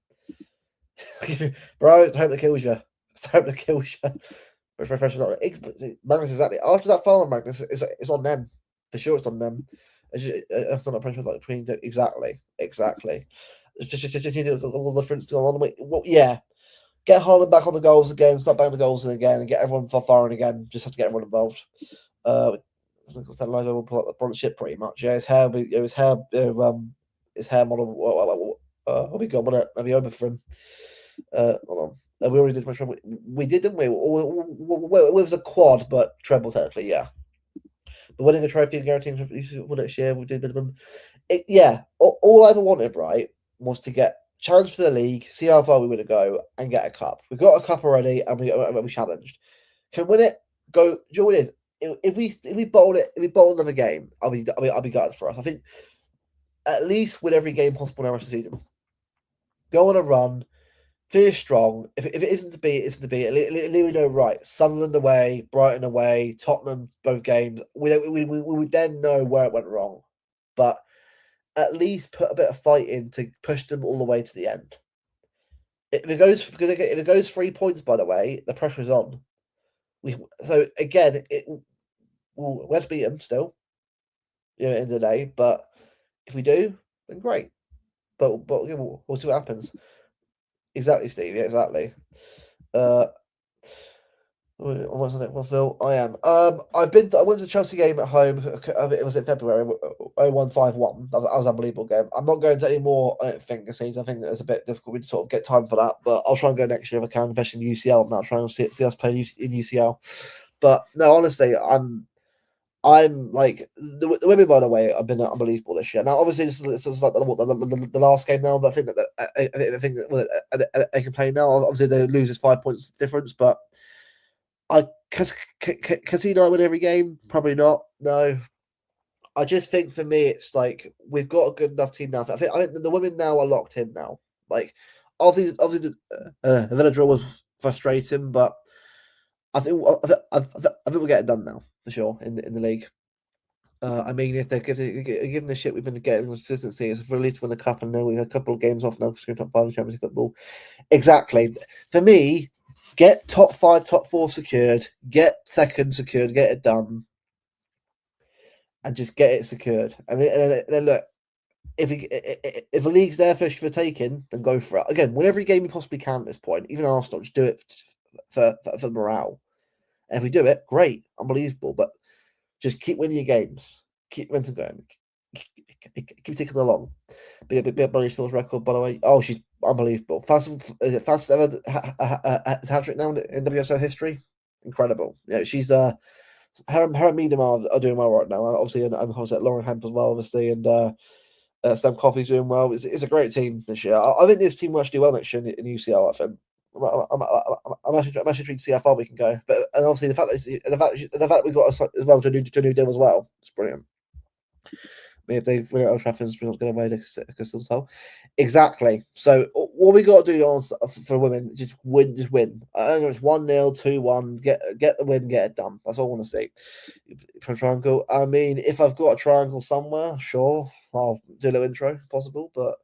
Bro, I hope that kills you. I hope that kills you. Pressure not Magnus exactly. After that foul on Magnus, it's on them for sure. It's on them. It's not a pressure like between them. Exactly. It's just need a little difference to go on. Well, yeah, get Haaland back on the goals again. Stop banging the goals in again, and get everyone firing again. Just have to get everyone involved. I think that Logo will pull up the ship pretty much. Yeah, his hair model will be gone, won't it? That'll be over for him. Hold on. We already did my treble. We did, didn't we? It was a quad, but treble technically, yeah. But winning a trophy and guaranteeing for next year, we did minimum. Yeah, all I ever wanted, right, was to get challenge for the league, see how far we were to go, and get a cup. We got a cup already, and we challenged. Can win it? Go. Do you know what it is? If we bowl another game, I'll be gutted for us. I think at least win every game possible in the rest of the season. Go on a run, finish strong. If it isn't to be, it isn't to be. At least we know, right, Sunderland away, Brighton away, Tottenham both games. We would then know where it went wrong, but at least put a bit of fight in to push them all the way to the end. If it goes 3 points, by the way, the pressure's on. So again, we have to beat them still, at the end of the day. But if we do, then great. But again, we'll see what happens. Exactly, Steve. Yeah, exactly. Phil, I am. I went to the Chelsea game at home. It was in February. 0-1-5-1. That was an unbelievable game. I'm not going to any more. I don't think this season. I think it's a bit difficult to sort of get time for that. But I'll try and go next year if I can, especially in UCL. Now try and see us play in UCL. But no, honestly, I'm like the women. By the way, have been unbelievable this year. Now, obviously, this is like the last game now. But I think that I think that they can play now. Obviously, they lose is 5 points difference, but. Casino win every game? Probably not. No. I just think for me, it's like we've got a good enough team now. I think the women now are locked in now. Like obviously, the Villa draw was frustrating, but I think we'll get it done now for sure in the league. I mean, if they're given the shit we've been getting consistency, it's for at least win the cup, and then we have a couple of games off now because we're top 5 in Champions League football. Exactly. For me, get top 5, top 4 secured, get second secured, get it done, and just get it secured. And then look, if the league's there for taking, then go for it. Again, win every game you possibly can at this point. Even Arsenal, just do it for morale. And if we do it, great, unbelievable. But just keep winning your games. Keep winning going. Keep ticking along. Be a Bunny Shaw's record, by the way. Oh, she's unbelievable. Fastest ever hat trick now in WSL history? Incredible. Yeah, she's her and Medium are doing well right now. Obviously, and obviously Lauren Hemp as well, obviously, and Sam Coffey's doing well. It's a great team this year. I think this team will actually do well next year in UCL. I think. I'm actually intrigued to see how far we can go. But and obviously the fact we got as well to a new deal as well. It's brilliant. If they win at Old Trafford, we're not going away to Crystal Tall. Exactly. So what we got to do for women, just win. I don't know, it's 1-0, 2-1. Get the win, get it done. That's all I want to see. For a triangle. I mean, if I've got a triangle somewhere, sure, I'll do a little intro, possible, but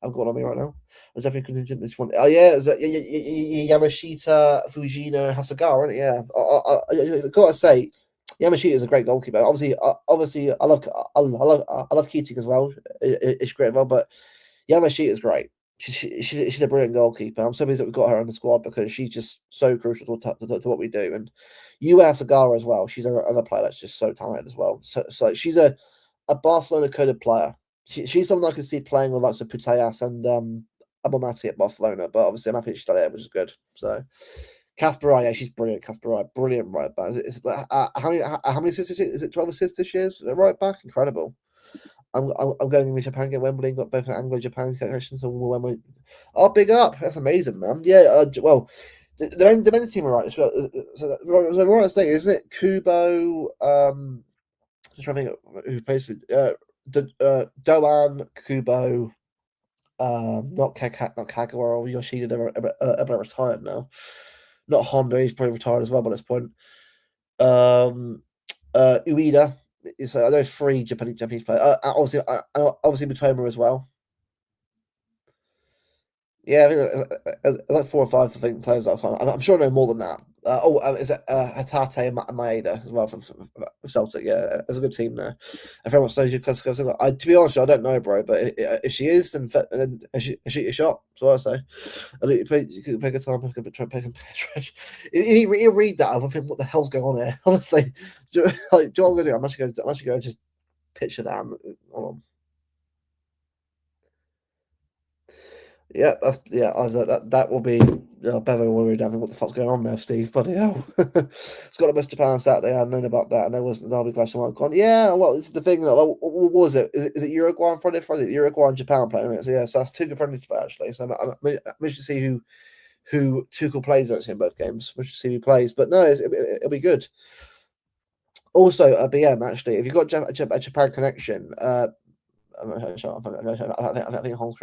I've got it on me right now. I definitely contingent this one. Oh yeah, is that Yamashita, Fujino, and Hasegawa, isn't it? Yeah. I gotta say, Yamashita is a great goalkeeper. Obviously, I love Keating as well. It's great as well, but Yamashita is great. She's a brilliant goalkeeper. I'm so pleased that we've got her on the squad because she's just so crucial to what we do. And Yua Sagara as well. She's another player that's just so talented as well. So she's a Barcelona coded player. She's someone I can see playing with lots of Putellas and Abomati at Barcelona, but obviously I'm happy she's still there, which is good. So Kasparai, yeah, she's brilliant. Kasparai, brilliant right back. How many assists? Is it 12 assists this year? Right back, incredible. I'm going to Japan, get Wembley, got both Anglo-Japan connections. So Wembley. Oh, big up! That's amazing, man. Yeah. Well, the men's team are right as well. So what I'm saying, isn't it? Kubo. Just trying to think who plays for Doan, Kubo. Not Kagawa or Yoshida. They're retired now. Not Honda. He's probably retired as well by this point. Ueda. So I know 3 Japanese players. Obviously Mitoma as well. Yeah, I think like 4 or 5 players. I'm sure I know more than that. Is it Hatate and Maeda as well from Celtic? Yeah, there's a good team there. And very much so. Because to be honest, I don't know, bro. But if she is, then is she a shot? So I say. I think you could pick a time. You read that, I think, what the hell's going on here? Honestly, like, do you know what I'm gonna do? I'm actually going to just picture that. Hold on. Yeah, that will be Bevo worried having what the fuck's going on there, Steve. Bloody hell. It's got a Mr. Japan Saturday. I'd known about that, and there wasn't a derby question mark gone. Yeah, well, this is the thing. What was it? Is it Uruguay on Friday? Friday? Uruguay and Japan playing it. So yeah, so that's two good friendlies to play actually. So I'm interested to see who Tuchel plays actually in both games. I'm interested to see who plays, but no, it'll be good. Also, a BM actually. If you've got a Japan connection, I think Hong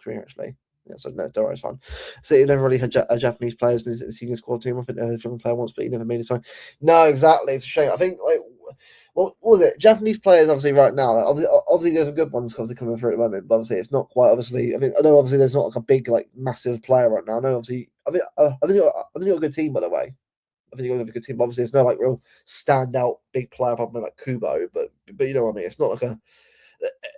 Korea actually. Yeah, so no, Doro's fun. So he never really had Japanese players in his senior squad team. I think they had a player once, but he never made it. So no, exactly. It's a shame. I think like what was it? Japanese players obviously right now. Like, obviously, there's some good ones obviously coming through at the moment, but obviously it's not quite. Obviously, I know obviously there's not like a big like massive player right now. I know obviously I think you're a good team by the way. I think you're going to have a good team. But obviously, it's not like real standout big player, probably like Kubo, but you know what I mean. It's not like a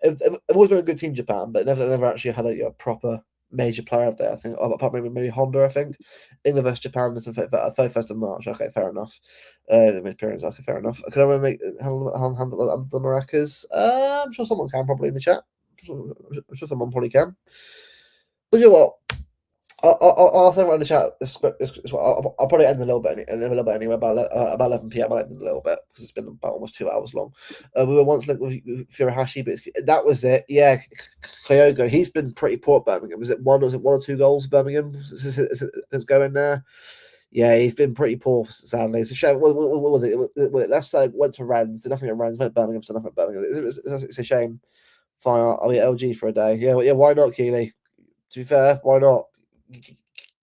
I've always been a good team, Japan, but never actually had a proper major player up there. I think apart from maybe Honda. I think England versus Japan is 31st of March. Okay, fair enough. The appearance. Okay, fair enough. Can I make handle the maracas? I'm sure someone can probably in the chat. I'm sure someone probably can. But you know what? I'll send around the chat. I'll probably end a little bit anyway. About 11 p.m. I'll end a little bit because it's been about almost 2 hours long. We were once linked with Furuhashi, but that was it. Yeah, Kyogo. He's been pretty poor at Birmingham. Was it one or two goals? Birmingham is going there. Yeah, he's been pretty poor, sadly. It's a shame. What was it? Left side went to Rennes. Did nothing at Rennes. Went to Birmingham. Did nothing at Birmingham. It's a shame. Fine, I'll be LG for a day. Yeah, why not, Keely? To be fair, why not?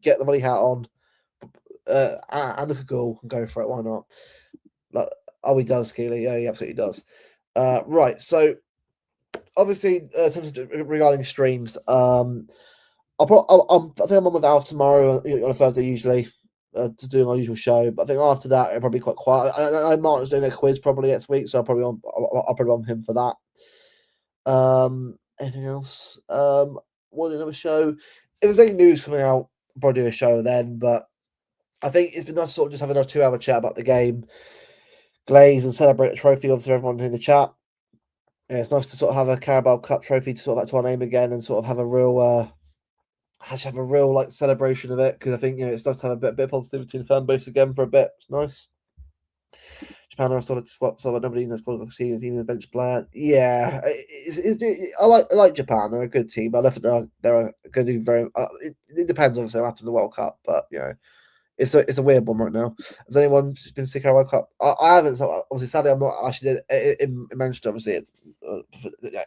Get the money hat on, and look a goal and go for it. Why not? Like, he does, Keely. Yeah, he absolutely does. Right. So, obviously, regarding streams, I think I'm on with Alf tomorrow on a Thursday usually to do our usual show. But I think after that, it'll probably be quite quiet. I Martin's doing a quiz probably next week, so I'll probably on him for that. Anything else? One another show. If there's any news coming out, I'll probably do a show then. But I think it's been nice to sort of just have another 2 hour chat about the game, glaze and celebrate the trophy. Obviously, everyone in the chat. Yeah, it's nice to sort of have a Carabao Cup trophy to sort of to our name again and sort of have a real, like celebration of it because I think it's nice to have a bit of positivity in the fan base again for a bit. It's nice. Japan are started to swap, so nobody knows what see even the bench player. Yeah, I like Japan. They're a good team. But I think they're going to do very. It depends obviously what happens in the World Cup, but it's a weird one right now. Has anyone been sick of the World Cup? I haven't. So obviously, sadly, I'm not actually in Manchester. Obviously,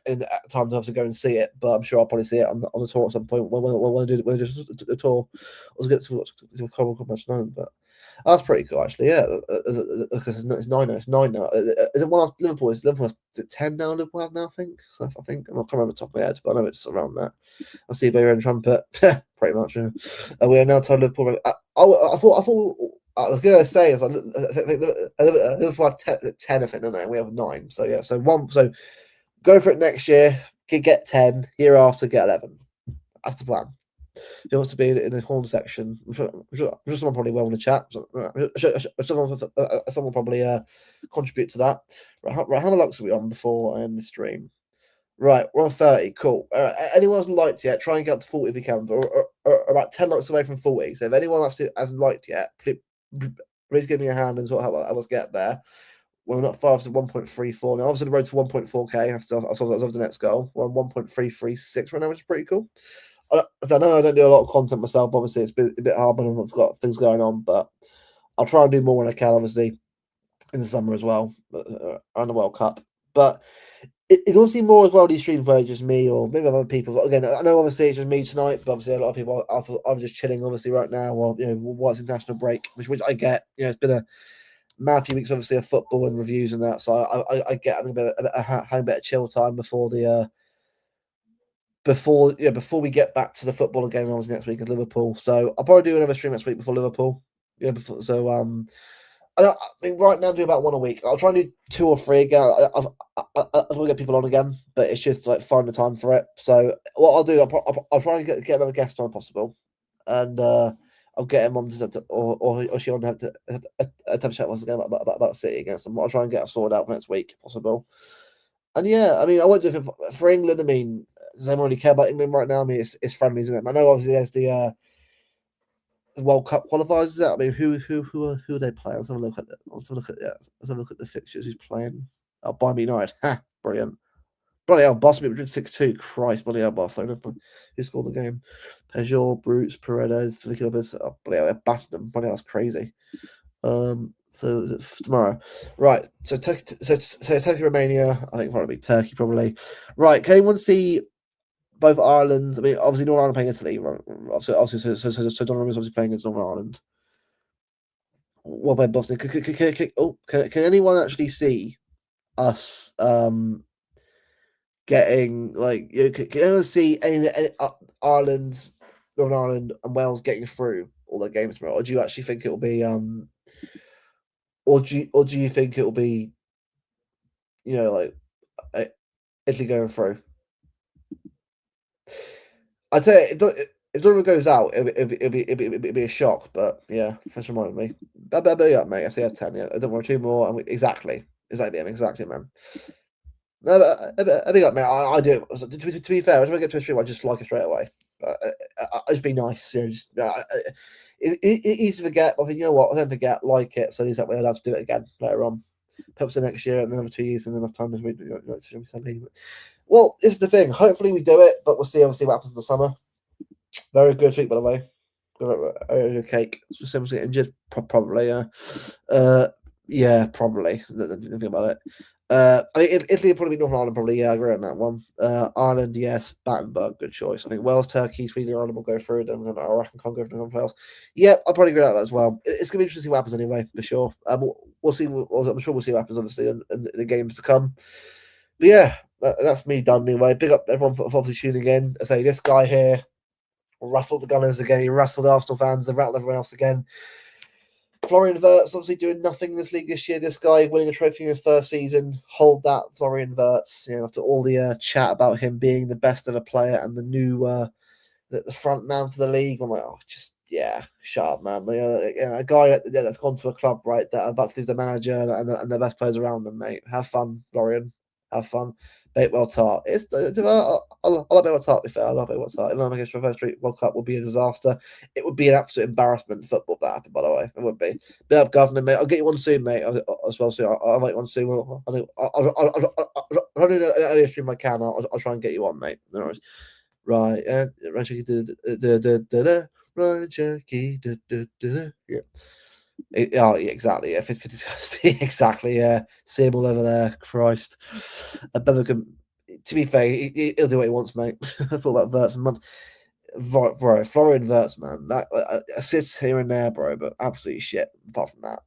in time to have to go and see it, but I'm sure I'll probably see it on the tour at some point when I do the tour. I was get to Carabao Cup known, but that's pretty cool actually. Yeah, because it's 9 now. It's 9 now. Is it one after Liverpool? Is it 10 now? Liverpool have now. I think I'm not remember the top of my head, but I know it's around that. I see Bayer and Trumpet. Pretty much. Yeah. We are now told Liverpool. I thought. I was going to say, I think Liverpool have 10, I think, don't they? And we have 9. So yeah, so go for it next year. Get 10. Year after, get 11. That's the plan. He wants to be in the corner section. I'm sure someone probably will in the chat. Someone probably contribute to that. Right, how many likes are we on before I end the stream? Right, we're on 30. Cool. Anyone hasn't liked yet, try and get up to 40 if you can. But we're about 10 likes away from 40. So if anyone hasn't liked yet, please give me a hand and sort of help us get there. We're not far off to 1.34 now. Obviously, the road to 1.4k. After the next goal, we're on 1.336 right now, which is pretty cool. I know I don't do a lot of content myself. Obviously, it's a bit hard when I've got things going on, but I'll try and do more when I can. Obviously, in the summer as well, around the World Cup. But it will seem more as well these streams where it's just me or maybe other people. But again, I know obviously it's just me tonight, but obviously a lot of people are just chilling. Obviously, right now, while while it's international break, which I get. It's been a mad few weeks, obviously, of football and reviews and that. So I get having a bit of chill time before the. Before we get back to the football again, obviously next week is Liverpool. So I'll probably do another stream next week before Liverpool. Yeah, before, so I mean, right now, I do about one a week. I'll try and do 2 or 3 again. I'll get people on again, but it's just like find the time for it. So what I'll do, I'll try and get another guest on if possible, and I'll get him on or she on to have a chat once again about City against them. I'll try and get it sorted out for next week if possible. And yeah, I mean, I won't do it for England. I mean, does anyone really care about England right now? I mean, it's friendly, isn't it? I know obviously there's the World Cup qualifiers. Is that? I mean, who are they playing? Let's have a look at it. Let's have a look at Let's have a look at the fixtures. Who's playing? Oh, Bayern United. Ha, brilliant. Bloody hell, Boston Madrid 6-2. Christ, bloody hell, Barcelona. Who scored the game? Peugeot, Brutes, Paredes, Felipe Lopez. Oh, bloody hell, they battered them. Bloody hell, that's crazy. So it's tomorrow, right? So Turkey, Romania. I think probably Turkey, probably. Right? Can anyone see both Ireland? I mean, obviously Northern Ireland playing Italy. Right? Obviously, so Donnarumma is obviously playing against Northern Ireland. What about Boston? Can anyone actually see us getting like? Can anyone see any Ireland, Northern Ireland, and Wales getting through all their games tomorrow? Or do you actually think it will be or do you think it will be like Italy going through? I tell you, if Donovan goes out, it'll be a shock. But yeah, that's reminded me. Yeah, mate. I see. I 10. Yeah, I don't want 2 more. Exactly, man. No, I think man. I do. To be fair, when I get to a stream, I just like it straight away. I just be nice. Just, it's easy to forget. I think you know what? I don't forget. Like it, so at least that way I'll have to do it again later on. Perhaps the next year and another 2 years and enough time to well, this is the thing. Hopefully we do it, but we'll see. Obviously, what happens in the summer. Very good treat, by the way. Cake. Specifically injured, probably. Yeah, probably. Nothing about it. I think Italy will probably be Northern Ireland. Probably, yeah, I agree on that one. Ireland, yes. Battenberg, good choice. I think Wales, Turkey, Sweden, Ireland will go through. Then I reckon Congo for something else. Yeah, I'll probably agree with that as well. It's gonna be interesting to see what happens anyway, for sure. We'll see. I'm sure we'll see what happens, obviously, in the games to come. But yeah, that's me done anyway. Big up everyone for obviously tuning in. I say this guy here rustled the Gunners again. He rustled Arsenal fans and rattled everyone else again. Florian Wirtz obviously doing nothing in this league this year. This guy winning a trophy in his first season. Hold that, Florian Wirtz. After all the chat about him being the best ever player and the new the front man for the league, I'm like, oh, just shut up, man. A guy that's gone to a club right that about to lose the manager and the best players around them, mate. Have fun, Florian. Have fun. Bakewell Tart. I like Bakewell Tart, to be fair. I love Bakewell Tart. Illinois against Trafford Street World Cup would be a disaster. It would be an absolute embarrassment in football if that happened, by the way. It would be. Bit up, Governor, mate. I'll get you one soon, mate, as well. So I'll make one soon. I'll do the earliest stream I can. I'll try and get you on, mate. No worries. Right. Ryan Jackie. Yeah. Yeah, exactly. Yeah, 50, exactly. Yeah, see him all over there. Christ, Bevercombe. To be fair, he'll do what he wants, mate. I thought about Wirtz a month, bro. Florian Wirtz, man. That assists here and there, bro, but absolutely shit. Apart from that,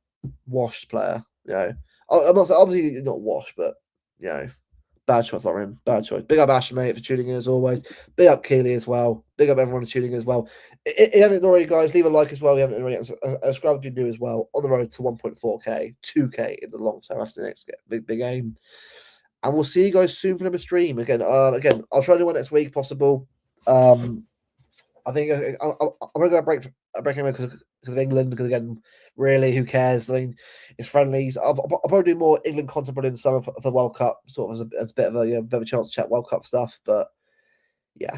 washed player. I'm not obviously not washed, but bad choice, Lauren. Bad choice. Big up Ash, mate, for tuning in as always. Big up Keely as well. Big up everyone for tuning in as well. If you haven't already, guys, leave a like as well. We haven't already. Subscribe if you do as well. On the road to 1.4K, 2K in the long term after the next big aim. And we'll see you guys soon for another stream. Again, I'll try to do one next week, possible. I think I'm going to go break anyway because of England. Because again, really, who cares? I mean, it's friendlies. I'll probably do more England content probably in the summer for the World Cup, sort of as a bit of a bit of a chance to chat World Cup stuff. But yeah,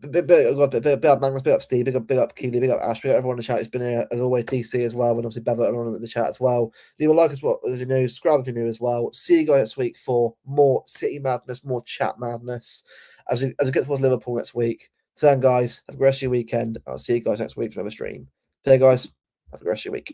big up Magnus, big up Steve, big up Keely, big up Ash, big up everyone in the chat. It's been here as always. DC as well, and obviously Bevan on in the chat as well. Leave a like as well as you know. Subscribe if you're new as well. See you guys next week for more City madness, more chat madness as we get towards Liverpool next week. So then, guys, have a great rest of your weekend. I'll see you guys next week for another stream. So, guys, have a great rest of your week.